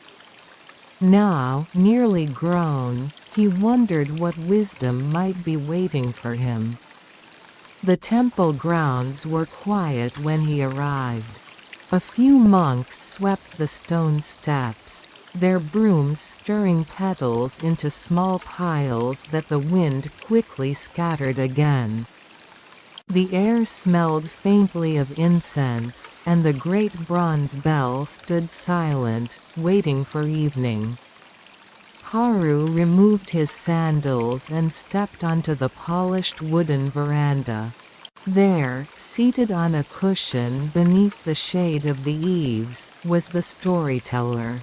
Now, nearly grown, he wondered what wisdom might be waiting for him. The temple grounds were quiet when he arrived. A few monks swept the stone steps, their brooms stirring petals into small piles that the wind quickly scattered again. The air smelled faintly of incense, and the great bronze bell stood silent, waiting for evening. Haru removed his sandals and stepped onto the polished wooden veranda. There, seated on a cushion beneath the shade of the eaves, was the storyteller.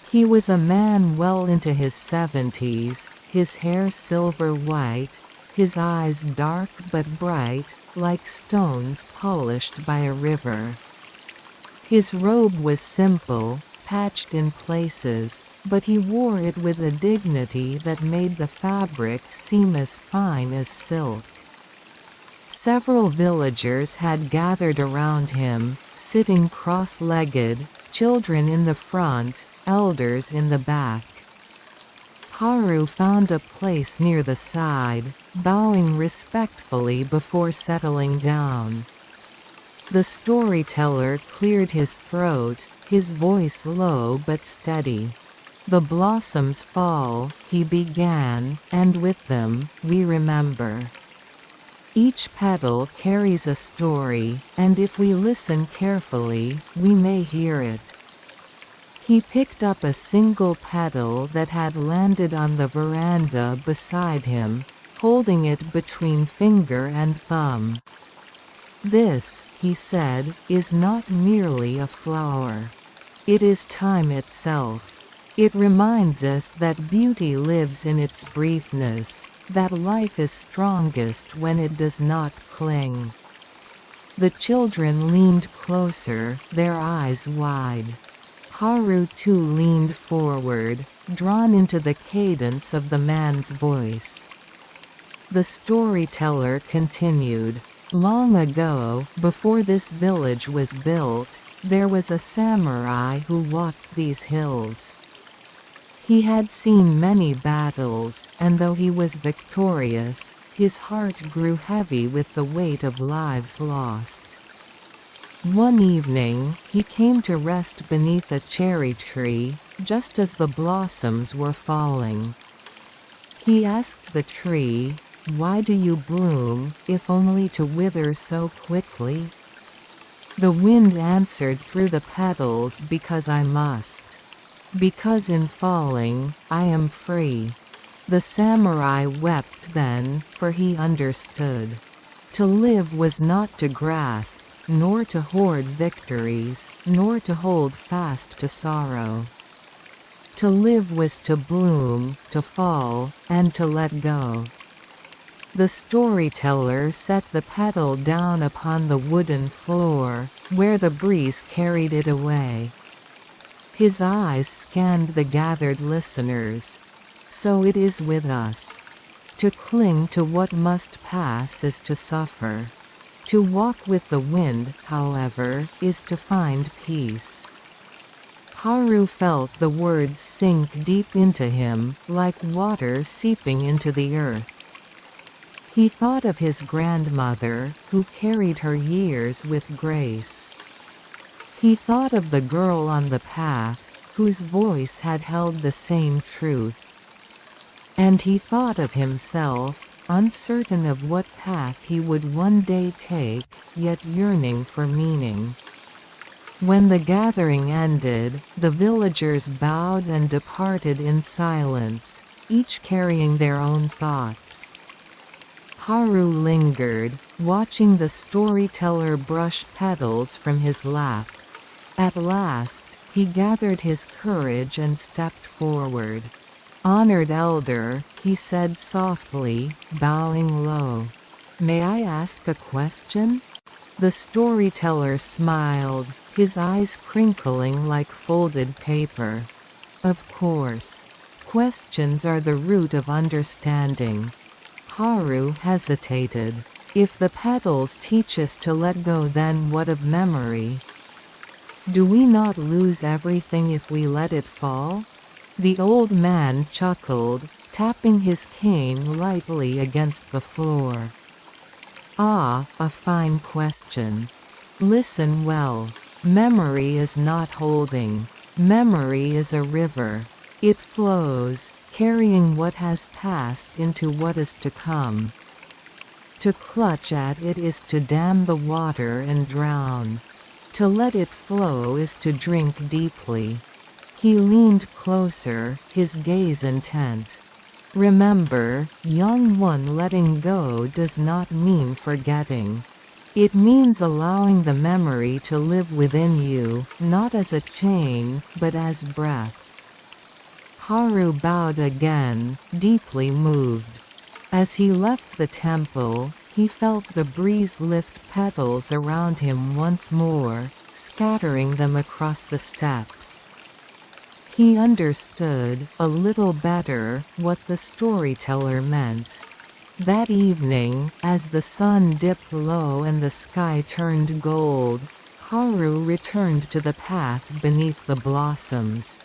He was a man well into his 70s, his hair silver white, his eyes dark but bright, like stones polished by a river. His robe was simple, patched in places, but he wore it with a dignity that made the fabric seem as fine as silk. Several villagers had gathered around him, sitting cross-legged, children in the front, elders in the back. Haru found a place near the side, bowing respectfully before settling down. The storyteller cleared his throat, his voice low but steady. "The blossoms fall," he began, "and with them, we remember. Each petal carries a story, and if we listen carefully, we may hear it." He picked up a single petal that had landed on the veranda beside him, holding it between finger and thumb. "This," he said, "is not merely a flower. It is time itself. It reminds us that beauty lives in its briefness, that life is strongest when it does not cling." The children leaned closer, their eyes wide. Haru too leaned forward, drawn into the cadence of the man's voice. The storyteller continued, "Long ago, before this village was built, there was a samurai who walked these hills. He had seen many battles, and though he was victorious, his heart grew heavy with the weight of lives lost. One evening, he came to rest beneath a cherry tree, just as the blossoms were falling. He asked the tree, "Why do you bloom, if only to wither so quickly?" The wind answered through the petals, "Because I must. Because in falling, I am free." The samurai wept then, for he understood. To live was not to grasp, nor to hoard victories, nor to hold fast to sorrow. To live was to bloom, to fall, and to let go. The storyteller set the petal down upon the wooden floor, where the breeze carried it away. His eyes scanned the gathered listeners. So it is with us. To cling to what must pass is to suffer. To walk with the wind, however, is to find peace. Haru felt the words sink deep into him, like water seeping into the earth. He thought of his grandmother, who carried her years with grace. He thought of the girl on the path, whose voice had held the same truth. And he thought of himself, uncertain of what path he would one day take, yet yearning for meaning. When the gathering ended, the villagers bowed and departed in silence, each carrying their own thoughts. Haru lingered, watching the storyteller brush petals from his lap. At last, he gathered his courage and stepped forward. "Honored elder," he said softly, bowing low. "May I ask a question?" The storyteller smiled, his eyes crinkling like folded paper. "Of course. Questions are the root of understanding." Haru hesitated. "If the petals teach us to let go, then what of memory? Do we not lose everything if we let it fall?" The old man chuckled, tapping his cane lightly against the floor. "Ah, a fine question. Listen well. Memory is not holding. Memory is a river. It flows, carrying what has passed into what is to come. To clutch at it is to dam the water and drown. To let it flow is to drink deeply." He leaned closer, his gaze intent. "Remember, young one, letting go does not mean forgetting. It means allowing the memory to live within you, not as a chain, but as breath." Haru bowed again, deeply moved. As he left the temple, he felt the breeze lift petals around him once more, scattering them across the steps. He understood, a little better, what the storyteller meant. That evening, as the sun dipped low and the sky turned gold, Haru returned to the path beneath the blossoms.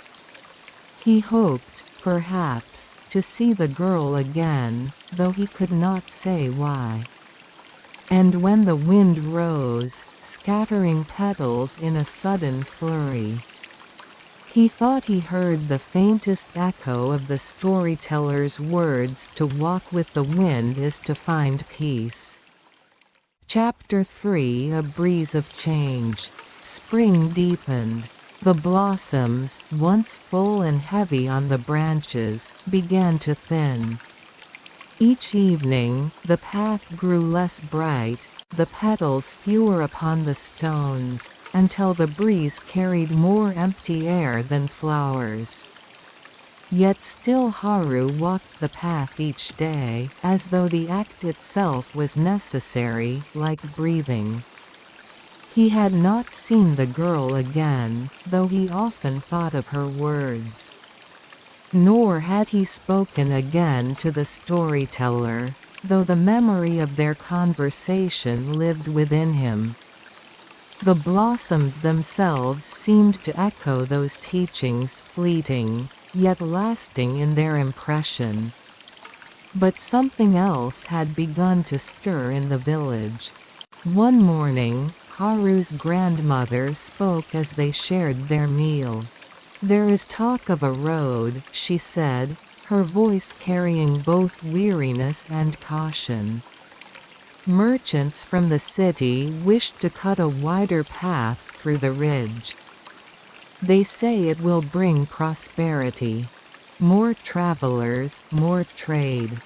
He hoped, perhaps, to see the girl again, though he could not say why. And when the wind rose, scattering petals in a sudden flurry, he thought he heard the faintest echo of the storyteller's words: "To walk with the wind is to find peace." Chapter 3: A Breeze of Change. Spring deepened. The blossoms, once full and heavy on the branches, began to thin. Each evening, the path grew less bright, the petals fewer upon the stones, until the breeze carried more empty air than flowers. Yet still Haru walked the path each day, as though the act itself was necessary, like breathing. He had not seen the girl again, though he often thought of her words. Nor had he spoken again to the storyteller, though the memory of their conversation lived within him. The blossoms themselves seemed to echo those teachings, fleeting, yet lasting in their impression. But something else had begun to stir in the village. One morning, Haru's grandmother spoke as they shared their meal. "There is talk of a road," she said, her voice carrying both weariness and caution. "Merchants from the city wish to cut a wider path through the ridge. They say it will bring prosperity. More travelers, more trade."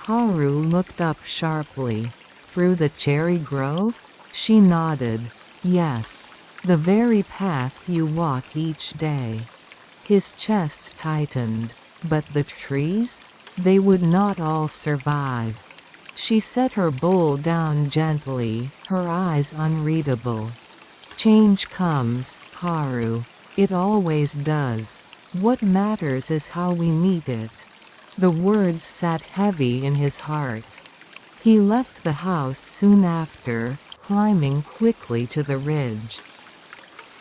Haru looked up sharply. "Through the cherry grove?" She nodded. "Yes. The very path you walk each day." His chest tightened. "But the trees? They would not all survive." She set her bowl down gently, her eyes unreadable. "Change comes, Haru. It always does. What matters is how we meet it." The words sat heavy in his heart. He left the house soon after, climbing quickly to the ridge.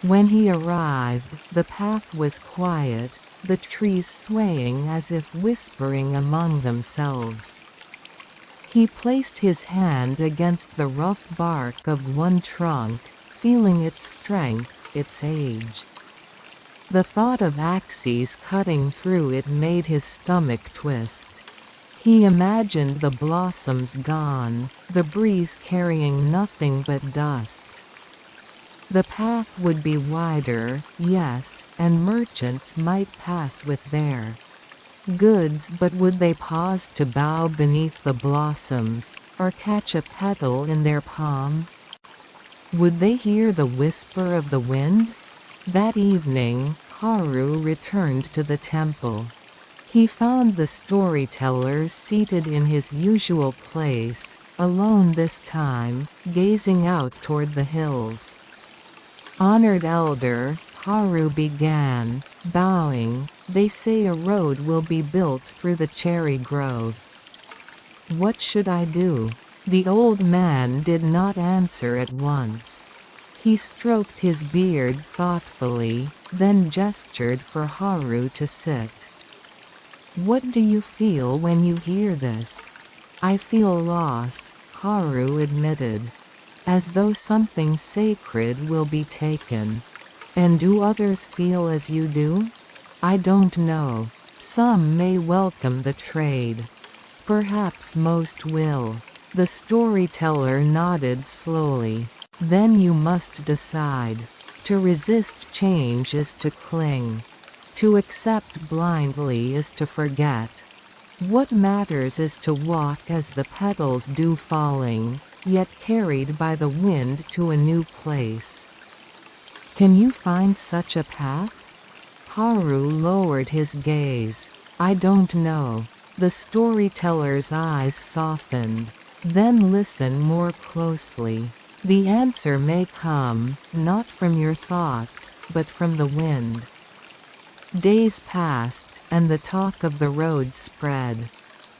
When he arrived, the path was quiet, the trees swaying as if whispering among themselves. He placed his hand against the rough bark of one trunk, feeling its strength, its age. The thought of axes cutting through it made his stomach twist. He imagined the blossoms gone, the breeze carrying nothing but dust. The path would be wider, yes, and merchants might pass with their goods, but would they pause to bow beneath the blossoms, or catch a petal in their palm? Would they hear the whisper of the wind? That evening, Haru returned to the temple. He found the storyteller seated in his usual place, alone this time, gazing out toward the hills. "Honored elder," Haru began, bowing, "they say a road will be built through the cherry grove. What should I do?" The old man did not answer at once. He stroked his beard thoughtfully, then gestured for Haru to sit. "What do you feel when you hear this?" "I feel loss," Haru admitted. "As though something sacred will be taken." "And do others feel as you do?" "I don't know. Some may welcome the trade. Perhaps most will." The storyteller nodded slowly. "Then you must decide. To resist change is to cling. To accept blindly is to forget. What matters is to walk as the petals do falling, yet carried by the wind to a new place." "Can you find such a path?" Haru lowered his gaze. "I don't know." The storyteller's eyes softened. "Then listen more closely. The answer may come, not from your thoughts, but from the wind." Days passed, and the talk of the road spread.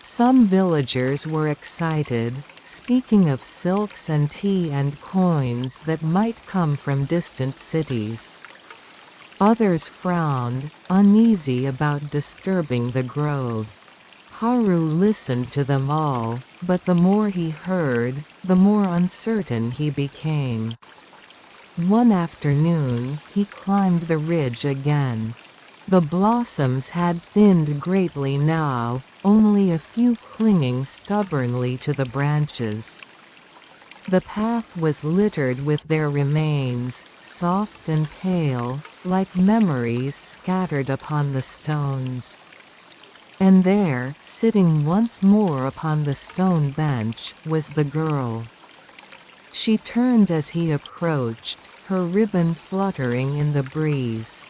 Some villagers were excited, speaking of silks and tea and coins that might come from distant cities. Others frowned, uneasy about disturbing the grove. Haru listened to them all, but the more he heard, the more uncertain he became. One afternoon, he climbed the ridge again. The blossoms had thinned greatly now, only a few clinging stubbornly to the branches. The path was littered with their remains, soft and pale, like memories scattered upon the stones. And there, sitting once more upon the stone bench, was the girl. She turned as he approached, her ribbon fluttering in the breeze.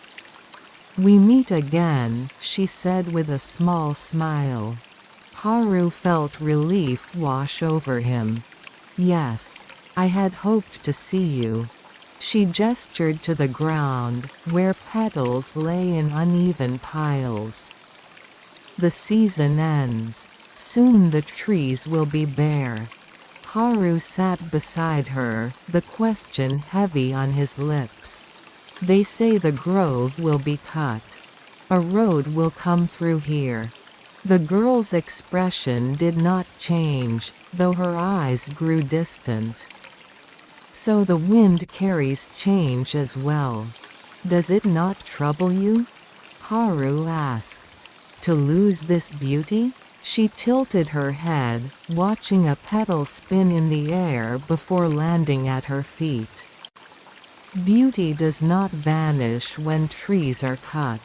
"We meet again," she said with a small smile. Haru felt relief wash over him. "Yes. I had hoped to see you." She gestured to the ground, where petals lay in uneven piles. "The season ends. Soon the trees will be bare." Haru sat beside her, the question heavy on his lips. "They say the grove will be cut. A road will come through here." The girl's expression did not change, though her eyes grew distant. So the wind carries change as well. Does it not trouble you? Haru asked. To lose this beauty? She tilted her head, watching a petal spin in the air before landing at her feet. Beauty does not vanish when trees are cut.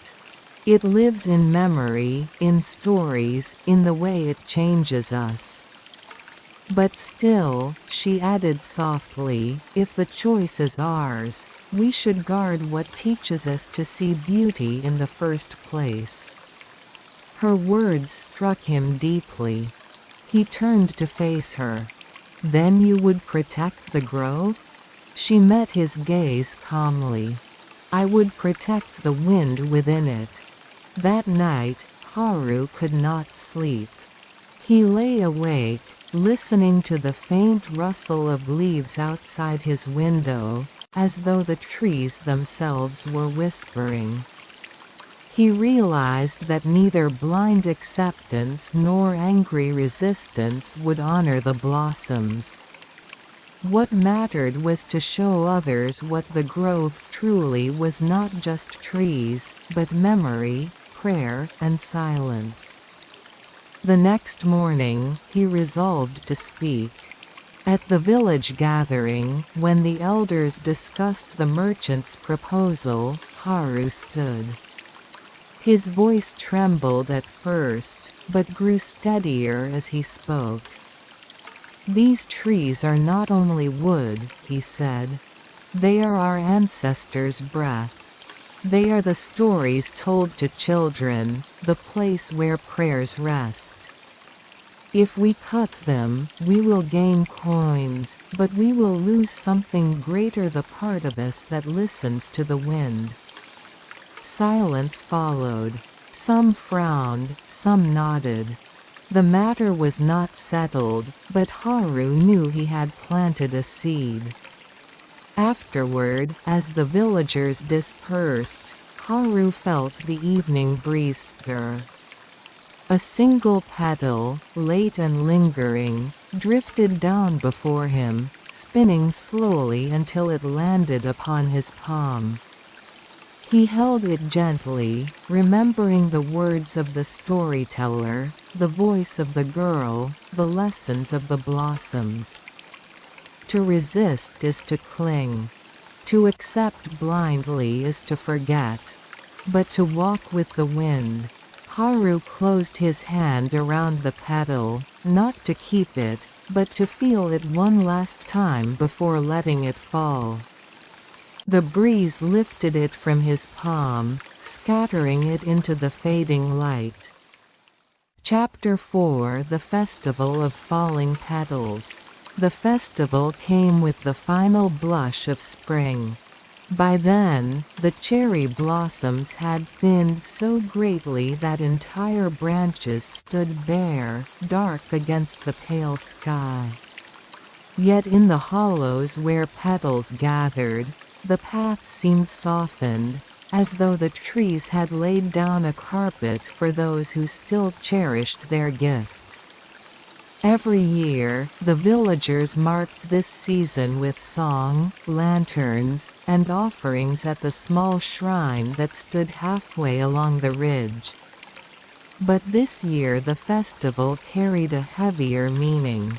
It lives in memory, in stories, in the way it changes us. But still, she added softly, if the choice is ours, we should guard what teaches us to see beauty in the first place. Her words struck him deeply. He turned to face her. Then you would protect the grove? She met his gaze calmly. I would protect the wind within it. That night, Haru could not sleep. He lay awake, listening to the faint rustle of leaves outside his window, as though the trees themselves were whispering. He realized that neither blind acceptance nor angry resistance would honor the blossoms. What mattered was to show others what the grove truly was, not just trees, but memory, prayer, and silence. The next morning, he resolved to speak. At the village gathering, when the elders discussed the merchant's proposal, Haru stood. His voice trembled at first, but grew steadier as he spoke. These trees are not only wood, he said. They are our ancestors' breath. They are the stories told to children, the place where prayers rest. If we cut them, we will gain coins, but we will lose something greater, the part of us that listens to the wind. Silence followed. Some frowned, some nodded. The matter was not settled, but Haru knew he had planted a seed. Afterward, as the villagers dispersed, Haru felt the evening breeze stir. A single petal, late and lingering, drifted down before him, spinning slowly until it landed upon his palm. He held it gently, remembering the words of the storyteller, the voice of the girl, the lessons of the blossoms. To resist is to cling. To accept blindly is to forget. But to walk with the wind. Haru closed his hand around the petal, not to keep it, but to feel it one last time before letting it fall. The breeze lifted it from his palm, scattering it into the fading light. Chapter 4: The Festival of Falling Petals. The festival came with the final blush of spring. By then, the cherry blossoms had thinned so greatly that entire branches stood bare, dark against the pale sky. Yet in the hollows where petals gathered, the path seemed softened, as though the trees had laid down a carpet for those who still cherished their gift. Every year, the villagers marked this season with song, lanterns, and offerings at the small shrine that stood halfway along the ridge. But this year the festival carried a heavier meaning.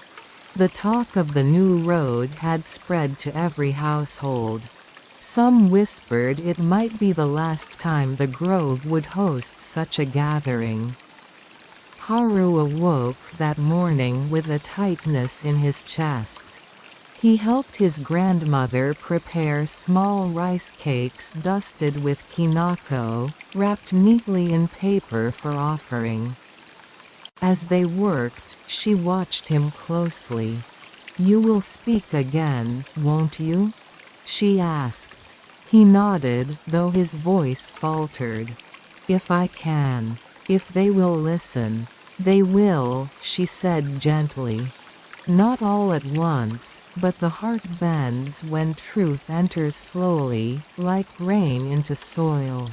The talk of the new road had spread to every household. Some whispered it might be the last time the grove would host such a gathering. Haru awoke that morning with a tightness in his chest. He helped his grandmother prepare small rice cakes dusted with kinako, wrapped neatly in paper for offering. As they worked, she watched him closely. "You will speak again, won't you?" she asked. He nodded, though his voice faltered. "If I can. If they will listen." "They will," she said gently. "Not all at once, but the heart bends when truth enters slowly, like rain into soil."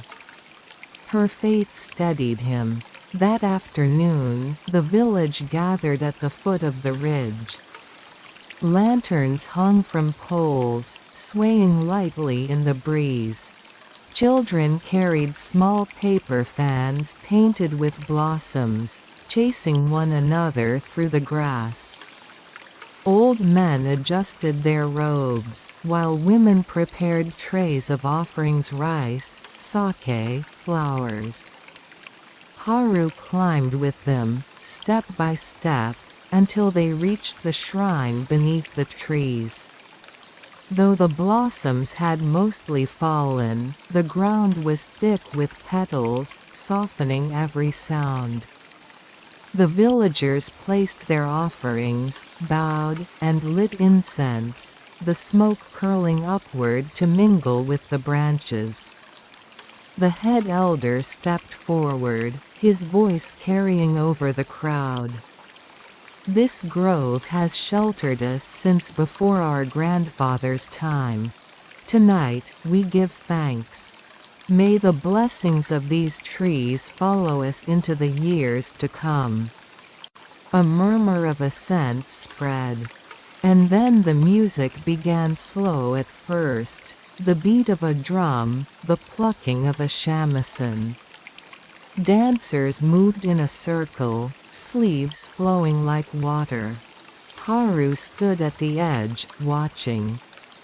Her faith steadied him. That afternoon, the village gathered at the foot of the ridge. Lanterns hung from poles, swaying lightly in the breeze. Children carried small paper fans painted with blossoms, chasing one another through the grass. Old men adjusted their robes, while women prepared trays of offerings: rice, sake, flowers. Haru climbed with them, step by step, until they reached the shrine beneath the trees. Though the blossoms had mostly fallen, the ground was thick with petals, softening every sound. The villagers placed their offerings, bowed, and lit incense, the smoke curling upward to mingle with the branches. The head elder stepped forward, his voice carrying over the crowd. "This grove has sheltered us since before our grandfather's time. Tonight, we give thanks. May the blessings of these trees follow us into the years to come." A murmur of assent spread. And then the music began, slow at first, the beat of a drum, the plucking of a shamisen. Dancers moved in a circle, sleeves flowing like water. Haru stood at the edge, watching.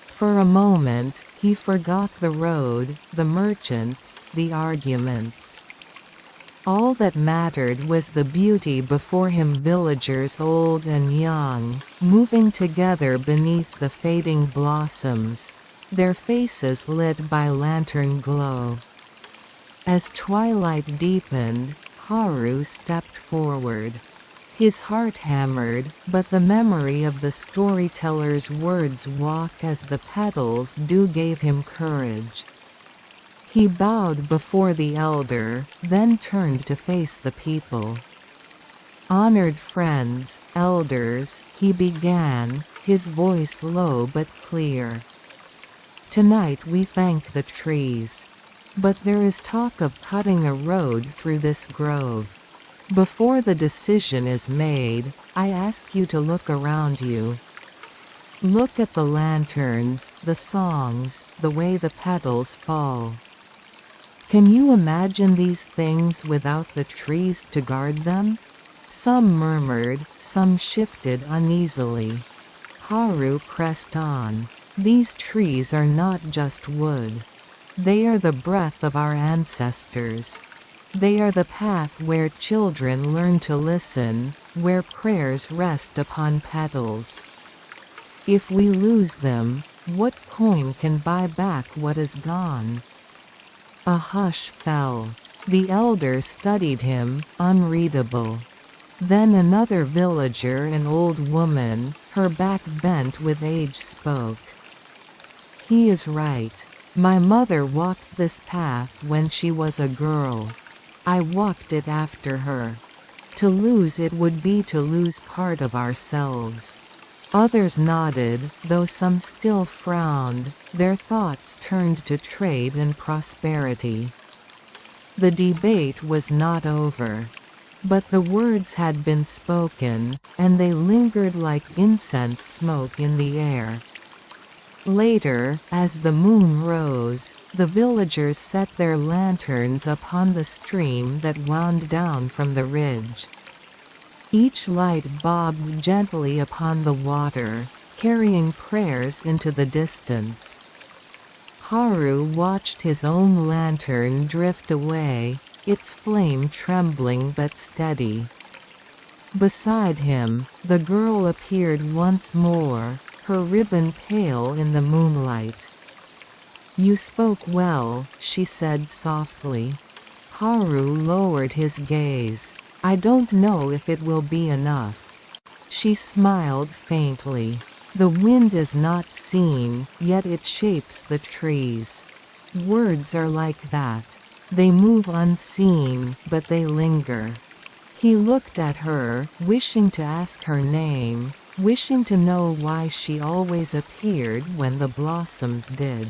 For a moment, he forgot the road, the merchants, the arguments. All that mattered was the beauty before him: villagers old and young, moving together beneath the fading blossoms, their faces lit by lantern glow. As twilight deepened, Haru stepped forward. His heart hammered, but the memory of the storyteller's words, "walk as the petals do," gave him courage. He bowed before the elder, then turned to face the people. "Honored friends, elders," he began, his voice low but clear. "Tonight we thank the trees. But there is talk of cutting a road through this grove. Before the decision is made, I ask you to look around you. Look at the lanterns, the songs, the way the petals fall. Can you imagine these things without the trees to guard them?" Some murmured, some shifted uneasily. Haru pressed on. "These trees are not just wood. They are the breath of our ancestors. They are the path where children learn to listen, where prayers rest upon petals. If we lose them, what coin can buy back what is gone?" A hush fell. The elder studied him, unreadable. Then another villager, an old woman, her back bent with age, spoke. "He is right. My mother walked this path when she was a girl. I walked it after her. To lose it would be to lose part of ourselves." Others nodded, though some still frowned, their thoughts turned to trade and prosperity. The debate was not over. But the words had been spoken, and they lingered like incense smoke in the air. Later, as the moon rose, the villagers set their lanterns upon the stream that wound down from the ridge. Each light bobbed gently upon the water, carrying prayers into the distance. Haru watched his own lantern drift away, its flame trembling but steady. Beside him, the girl appeared once more, her ribbon pale in the moonlight. "You spoke well," she said softly. Haru lowered his gaze. "I don't know if it will be enough." She smiled faintly. "The wind is not seen, yet it shapes the trees. Words are like that. They move unseen, but they linger." He looked at her, wishing to ask her name, wishing to know why she always appeared when the blossoms did.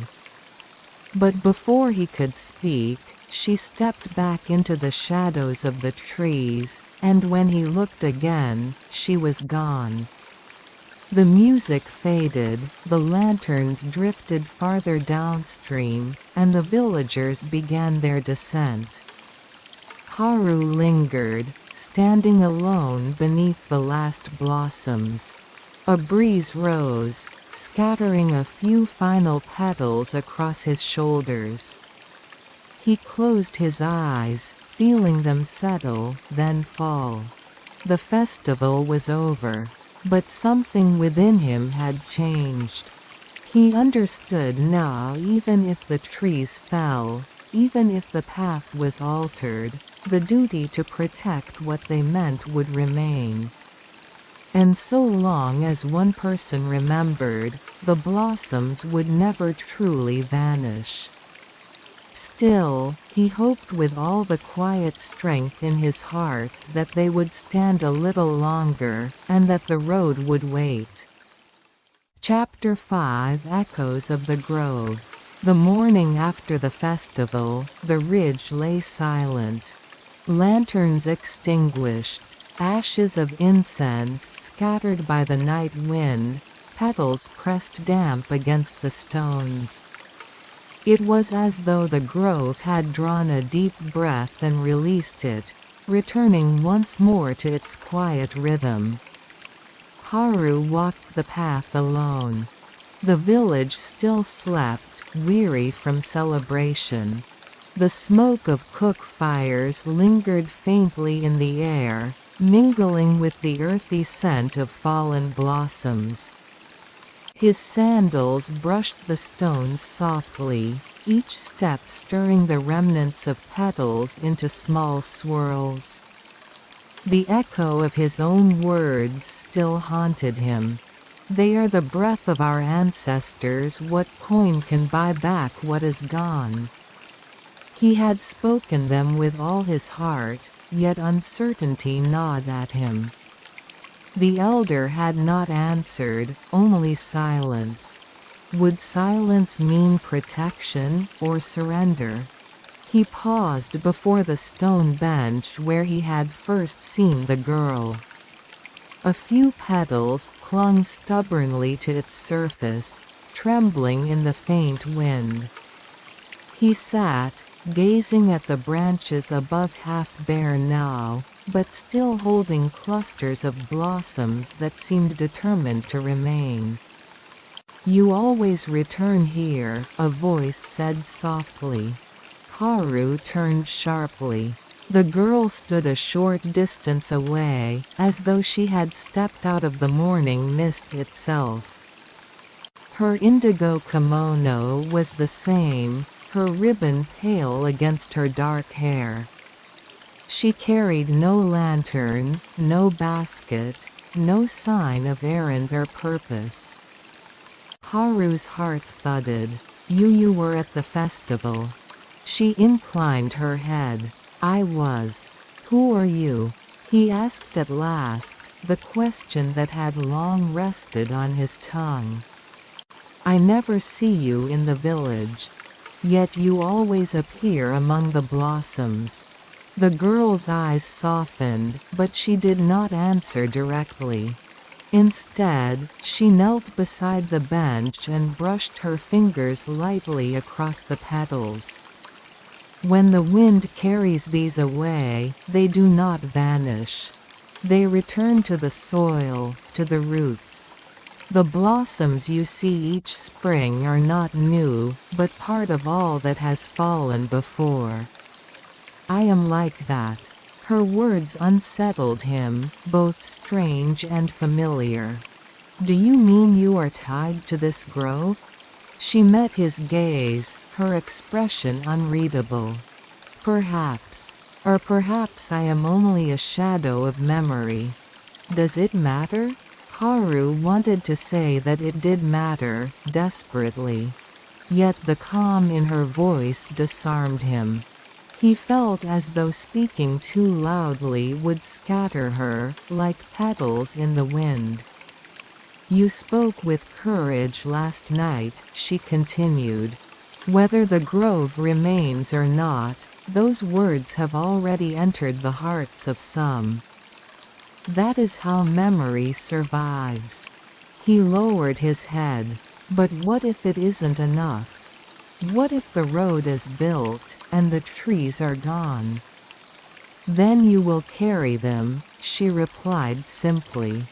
But before he could speak, she stepped back into the shadows of the trees, and when he looked again, she was gone. The music faded, the lanterns drifted farther downstream, and the villagers began their descent. Haru lingered, standing alone beneath the last blossoms. A breeze rose, scattering a few final petals across his shoulders. He closed his eyes, feeling them settle, then fall. The festival was over. But something within him had changed. He understood now, even if the trees fell, even if the path was altered, the duty to protect what they meant would remain. And so long as one person remembered, the blossoms would never truly vanish. Still, he hoped with all the quiet strength in his heart that they would stand a little longer, and that the road would wait. Chapter 5 Echoes of the Grove. The morning after the festival, the ridge lay silent. Lanterns extinguished, ashes of incense scattered by the night wind, petals pressed damp against the stones. It was as though the grove had drawn a deep breath and released it, returning once more to its quiet rhythm. Haru walked the path alone. The village still slept, weary from celebration. The smoke of cook fires lingered faintly in the air, mingling with the earthy scent of fallen blossoms. His sandals brushed the stones softly, each step stirring the remnants of petals into small swirls. The echo of his own words still haunted him. They are the breath of our ancestors. What coin can buy back what is gone? He had spoken them with all his heart, yet uncertainty gnawed at him. The elder had not answered, only silence. Would silence mean protection, or surrender? He paused before the stone bench where he had first seen the girl. A few petals clung stubbornly to its surface, trembling in the faint wind. He sat, gazing at the branches above half bare now, but still holding clusters of blossoms that seemed determined to remain. "You always return here," a voice said softly. Haru turned sharply. The girl stood a short distance away, as though she had stepped out of the morning mist itself. Her indigo kimono was the same, her ribbon pale against her dark hair. She carried no lantern, no basket, no sign of errand or purpose. Haru's heart thudded. You were at the festival." She inclined her head. "I was." "Who are you?" he asked at last, the question that had long rested on his tongue. "I never see you in the village. Yet you always appear among the blossoms." The girl's eyes softened, but she did not answer directly. Instead, she knelt beside the bench and brushed her fingers lightly across the petals. When the wind carries these away, they do not vanish. They return to the soil, to the roots. The blossoms you see each spring are not new, but part of all that has fallen before. I am like that. Her words unsettled him, both strange and familiar. Do you mean you are tied to this grove? She met his gaze, her expression unreadable. Perhaps. Or perhaps I am only a shadow of memory. Does it matter? Haru wanted to say that it did matter, desperately. Yet the calm in her voice disarmed him. He felt as though speaking too loudly would scatter her, like petals in the wind. You spoke with courage last night, she continued. Whether the grove remains or not, those words have already entered the hearts of some. That is how memory survives. He lowered his head. But what if it isn't enough? What if the road is built, and the trees are gone? Then you will carry them, she replied simply.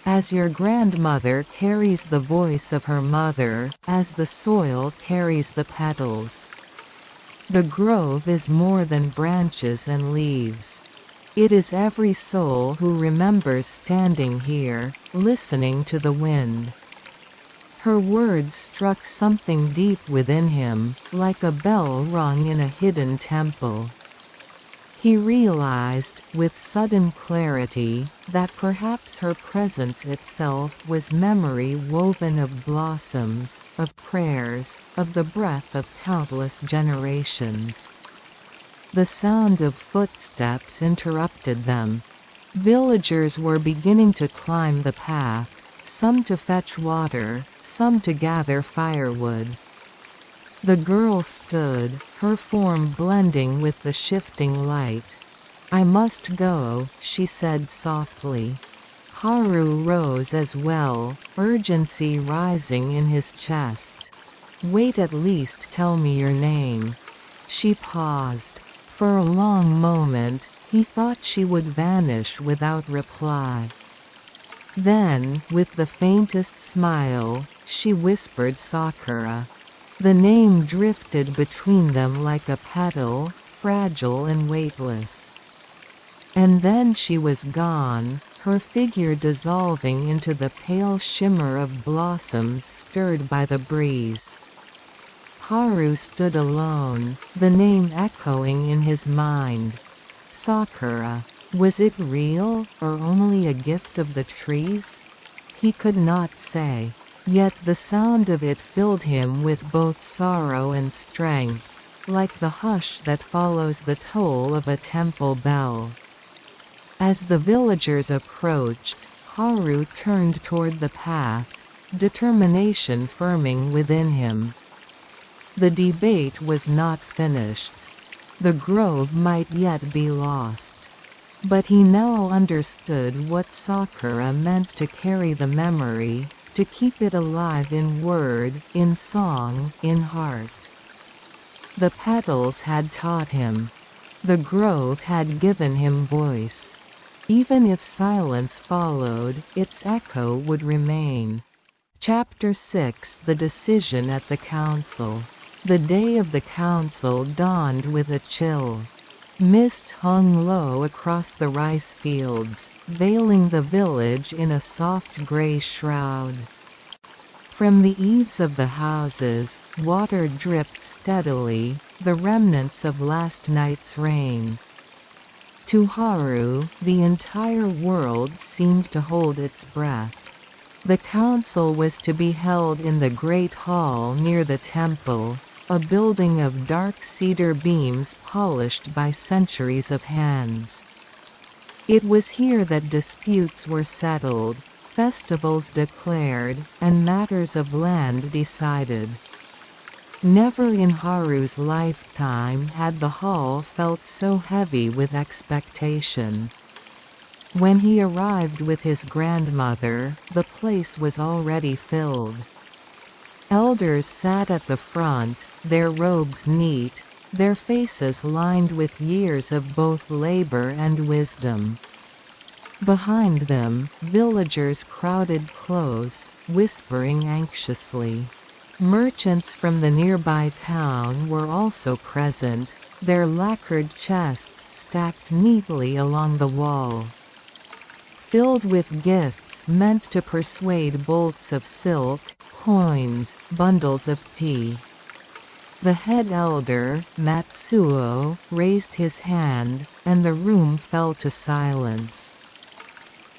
As your grandmother carries the voice of her mother, as the soil carries the petals. The grove is more than branches and leaves. It is every soul who remembers standing here, listening to the wind. Her words struck something deep within him, like a bell rung in a hidden temple. He realized, with sudden clarity, that perhaps her presence itself was memory woven of blossoms, of prayers, of the breath of countless generations. The sound of footsteps interrupted them. Villagers were beginning to climb the path, some to fetch water, some to gather firewood. The girl stood, her form blending with the shifting light. I must go, she said softly. Haru rose as well, urgency rising in his chest. Wait, at least tell me your name. She paused. For a long moment, he thought she would vanish without reply. Then, with the faintest smile, she whispered Sakura. The name drifted between them like a petal, fragile and weightless. And then she was gone, her figure dissolving into the pale shimmer of blossoms stirred by the breeze. Haru stood alone, the name echoing in his mind. Sakura. Was it real, or only a gift of the trees? He could not say. Yet the sound of it filled him with both sorrow and strength, like the hush that follows the toll of a temple bell. As the villagers approached, Haru turned toward the path, determination firming within him. The debate was not finished. The grove might yet be lost. But he now understood what Sakura meant to carry the memory, to keep it alive in word, in song, in heart. The petals had taught him. The grove had given him voice. Even if silence followed, its echo would remain. Chapter 6: The Decision at the Council. The day of the council dawned with a chill. Mist hung low across the rice fields, veiling the village in a soft gray shroud. From the eaves of the houses, water dripped steadily, the remnants of last night's rain. To Haru, the entire world seemed to hold its breath. The council was to be held in the great hall near the temple, a building of dark cedar beams polished by centuries of hands. It was here that disputes were settled, festivals declared, and matters of land decided. Never in Haru's lifetime had the hall felt so heavy with expectation. When he arrived with his grandmother, the place was already filled. Elders sat at the front, their robes neat, their faces lined with years of both labor and wisdom. Behind them, villagers crowded close, whispering anxiously. Merchants from the nearby town were also present, their lacquered chests stacked neatly along the wall. Filled with gifts meant to persuade bolts of silk, coins, bundles of tea. The head elder, Matsuo, raised his hand, and the room fell to silence.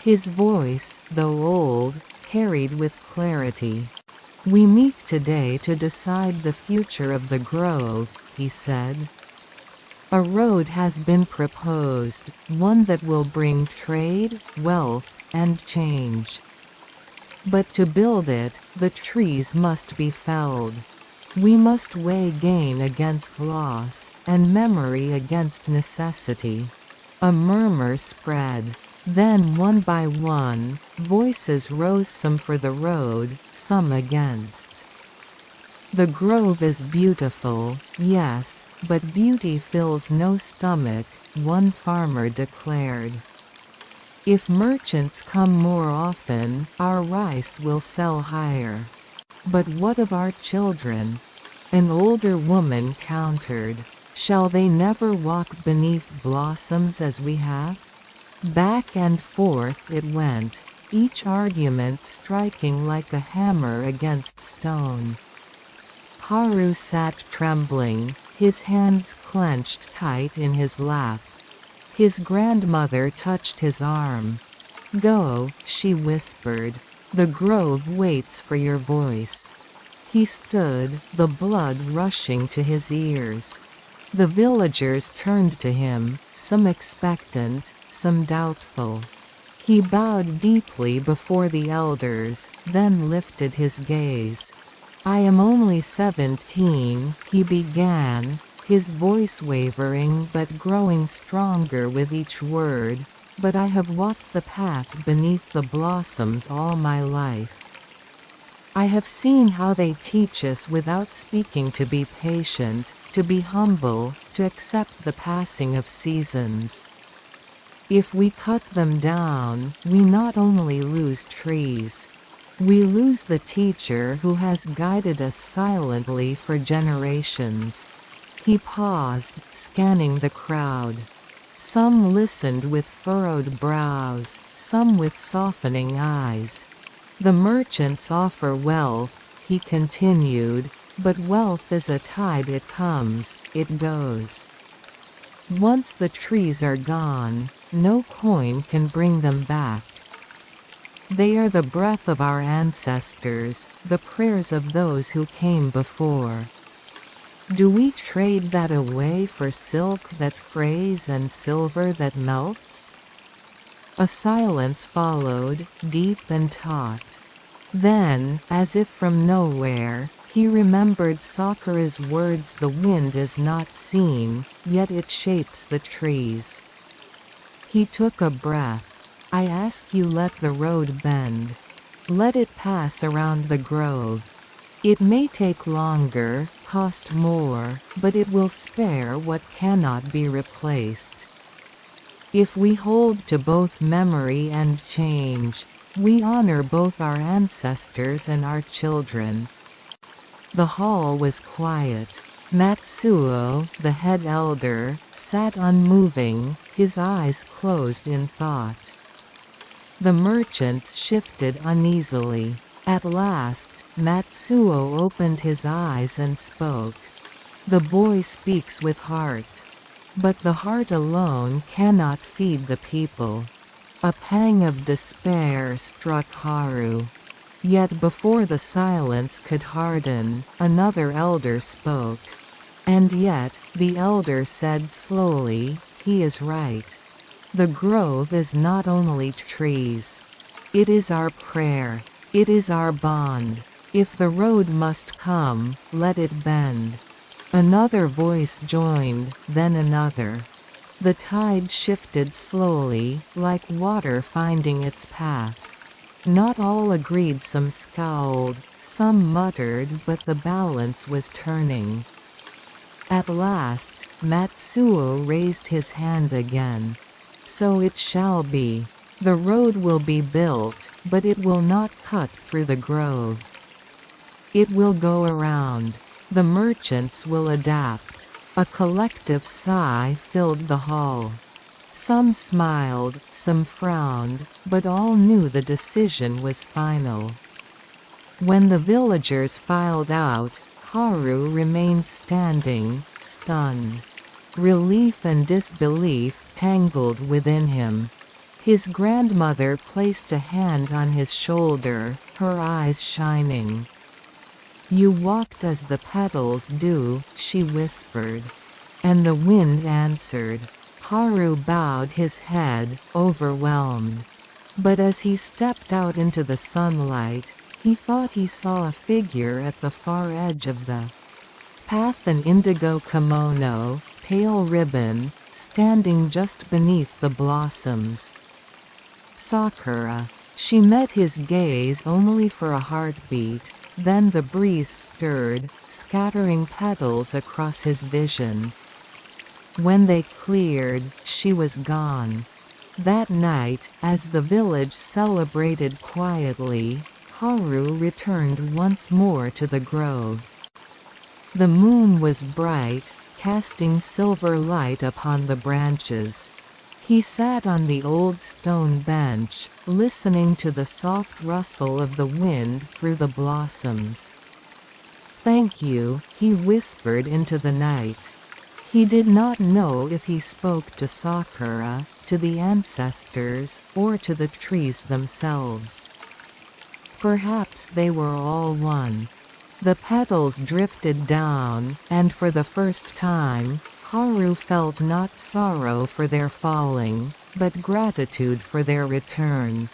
His voice, though old, carried with clarity. "We meet today to decide the future of the grove," he said. "A road has been proposed, one that will bring trade, wealth, and change. But to build it, the trees must be felled. We must weigh gain against loss, and memory against necessity. A murmur spread. Then one by one, voices rose, some for the road, some against. The grove is beautiful, yes, but beauty fills no stomach, one farmer declared. If merchants come more often, our rice will sell higher. But what of our children? An older woman countered. Shall they never walk beneath blossoms as we have? Back and forth it went, each argument striking like a hammer against stone. Haru sat trembling, his hands clenched tight in his lap. His grandmother touched his arm. "Go," she whispered. "The grove waits for your voice." He stood, the blood rushing to his ears. The villagers turned to him, some expectant, some doubtful. He bowed deeply before the elders, then lifted his gaze. "I am only 17, he began, his voice wavering but growing stronger with each word, "but I have walked the path beneath the blossoms all my life. I have seen how they teach us without speaking to be patient, to be humble, to accept the passing of seasons. If we cut them down, we not only lose trees. We lose the teacher who has guided us silently for generations." He paused, scanning the crowd. Some listened with furrowed brows, some with softening eyes. "The merchants offer wealth," he continued, "but wealth is a tide, it comes, it goes. Once the trees are gone, no coin can bring them back. They are the breath of our ancestors, the prayers of those who came before. Do we trade that away for silk that frays and silver that melts?" A silence followed, deep and taut. Then, as if from nowhere, he remembered Sakura's words, "The wind is not seen, yet it shapes the trees." He took a breath. "I ask you, let the road bend. Let it pass around the grove. It may take longer, cost more, but it will spare what cannot be replaced. If we hold to both memory and change, we honor both our ancestors and our children." The hall was quiet. Matsuo, the head elder, sat unmoving, his eyes closed in thought. The merchants shifted uneasily. At last, Matsuo opened his eyes and spoke. "The boy speaks with heart. But the heart alone cannot feed the people." A pang of despair struck Haru. Yet before the silence could harden, another elder spoke. "And yet," the elder said slowly, "he is right. The grove is not only trees. It is our prayer. It is our bond. If the road must come, let it bend." Another voice joined, then another. The tide shifted slowly, like water finding its path. Not all agreed, some scowled, some muttered, but the balance was turning. At last, Matsuo raised his hand again. "So it shall be. The road will be built, but it will not cut through the grove. It will go around. The merchants will adapt." A collective sigh filled the hall. Some smiled, some frowned, but all knew the decision was final. When the villagers filed out, Haru remained standing, stunned. Relief and disbelief tangled within him. His grandmother placed a hand on his shoulder, her eyes shining. "You walked as the petals do," she whispered. And the wind answered. Haru bowed his head, overwhelmed. But as he stepped out into the sunlight, he thought he saw a figure at the far edge of the path an indigo kimono, pale ribbon, standing just beneath the blossoms. Sakura. She met his gaze only for a heartbeat, then the breeze stirred, scattering petals across his vision. When they cleared, she was gone. That night, as the village celebrated quietly, Haru returned once more to the grove. The moon was bright, casting silver light upon the branches. He sat on the old stone bench, listening to the soft rustle of the wind through the blossoms. "Thank you," he whispered into the night. He did not know if he spoke to Sakura, to the ancestors, or to the trees themselves. Perhaps they were all one. The petals drifted down, and for the first time, Haru felt not sorrow for their falling, but gratitude for their return.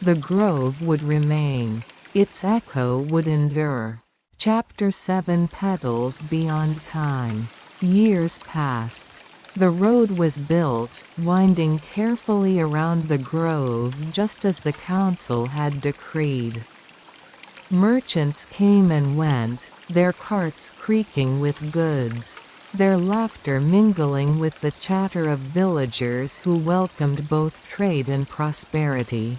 The grove would remain. Its echo would endure. Chapter 7 Petals Beyond Time. Years passed. The road was built, winding carefully around the grove just as the council had decreed. Merchants came and went, their carts creaking with goods, their laughter mingling with the chatter of villagers who welcomed both trade and prosperity.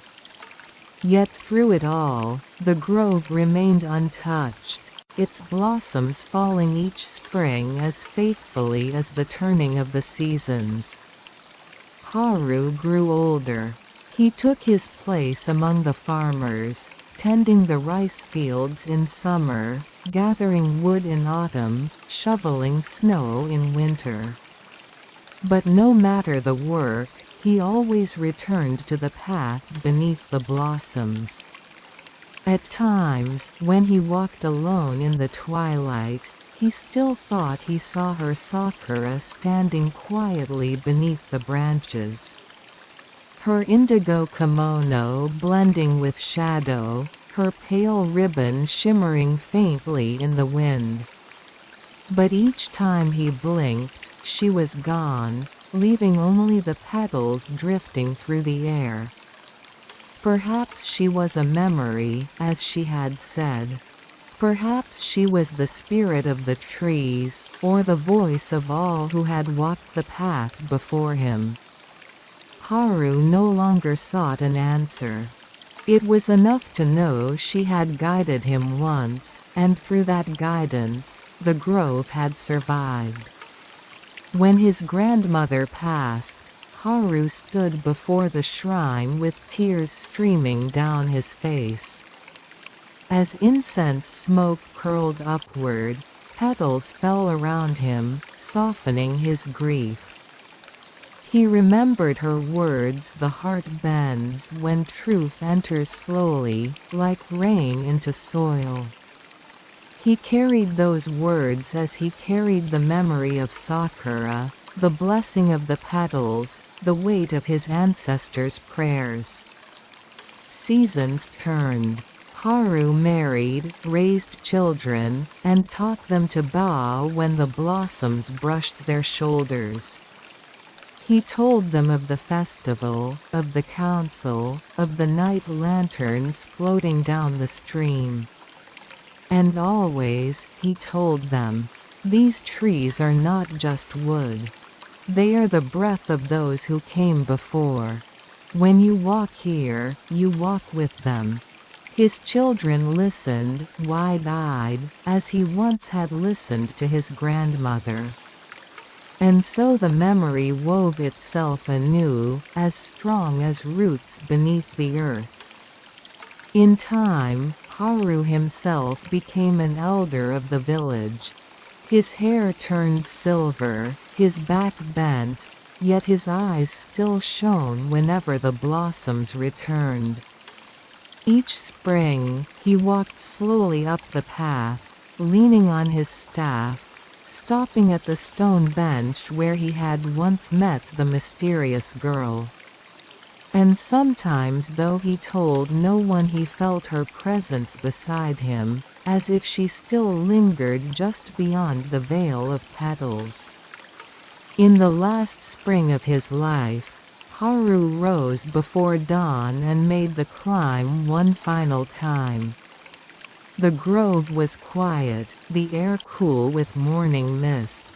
Yet through it all, the grove remained untouched, its blossoms falling each spring as faithfully as the turning of the seasons. Haru grew older. He took his place among the farmers, tending the rice fields in summer, gathering wood in autumn, shoveling snow in winter. But no matter the work, he always returned to the path beneath the blossoms. At times, when he walked alone in the twilight, he still thought he saw her Sakura standing quietly beneath the branches. Her indigo kimono blending with shadow, her pale ribbon shimmering faintly in the wind. But each time he blinked, she was gone, leaving only the petals drifting through the air. Perhaps she was a memory, as she had said. Perhaps she was the spirit of the trees, or the voice of all who had walked the path before him. Haru no longer sought an answer. It was enough to know she had guided him once, and through that guidance, the grove had survived. When his grandmother passed, Haru stood before the shrine with tears streaming down his face. As incense smoke curled upward, petals fell around him, softening his grief. He remembered her words, "The heart bends when truth enters slowly, like rain into soil." He carried those words as he carried the memory of Sakura, the blessing of the petals, the weight of his ancestors' prayers. Seasons turned. Haru married, raised children, and taught them to bow when the blossoms brushed their shoulders. He told them of the festival, of the council, of the night lanterns floating down the stream. And always, he told them, "These trees are not just wood. They are the breath of those who came before. When you walk here, you walk with them." His children listened, wide-eyed, as he once had listened to his grandmother. And so the memory wove itself anew, as strong as roots beneath the earth. In time, Haru himself became an elder of the village. His hair turned silver, his back bent, yet his eyes still shone whenever the blossoms returned. Each spring, he walked slowly up the path, leaning on his staff, stopping at the stone bench where he had once met the mysterious girl. And sometimes, though he told no one he felt her presence beside him, as if she still lingered just beyond the veil of petals. In the last spring of his life, Haru rose before dawn and made the climb one final time. The grove was quiet, the air cool with morning mist.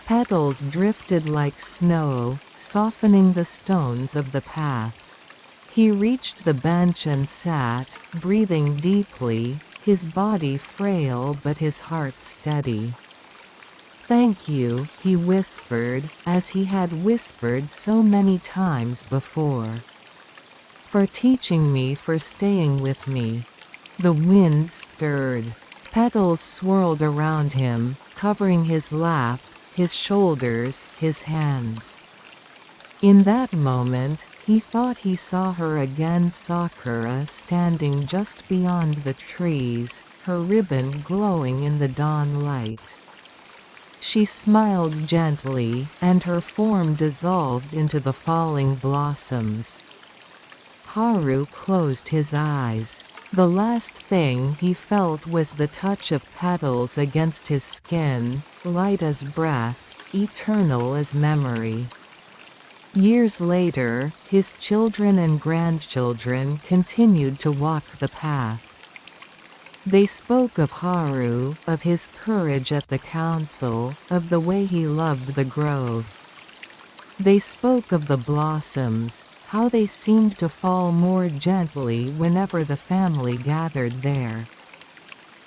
Petals drifted like snow, softening the stones of the path. He reached the bench and sat, breathing deeply, his body frail but his heart steady. "Thank you," he whispered, as he had whispered so many times before. "For teaching me, for staying with me." The wind stirred. Petals swirled around him, covering his lap, his shoulders, his hands. In that moment, he thought he saw her again, Sakura standing just beyond the trees, her ribbon glowing in the dawn light. She smiled gently, and her form dissolved into the falling blossoms. Haru closed his eyes. The last thing he felt was the touch of petals against his skin, light as breath, eternal as memory. Years later, his children and grandchildren continued to walk the path. They spoke of Haru, of his courage at the council, of the way he loved the grove. They spoke of the blossoms, how they seemed to fall more gently whenever the family gathered there.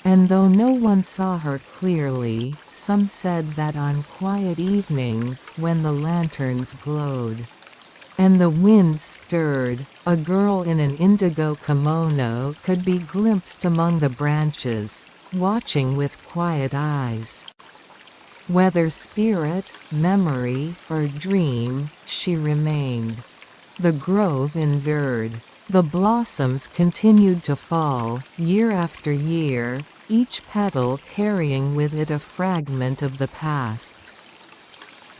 And though no one saw her clearly, some said that on quiet evenings, when the lanterns glowed, and the wind stirred, a girl in an indigo kimono could be glimpsed among the branches, watching with quiet eyes. Whether spirit, memory, or dream, she remained. The grove endured. The blossoms continued to fall, year after year, each petal carrying with it a fragment of the past.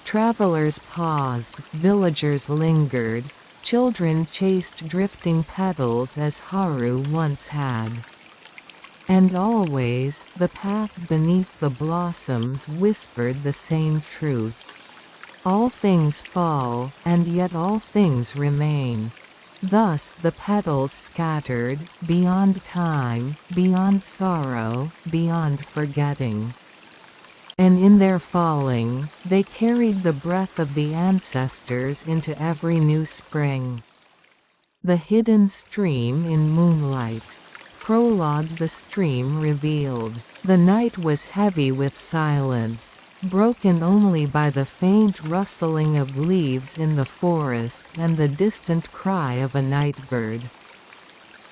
Travelers paused, villagers lingered, children chased drifting petals as Haru once had. And always, the path beneath the blossoms whispered the same truth. All things fall, and yet all things remain. Thus the petals scattered, beyond time, beyond sorrow, beyond forgetting. And in their falling, they carried the breath of the ancestors into every new spring. The hidden stream in moonlight. Prologue. The stream revealed. The night was heavy with silence, broken only by the faint rustling of leaves in the forest and the distant cry of a nightbird.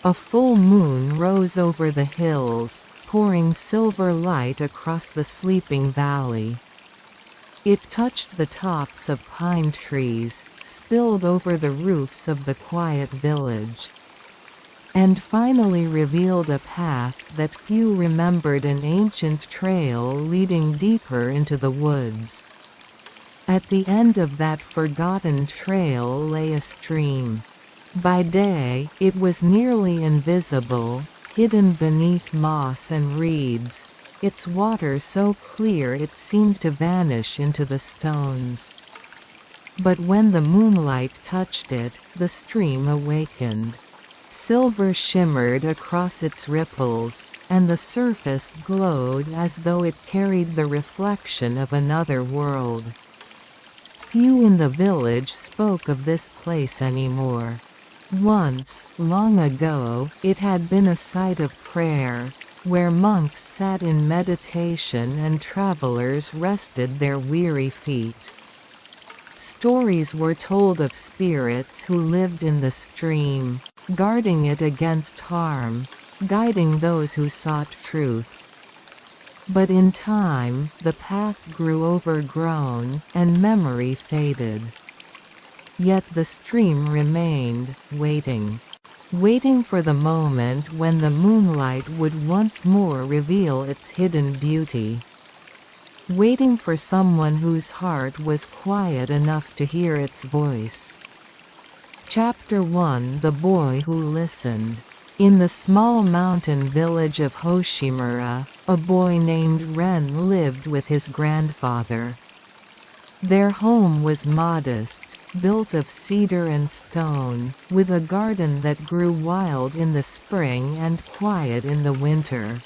A full moon rose over the hills, pouring silver light across the sleeping valley. It touched the tops of pine trees, spilled over the roofs of the quiet village, and finally revealed a path that few remembered, an ancient trail leading deeper into the woods. At the end of that forgotten trail lay a stream. By day, it was nearly invisible, hidden beneath moss and reeds, its water so clear it seemed to vanish into the stones. But when the moonlight touched it, the stream awakened. Silver shimmered across its ripples, and the surface glowed as though it carried the reflection of another world. Few in the village spoke of this place anymore. Once, long ago, it had been a site of prayer, where monks sat in meditation and travelers rested their weary feet. Stories were told of spirits who lived in the stream, guarding it against harm, guiding those who sought truth. But in time, the path grew overgrown, and memory faded. Yet the stream remained, waiting. Waiting for the moment when the moonlight would once more reveal its hidden beauty. Waiting for someone whose heart was quiet enough to hear its voice. Chapter 1. The Boy Who Listened. In the small mountain village of Hoshimura, a boy named Ren lived with his grandfather. Their home was modest, built of cedar and stone, with a garden that grew wild in the spring and quiet in the winter.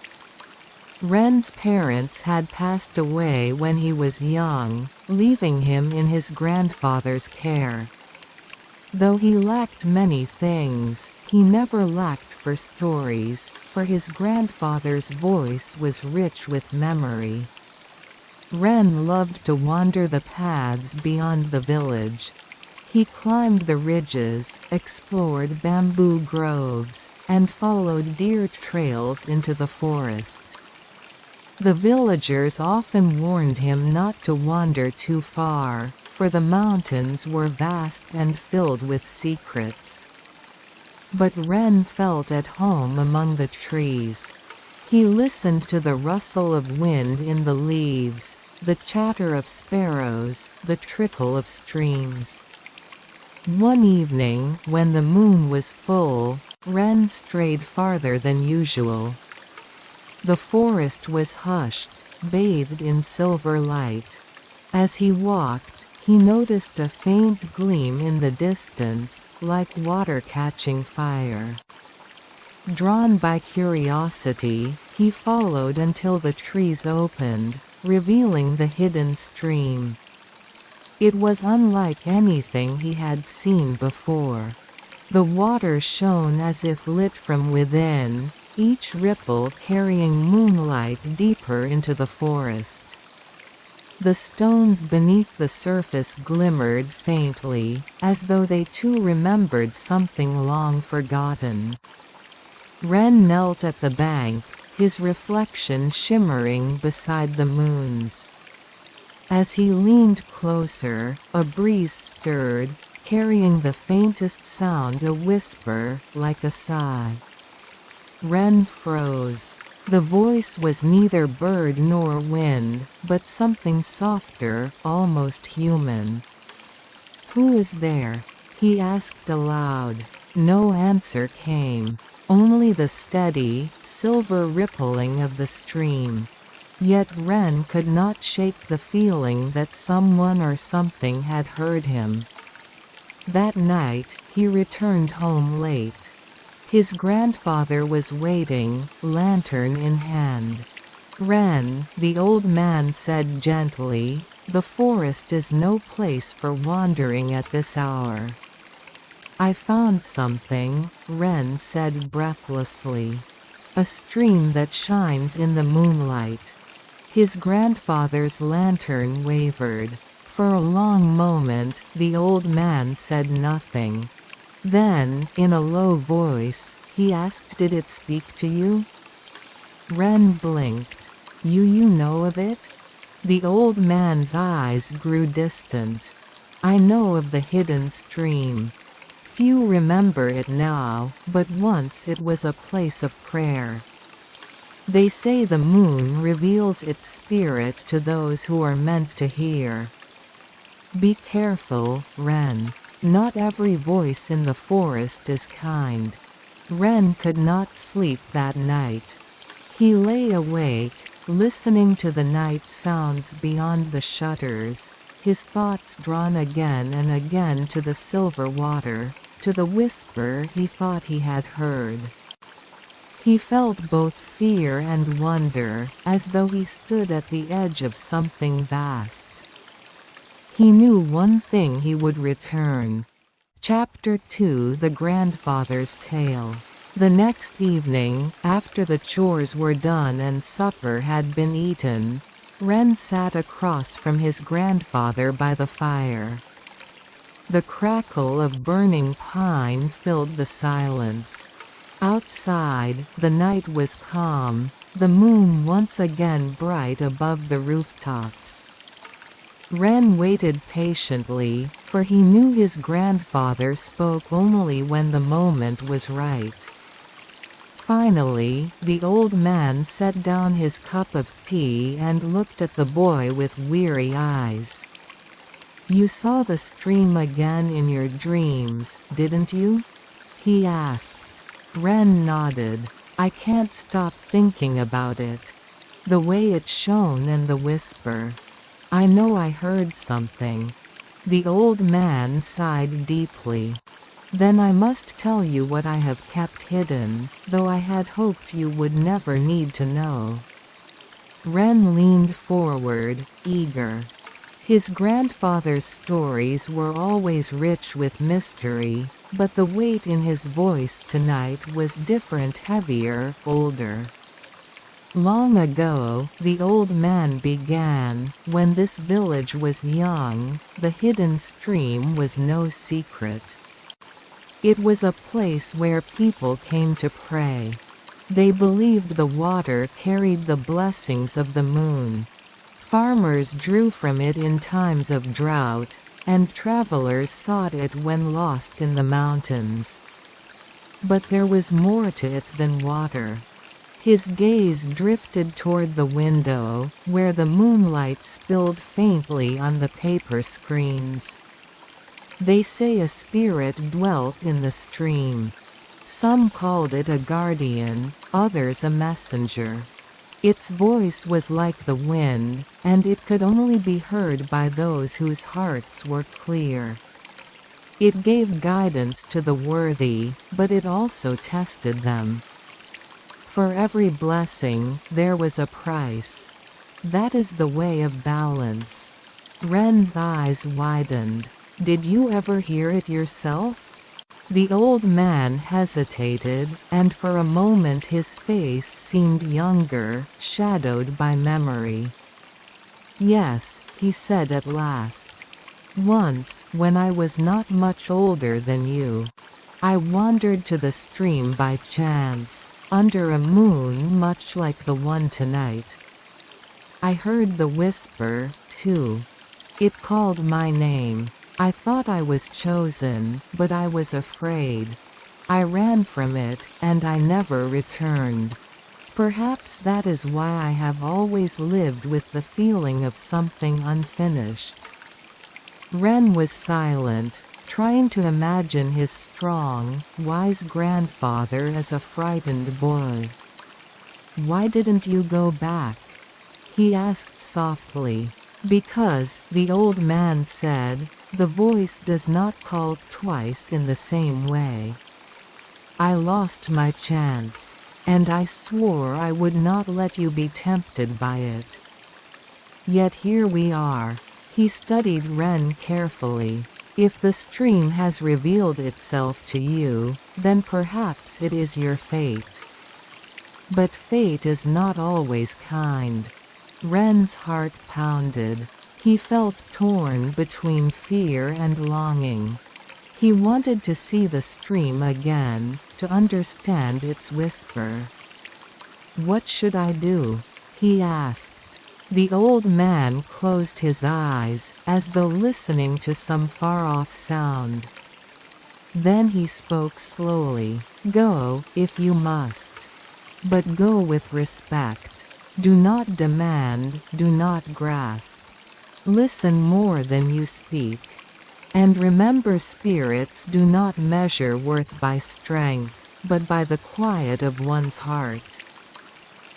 Ren's parents had passed away when he was young, leaving him in his grandfather's care. Though he lacked many things, he never lacked for stories, for his grandfather's voice was rich with memory. Ren loved to wander the paths beyond the village. He climbed the ridges, explored bamboo groves, and followed deer trails into the forest. The villagers often warned him not to wander too far, for the mountains were vast and filled with secrets. But Ren felt at home among the trees. He listened to the rustle of wind in the leaves, the chatter of sparrows, the trickle of streams. One evening, when the moon was full, Ren strayed farther than usual. The forest was hushed, bathed in silver light. As he walked, he noticed a faint gleam in the distance, like water catching fire. Drawn by curiosity, he followed until the trees opened, revealing the hidden stream. It was unlike anything he had seen before. The water shone as if lit from within, each ripple carrying moonlight deeper into the forest. The stones beneath the surface glimmered faintly, as though they too remembered something long forgotten. Ren knelt at the bank, his reflection shimmering beside the moon's. As he leaned closer, a breeze stirred, carrying the faintest sound, a whisper, like a sigh. Ren froze. The voice was neither bird nor wind, but something softer, almost human. "Who is there?" he asked aloud. No answer came. Only the steady, silver rippling of the stream. Yet Ren could not shake the feeling that someone or something had heard him. That night, he returned home late. His grandfather was waiting, lantern in hand. "Ren," the old man said gently, "the forest is no place for wandering at this hour." "I found something," Ren said breathlessly. "A stream that shines in the moonlight." His grandfather's lantern wavered. For a long moment, the old man said nothing. Then, in a low voice, he asked, "Did it speak to you?" Ren blinked. You know of it?" The old man's eyes grew distant. "I know of the hidden stream. Few remember it now, but once it was a place of prayer. They say the moon reveals its spirit to those who are meant to hear. Be careful, Ren. Not every voice in the forest is kind." Ren could not sleep that night. He lay awake, listening to the night sounds beyond the shutters, his thoughts drawn again and again to the silver water, to the whisper he thought he had heard. He felt both fear and wonder, as though he stood at the edge of something vast. He knew one thing: he would return. Chapter 2: The Grandfather's Tale. The next evening, after the chores were done and supper had been eaten, Ren sat across from his grandfather by the fire. The crackle of burning pine filled the silence. Outside, the night was calm, the moon once again bright above the rooftops. Ren waited patiently, for he knew his grandfather spoke only when the moment was right. Finally, the old man set down his cup of tea and looked at the boy with weary eyes. "You saw the stream again in your dreams, didn't you?" he asked. Ren nodded. "I can't stop thinking about it. The way it shone and the whisper. I know I heard something." The old man sighed deeply. "Then I must tell you what I have kept hidden, though I had hoped you would never need to know." Ren leaned forward, eager. His grandfather's stories were always rich with mystery, but the weight in his voice tonight was different, heavier, older. "Long ago," the old man began, "when this village was young, the hidden stream was no secret. It was a place where people came to pray. They believed the water carried the blessings of the moon. Farmers drew from it in times of drought, and travelers sought it when lost in the mountains. But there was more to it than water." His gaze drifted toward the window, where the moonlight spilled faintly on the paper screens. "They say a spirit dwelt in the stream. Some called it a guardian, others a messenger. Its voice was like the wind, and it could only be heard by those whose hearts were clear. It gave guidance to the worthy, but it also tested them. For every blessing, there was a price. That is the way of balance." Ren's eyes widened. "Did you ever hear it yourself?" The old man hesitated, and for a moment his face seemed younger, shadowed by memory. "Yes," he said at last. "Once, when I was not much older than you. I wandered to the stream by chance, under a moon much like the one tonight. I heard the whisper, too. It called my name. I thought I was chosen, but I was afraid. I ran from it, and I never returned. Perhaps that is why I have always lived with the feeling of something unfinished." Ren was silent, trying to imagine his strong, wise grandfather as a frightened boy. "Why didn't you go back?" he asked softly. "Because," the old man said, "the voice does not call twice in the same way. I lost my chance. And I swore I would not let you be tempted by it. Yet here we are." He studied Ren carefully. "If the stream has revealed itself to you, then perhaps it is your fate. But fate is not always kind." Ren's heart pounded. He felt torn between fear and longing. He wanted to see the stream again, to understand its whisper. "What should I do?" he asked. The old man closed his eyes, as though listening to some far-off sound. Then he spoke slowly. "Go, if you must. But go with respect. Do not demand, do not grasp. Listen more than you speak. And remember, spirits do not measure worth by strength, but by the quiet of one's heart."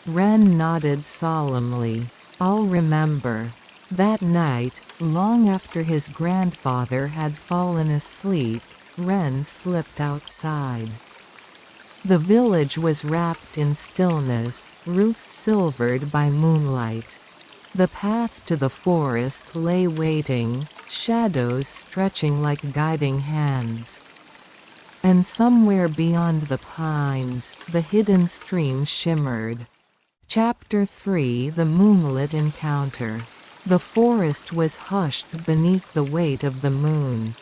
Ren nodded solemnly. "I'll remember." That night, long after his grandfather had fallen asleep, Ren slipped outside. The village was wrapped in stillness, roofs silvered by moonlight. The path to the forest lay waiting, shadows stretching like guiding hands. And somewhere beyond the pines, the hidden stream shimmered. Chapter 3: The Moonlit Encounter. The forest was hushed beneath the weight of the moon.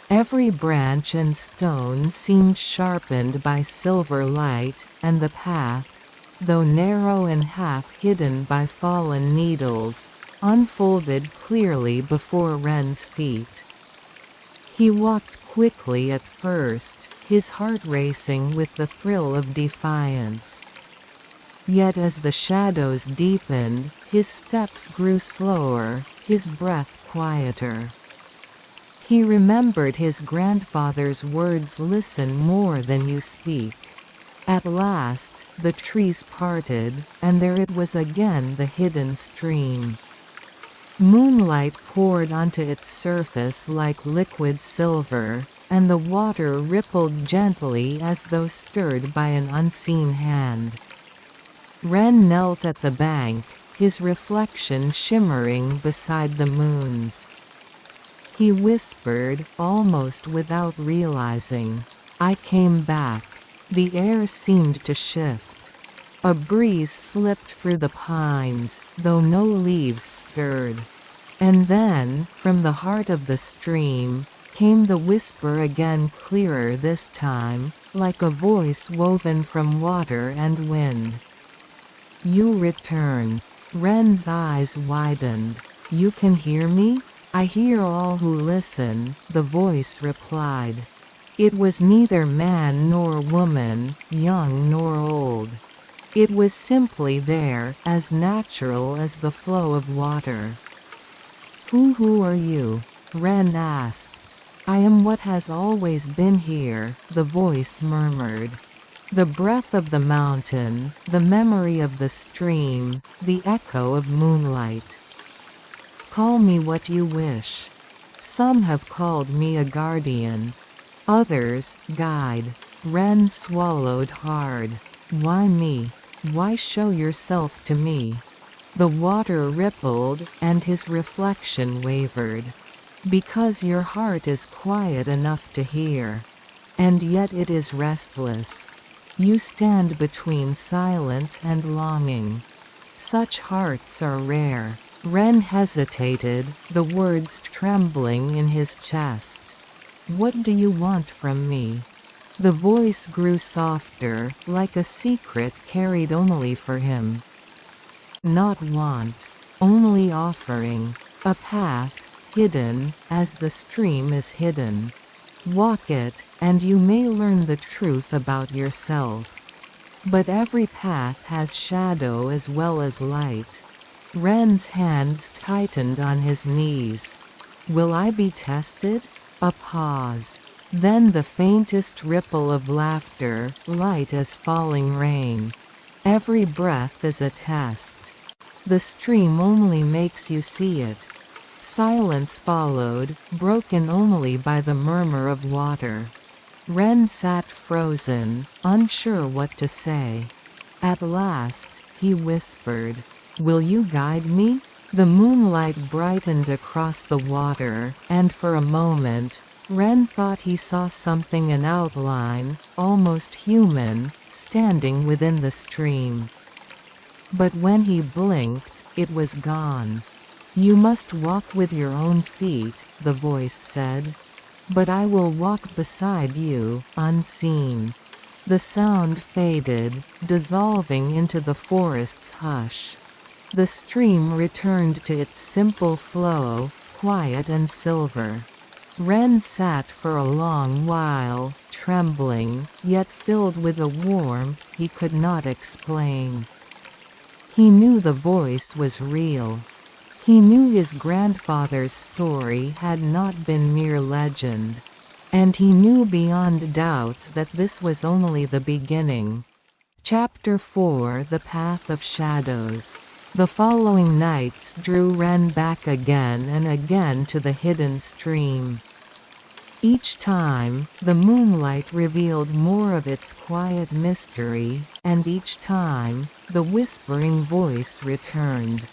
Every branch and stone seemed sharpened by silver light, and the path, though narrow and half-hidden by fallen needles, unfolded clearly before Ren's feet. He walked quickly at first, his heart racing with the thrill of defiance. Yet as the shadows deepened, his steps grew slower, his breath quieter. He remembered his grandfather's words: "Listen more than you speak." At last, the trees parted, and there it was again, the hidden stream. Moonlight poured onto its surface like liquid silver, and the water rippled gently as though stirred by an unseen hand. Ren knelt at the bank, his reflection shimmering beside the moon's. He whispered, almost without realizing, "I came back." The air seemed to shift. A breeze slipped through the pines, though no leaves stirred. And then, from the heart of the stream, came the whisper again, clearer this time, like a voice woven from water and wind. "You return." Ren's eyes widened. "You can hear me?" "I hear all who listen," the voice replied. It was neither man nor woman, young nor old. It was simply there, as natural as the flow of water. Who are you?" Ren asked. "I am what has always been here," the voice murmured. "The breath of the mountain, the memory of the stream, the echo of moonlight. Call me what you wish. Some have called me a guardian. Others, guide." Ren swallowed hard. "Why me? Why show yourself to me?" The water rippled, and his reflection wavered. "Because your heart is quiet enough to hear. And yet it is restless. You stand between silence and longing. Such hearts are rare." Ren hesitated, the words trembling in his chest. "What do you want from me?" The voice grew softer, like a secret carried only for him. "Not want. Only offering. A path, hidden, as the stream is hidden. Walk it, and you may learn the truth about yourself. But every path has shadow as well as light." Ren's hands tightened on his knees. "Will I be tested?" A pause. Then the faintest ripple of laughter, light as falling rain. "Every breath is a test. The stream only makes you see it." Silence followed, broken only by the murmur of water. Ren sat frozen, unsure what to say. At last, he whispered, "Will you guide me?" The moonlight brightened across the water, and for a moment, Ren thought he saw something, an outline, almost human, standing within the stream. But when he blinked, it was gone. "You must walk with your own feet," the voice said. "But I will walk beside you, unseen." The sound faded, dissolving into the forest's hush. The stream returned to its simple flow, quiet and silver. Ren sat for a long while, trembling, yet filled with a warmth he could not explain. He knew the voice was real. He knew his grandfather's story had not been mere legend. And he knew beyond doubt that this was only the beginning. Chapter 4: The Path of Shadows. The following nights drew Ren back again and again to the hidden stream. Each time, the moonlight revealed more of its quiet mystery, and each time, the whispering voice returned.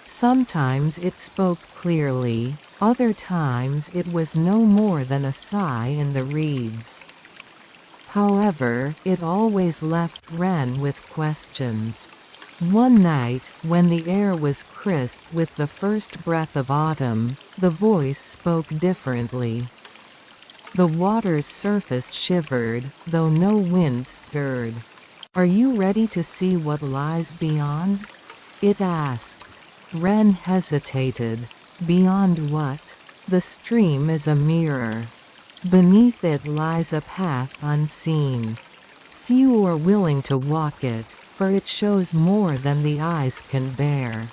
Sometimes it spoke clearly, other times it was no more than a sigh in the reeds. However, it always left Ren with questions. One night, when the air was crisp with the first breath of autumn, the voice spoke differently. The water's surface shivered, though no wind stirred. "Are you ready to see what lies beyond?" it asked. Ren hesitated. "Beyond what?" "The stream is a mirror. Beneath it lies a path unseen. Few are willing to walk it, for it shows more than the eyes can bear."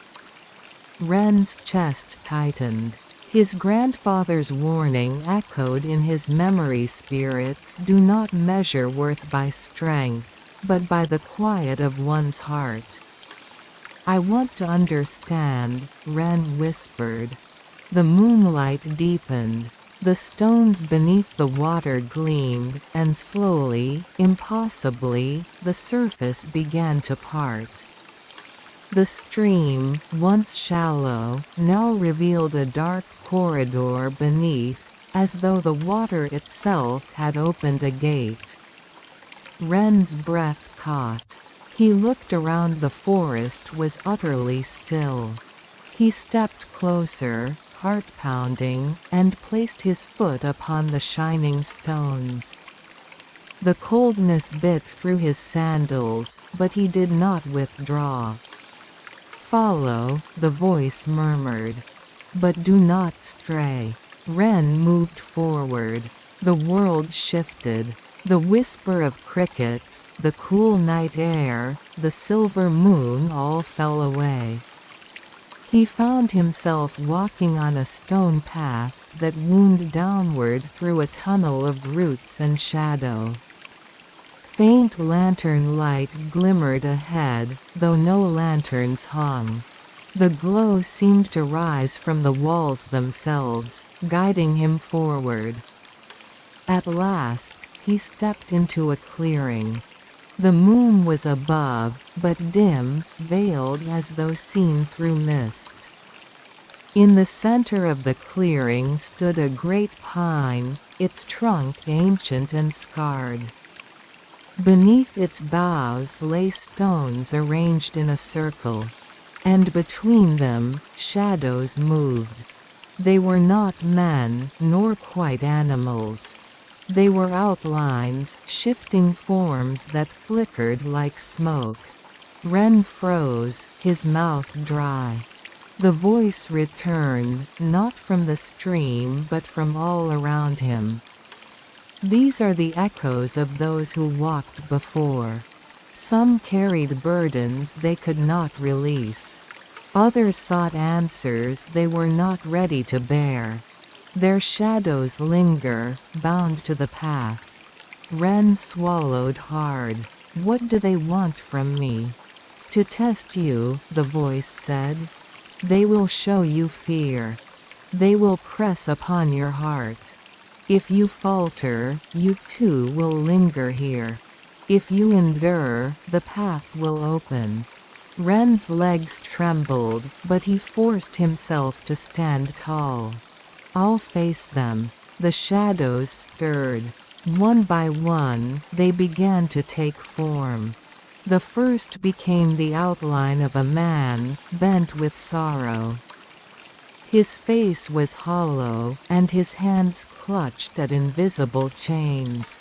Ren's chest tightened. His grandfather's warning echoed in his memory. Spirits do not measure worth by strength, but by the quiet of one's heart. I want to understand, Ren whispered. The moonlight deepened. The stones beneath the water gleamed, and slowly, impossibly, the surface began to part. The stream, once shallow, now revealed a dark corridor beneath, as though the water itself had opened a gate. Ren's breath caught. He looked around. The forest was utterly still. He stepped closer, heart pounding, and placed his foot upon the shining stones. The coldness bit through his sandals, but he did not withdraw. "Follow," the voice murmured. "But do not stray." Ren moved forward. The world shifted. The whisper of crickets, the cool night air, the silver moon all fell away. He found himself walking on a stone path that wound downward through a tunnel of roots and shadow. Faint lantern light glimmered ahead, though no lanterns hung. The glow seemed to rise from the walls themselves, guiding him forward. At last, he stepped into a clearing. The moon was above, but dim, veiled as though seen through mist. In the center of the clearing stood a great pine, its trunk ancient and scarred. Beneath its boughs lay stones arranged in a circle. And between them, shadows moved. They were not men, nor quite animals. They were outlines, shifting forms that flickered like smoke. Ren froze, his mouth dry. The voice returned, not from the stream but from all around him. "These are the echoes of those who walked before. Some carried burdens they could not release. Others sought answers they were not ready to bear. Their shadows linger, bound to the path." Ren swallowed hard. "What do they want from me?" "To test you," the voice said. "They will show you fear. They will press upon your heart. If you falter, you too will linger here. If you endure, the path will open." Ren's legs trembled, but he forced himself to stand tall. "I'll face them." The shadows stirred. One by one, they began to take form. The first became the outline of a man, bent with sorrow. His face was hollow, and his hands clutched at invisible chains.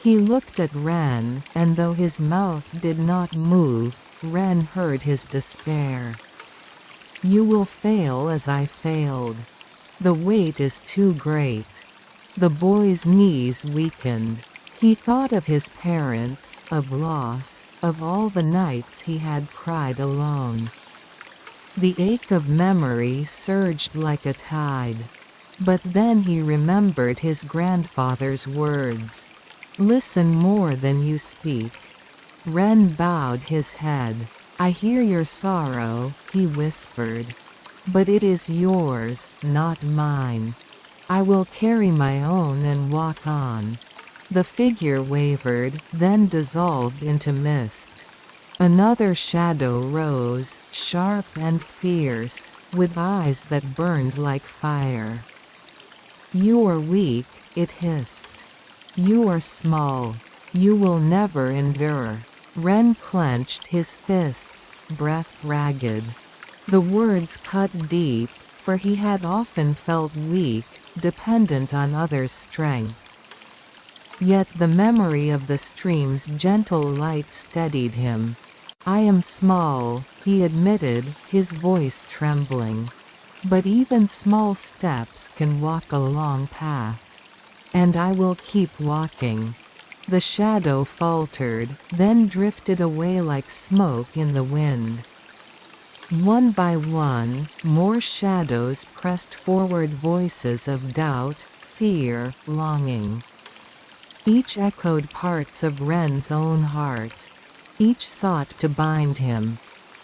He looked at Ren, and though his mouth did not move, Ren heard his despair. "You will fail as I failed. The weight is too great." The boy's knees weakened. He thought of his parents, of loss, of all the nights he had cried alone. The ache of memory surged like a tide. But then he remembered his grandfather's words. "Listen more than you speak." Ren bowed his head. "I hear your sorrow," he whispered. "But it is yours, not mine. I will carry my own and walk on." The figure wavered, then dissolved into mist. Another shadow rose, sharp and fierce, with eyes that burned like fire. "You are weak," it hissed. "You are small. You will never endure." Ren clenched his fists, breath ragged. The words cut deep, for he had often felt weak, dependent on others' strength. Yet the memory of the stream's gentle light steadied him. "I am small," he admitted, his voice trembling. "But even small steps can walk a long path. And I will keep walking." The shadow faltered, then drifted away like smoke in the wind. One by one, more shadows pressed forward, voices of doubt, fear, longing. Each echoed parts of Ren's own heart. Each sought to bind him.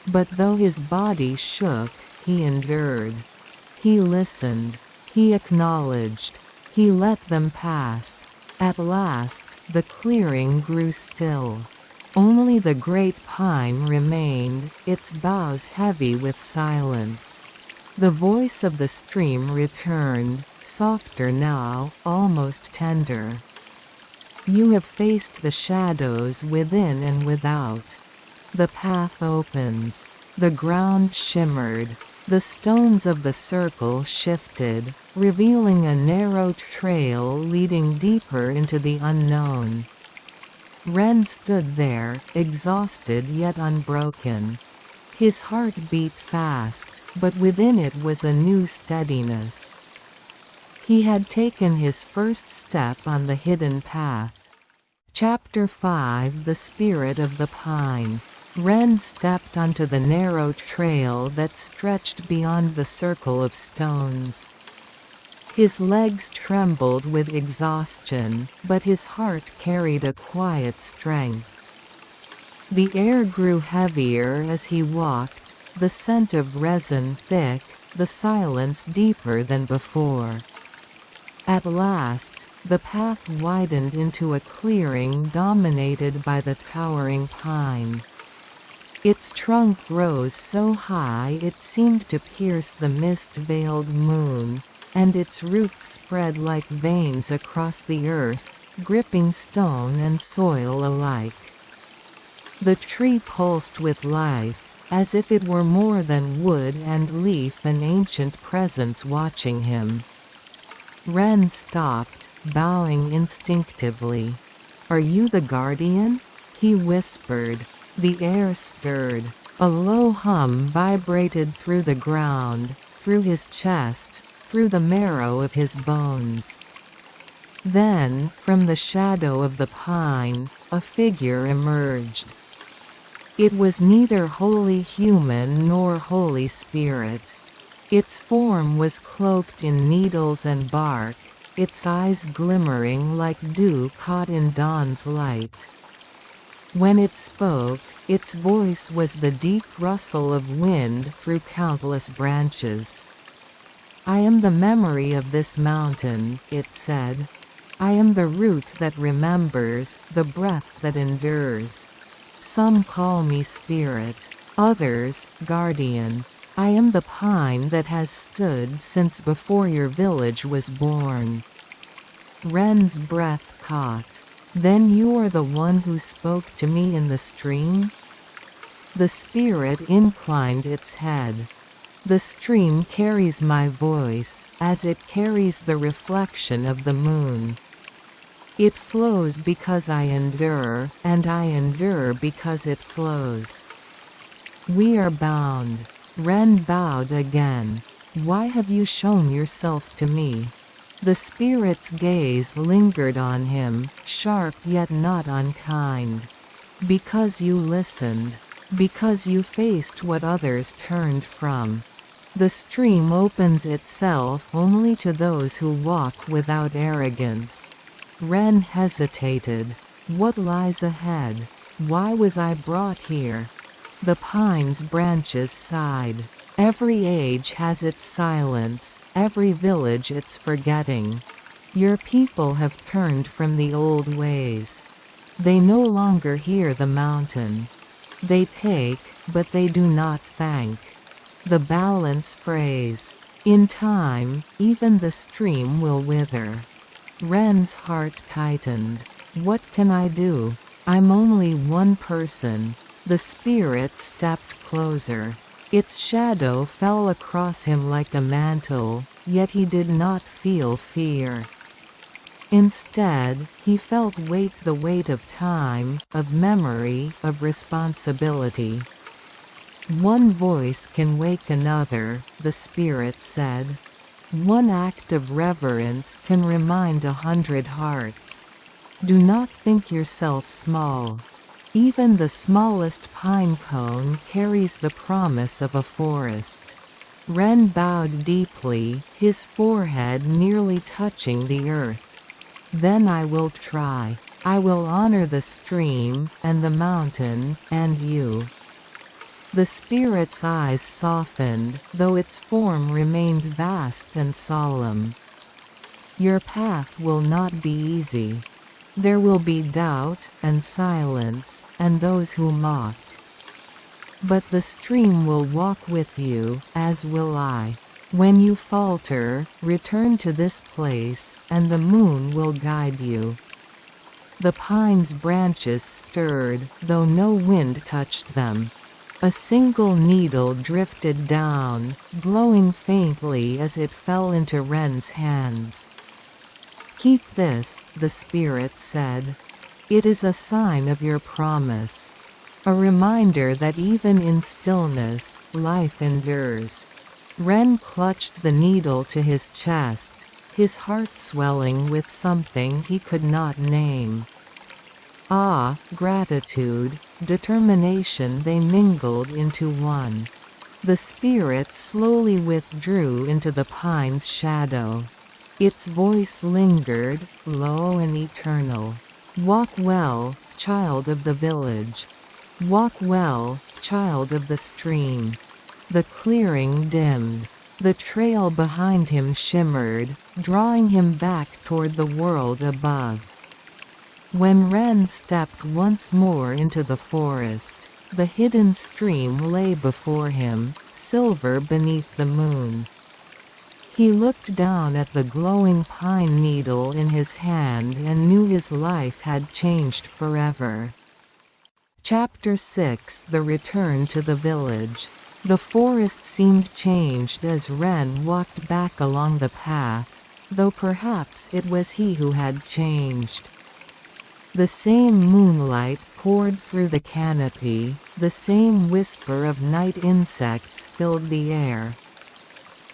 But though his body shook, he endured. He listened. He acknowledged. He let them pass. At last, the clearing grew still. Only the great pine remained, its boughs heavy with silence. The voice of the stream returned, softer now, almost tender. You have faced the shadows within and without. The path opens. The ground shimmered. The stones of the circle shifted, revealing a narrow trail leading deeper into the unknown. Ren stood there, exhausted yet unbroken. His heart beat fast, but within it was a new steadiness. He had taken his first step on the hidden path. Chapter 5: The Spirit of the Pine. Ren stepped onto the narrow trail that stretched beyond the circle of stones. His legs trembled with exhaustion, but his heart carried a quiet strength. The air grew heavier as he walked, the scent of resin thick, the silence deeper than before. At last, the path widened into a clearing dominated by the towering pine. Its trunk rose so high it seemed to pierce the mist-veiled moon, and its roots spread like veins across the earth, gripping stone and soil alike. The tree pulsed with life, as if it were more than wood and leaf, an ancient presence watching him. Ren stopped, bowing instinctively. "Are you the guardian?" he whispered. The air stirred. A low hum vibrated through the ground, through his chest, through the marrow of his bones. Then, from the shadow of the pine, a figure emerged. It was neither wholly human nor Holy Spirit. Its form was cloaked in needles and bark, its eyes glimmering like dew caught in dawn's light. When it spoke, its voice was the deep rustle of wind through countless branches. "I am the memory of this mountain," it said. "I am the root that remembers, the breath that endures. Some call me Spirit, others, Guardian. I am the pine that has stood since before your village was born." Ren's breath caught. "Then you are the one who spoke to me in the stream?" The spirit inclined its head. "The stream carries my voice, as it carries the reflection of the moon. It flows because I endure, and I endure because it flows. We are bound." Ren bowed again. "Why have you shown yourself to me?" The spirit's gaze lingered on him, sharp yet not unkind. "Because you listened. Because you faced what others turned from. The stream opens itself only to those who walk without arrogance." Ren hesitated. What lies ahead? Why was I brought here? The pine's branches sighed. Every age has its silence, every village its forgetting. Your people have turned from the old ways. They no longer hear the mountain. They take, but they do not thank. The balance phrase. In time, even the stream will wither. Ren's heart tightened. What can I do? I'm only one person. The spirit stepped closer. Its shadow fell across him like a mantle, yet he did not feel fear. Instead, he felt the weight of time, of memory, of responsibility. "One voice can wake another," the spirit said. "One act of reverence can remind 100 hearts. Do not think yourself small. Even the smallest pine cone carries the promise of a forest. Ren bowed deeply, his forehead nearly touching the earth. Then I will try. I will honor the stream, and the mountain, and you. The spirit's eyes softened, though its form remained vast and solemn. Your path will not be easy. There will be doubt, and silence, and those who mock. But the stream will walk with you, as will I. When you falter, return to this place, and the moon will guide you. The pine's branches stirred, though no wind touched them. A single needle drifted down, glowing faintly as it fell into Ren's hands. Keep this, the spirit said. It is a sign of your promise. A reminder that even in stillness, life endures. Ren clutched the needle to his chest, his heart swelling with something he could not name. Awe, gratitude, determination, they mingled into one. The spirit slowly withdrew into the pine's shadow. Its voice lingered, low and eternal. Walk well, child of the village. Walk well, child of the stream. The clearing dimmed. The trail behind him shimmered, drawing him back toward the world above. When Ren stepped once more into the forest, the hidden stream lay before him, silver beneath the moon. He looked down at the glowing pine needle in his hand and knew his life had changed forever. Chapter 6: The Return to the Village. The forest seemed changed as Ren walked back along the path, though perhaps it was he who had changed. The same moonlight poured through the canopy, the same whisper of night insects filled the air.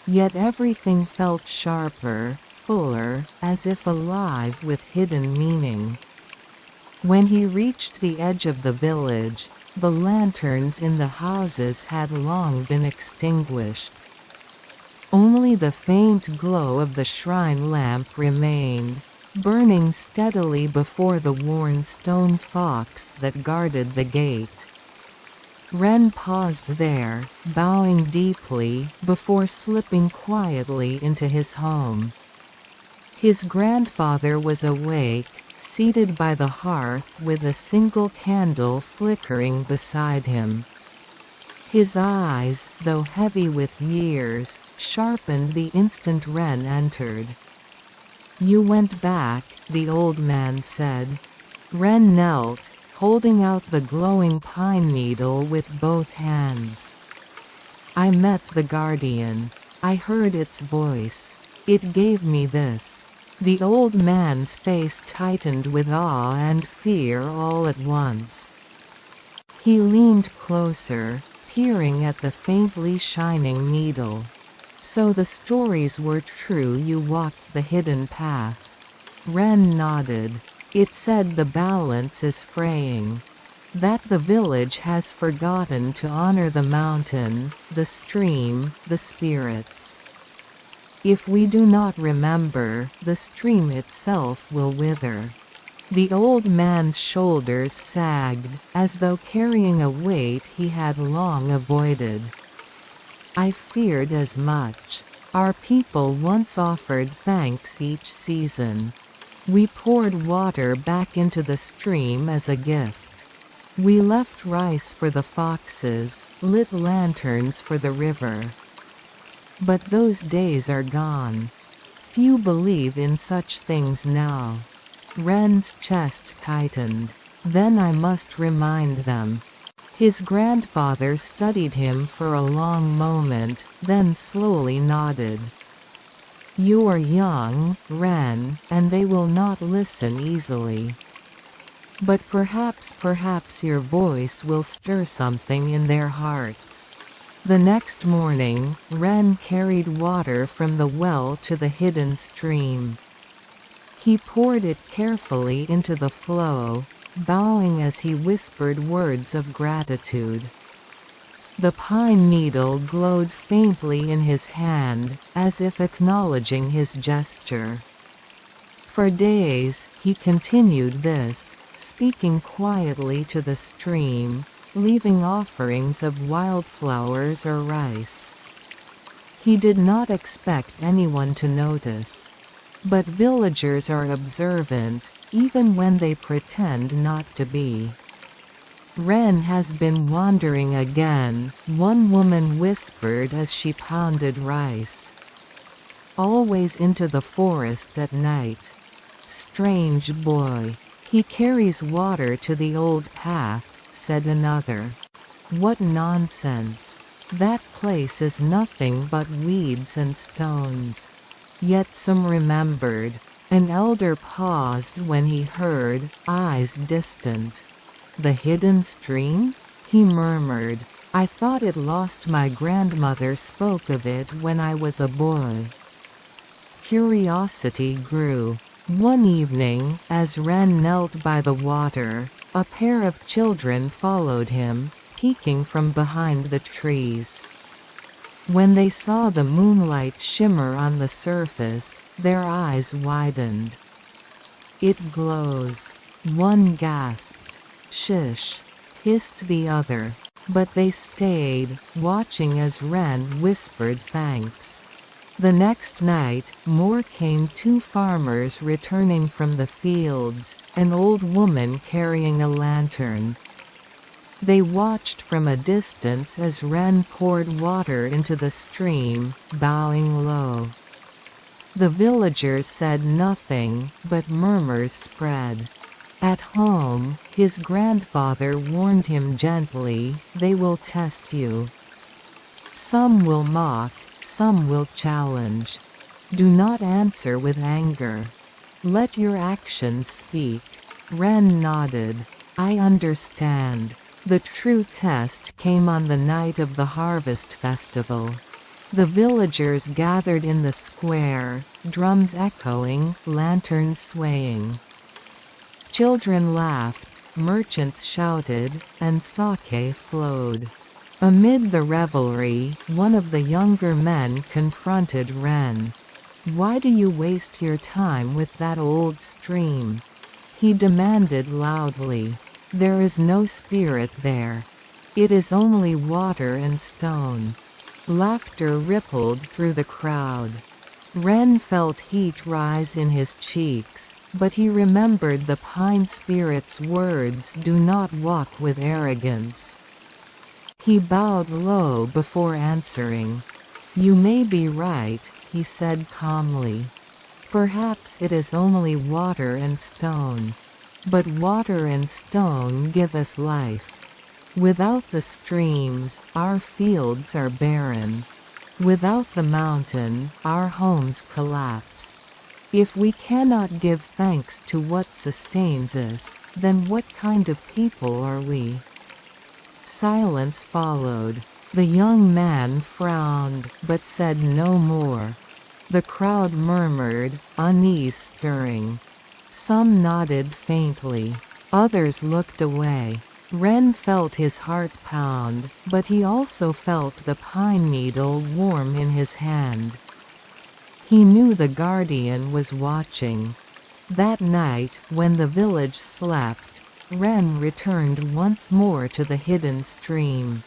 Yet everything felt sharper, fuller, as if alive with hidden meaning. When he reached the edge of the village, the lanterns in the houses had long been extinguished. Only the faint glow of the shrine lamp remained, burning steadily before the worn stone fox that guarded the gate. Ren paused there, bowing deeply, before slipping quietly into his home. His grandfather was awake, seated by the hearth with a single candle flickering beside him. His eyes, though heavy with years, sharpened the instant Ren entered. You went back, the old man said. Ren knelt, holding out the glowing pine needle with both hands. I met the guardian. I heard its voice. It gave me this. The old man's face tightened with awe and fear all at once. He leaned closer, peering at the faintly shining needle. So the stories were true, you walked the hidden path. Ren nodded. It said the balance is fraying. That the village has forgotten to honor the mountain, the stream, the spirits. If we do not remember, the stream itself will wither. The old man's shoulders sagged, as though carrying a weight he had long avoided. I feared as much. Our people once offered thanks each season. We poured water back into the stream as a gift. We left rice for the foxes, lit lanterns for the river. But those days are gone. Few believe in such things now. Ren's chest tightened. Then I must remind them. His grandfather studied him for a long moment, then slowly nodded. You are young, Ren, and they will not listen easily. But perhaps your voice will stir something in their hearts. The next morning, Ren carried water from the well to the hidden stream. He poured it carefully into the flow, bowing as he whispered words of gratitude. The pine needle glowed faintly in his hand, as if acknowledging his gesture. For days, he continued this, speaking quietly to the stream, leaving offerings of wildflowers or rice. He did not expect anyone to notice. But villagers are observant, even when they pretend not to be. "Ren has been wandering again," one woman whispered as she pounded rice. "Always into the forest at night. Strange boy. He carries water to the old path," said another. "What nonsense. That place is nothing but weeds and stones." Yet some remembered. An elder paused when he heard, eyes distant. "The hidden stream?" he murmured. "I thought it lost. My grandmother spoke of it when I was a boy." Curiosity grew. One evening, as Ren knelt by the water, a pair of children followed him, peeking from behind the trees. When they saw the moonlight shimmer on the surface, their eyes widened. "It glows," one gasped. "Shish," hissed the other. But they stayed, watching as Ren whispered thanks. The next night, more came. Two farmers returning from the fields, an old woman carrying a lantern. They watched from a distance as Ren poured water into the stream, bowing low. The villagers said nothing, but murmurs spread. At home, his grandfather warned him gently, "They will test you. Some will mock, some will challenge. Do not answer with anger. Let your actions speak." Ren nodded. "I understand." The true test came on the night of the harvest festival. The villagers gathered in the square, drums echoing, lanterns swaying. Children laughed, merchants shouted, and sake flowed. Amid the revelry, one of the younger men confronted Ren. "Why do you waste your time with that old stream?" he demanded loudly. "There is no spirit there. It is only water and stone." Laughter rippled through the crowd. Ren felt heat rise in his cheeks, but he remembered the pine spirit's words, "Do not walk with arrogance." He bowed low before answering. "You may be right," he said calmly. "Perhaps it is only water and stone. But water and stone give us life. Without the streams, our fields are barren. Without the mountain, our homes collapse. If we cannot give thanks to what sustains us, then what kind of people are we?" Silence followed. The young man frowned, but said no more. The crowd murmured, unease stirring. Some nodded faintly. Others looked away. Ren felt his heart pound, but he also felt the pine needle warm in his hand. He knew the guardian was watching. That night, when the village slept, Ren returned once more to the hidden stream.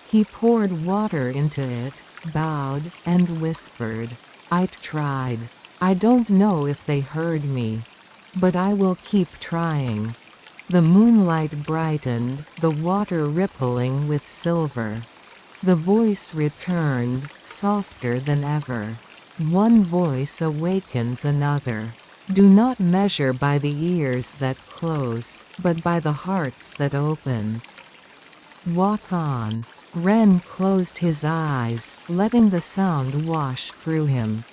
He poured water into it, bowed, and whispered, "I tried. I don't know if they heard me. But I will keep trying." The moonlight brightened, the water rippling with silver. The voice returned, softer than ever. One voice awakens another. Do not measure by the ears that close, but by the hearts that open. Walk on. Ren closed his eyes, letting the sound wash through him.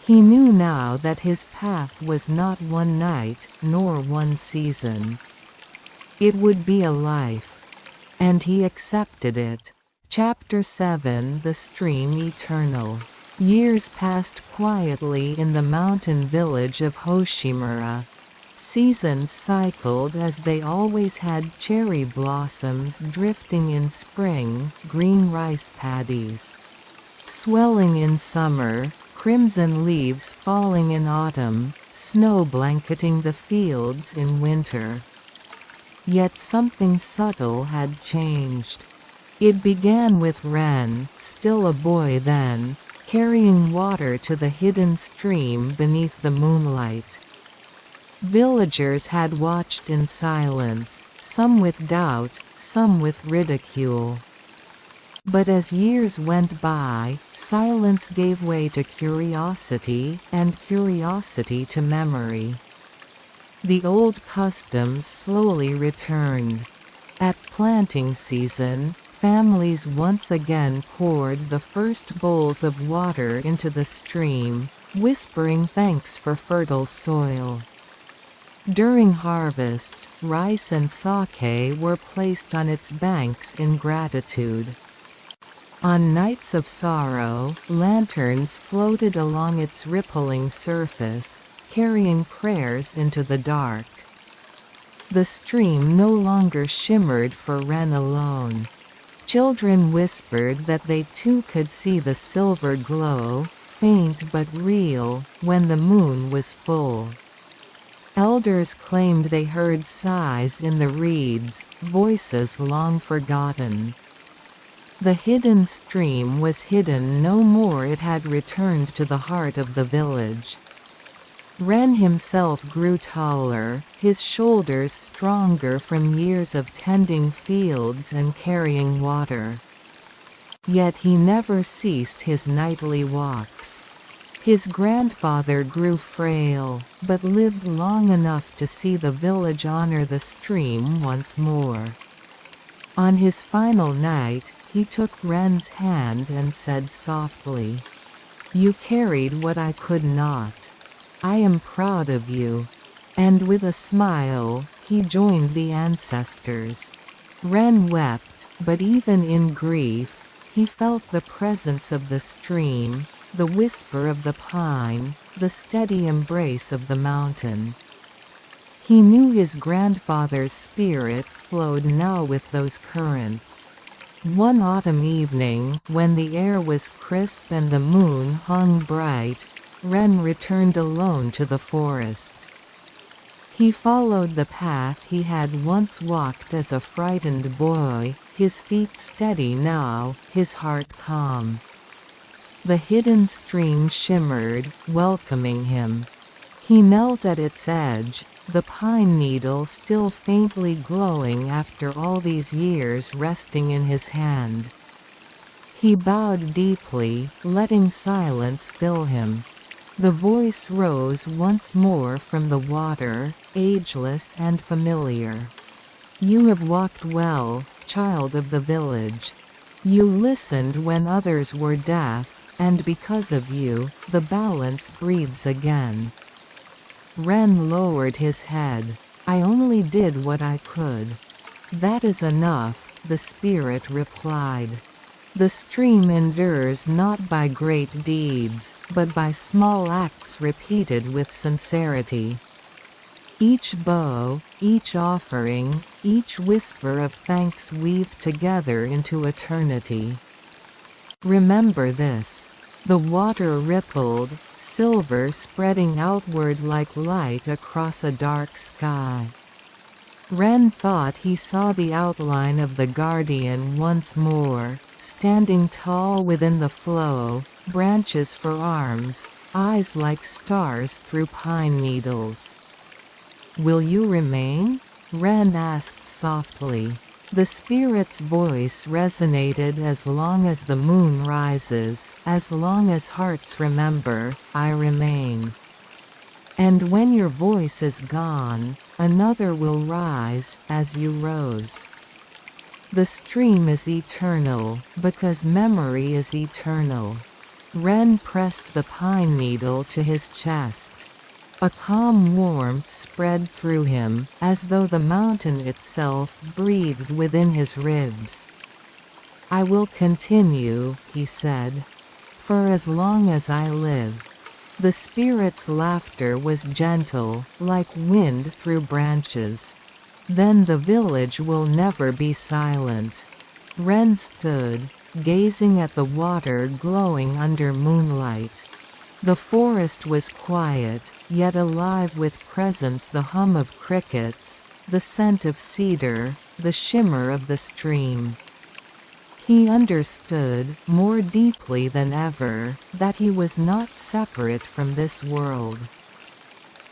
He knew now that his path was not one night, nor one season. It would be a life. And he accepted it. Chapter 7: The Stream Eternal. Years passed quietly in the mountain village of Hoshimura. Seasons cycled as they always had cherry blossoms drifting in spring, green rice paddies swelling in summer, crimson leaves falling in autumn, snow blanketing the fields in winter. Yet something subtle had changed. It began with Ren, still a boy then, carrying water to the hidden stream beneath the moonlight. Villagers had watched in silence, some with doubt, some with ridicule. But as years went by, silence gave way to curiosity, and curiosity to memory. The old customs slowly returned. At planting season, families once again poured the first bowls of water into the stream, whispering thanks for fertile soil. During harvest, rice and sake were placed on its banks in gratitude. On nights of sorrow, lanterns floated along its rippling surface, carrying prayers into the dark. The stream no longer shimmered for Ren alone. Children whispered that they too could see the silver glow, faint but real, when the moon was full. Elders claimed they heard sighs in the reeds, voices long forgotten. The hidden stream was hidden no more, it had returned to the heart of the village. Ren himself grew taller, his shoulders stronger from years of tending fields and carrying water. Yet he never ceased his nightly walks. His grandfather grew frail, but lived long enough to see the village honor the stream once more. On his final night, he took Ren's hand and said softly, "You carried what I could not. I am proud of you." And with a smile, he joined the ancestors. Ren wept, but even in grief, he felt the presence of the stream, the whisper of the pine, the steady embrace of the mountain. He knew his grandfather's spirit flowed now with those currents. One autumn evening, when the air was crisp and the moon hung bright, Ren returned alone to the forest. He followed the path he had once walked as a frightened boy, his feet steady now, his heart calm. The hidden stream shimmered, welcoming him. He knelt at its edge, the pine needle still faintly glowing after all these years resting in his hand. He bowed deeply, letting silence fill him. The voice rose once more from the water, ageless and familiar. "You have walked well, child of the village. You listened when others were deaf, and because of you, the balance breathes again." Ren lowered his head. "I only did what I could." "That is enough," the spirit replied. "The stream endures not by great deeds, but by small acts repeated with sincerity. Each bow, each offering, each whisper of thanks weave together into eternity. Remember this." The water rippled, silver spreading outward like light across a dark sky. Ren thought he saw the outline of the guardian once more, standing tall within the flow, branches for arms, eyes like stars through pine needles. "Will you remain?" Ren asked softly. The spirit's voice resonated. "As long as the moon rises, as long as hearts remember, I remain. And when your voice is gone, another will rise, as you rose." The stream is eternal, because memory is eternal. Ren pressed the pine needle to his chest. A calm warmth spread through him, as though the mountain itself breathed within his ribs. "I will continue," he said. "For as long as I live." The spirit's laughter was gentle, like wind through branches. Then the village will never be silent. Ren stood, gazing at the water glowing under moonlight. The forest was quiet, yet alive with presence, the hum of crickets, the scent of cedar, the shimmer of the stream. He understood, more deeply than ever, that he was not separate from this world.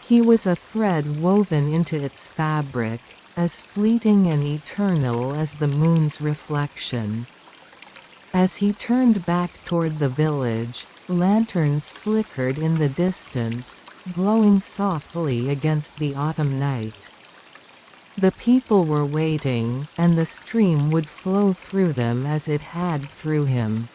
He was a thread woven into its fabric, as fleeting and eternal as the moon's reflection. As he turned back toward the village, lanterns flickered in the distance, glowing softly against the autumn night. The people were waiting, and the stream would flow through them as it had through him.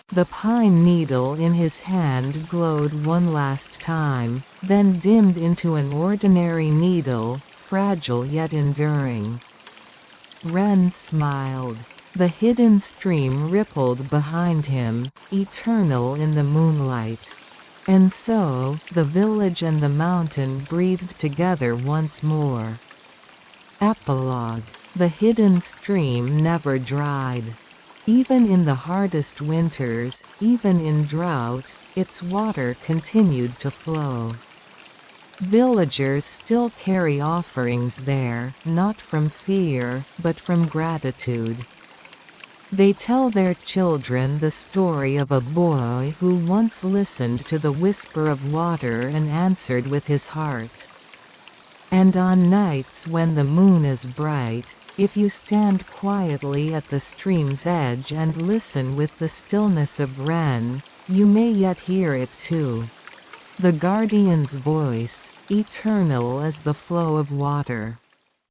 The pine needle in his hand glowed one last time, then dimmed into an ordinary needle, fragile yet enduring. Ren smiled. The hidden stream rippled behind him, eternal in the moonlight. And so, the village and the mountain breathed together once more. Epilogue. The hidden stream never dried. Even in the hardest winters, even in drought, its water continued to flow. Villagers still carry offerings there, not from fear, but from gratitude. They tell their children the story of a boy who once listened to the whisper of water and answered with his heart. And on nights when the moon is bright, if you stand quietly at the stream's edge and listen with the stillness of Ren, you may yet hear it too. The guardian's voice, eternal as the flow of water.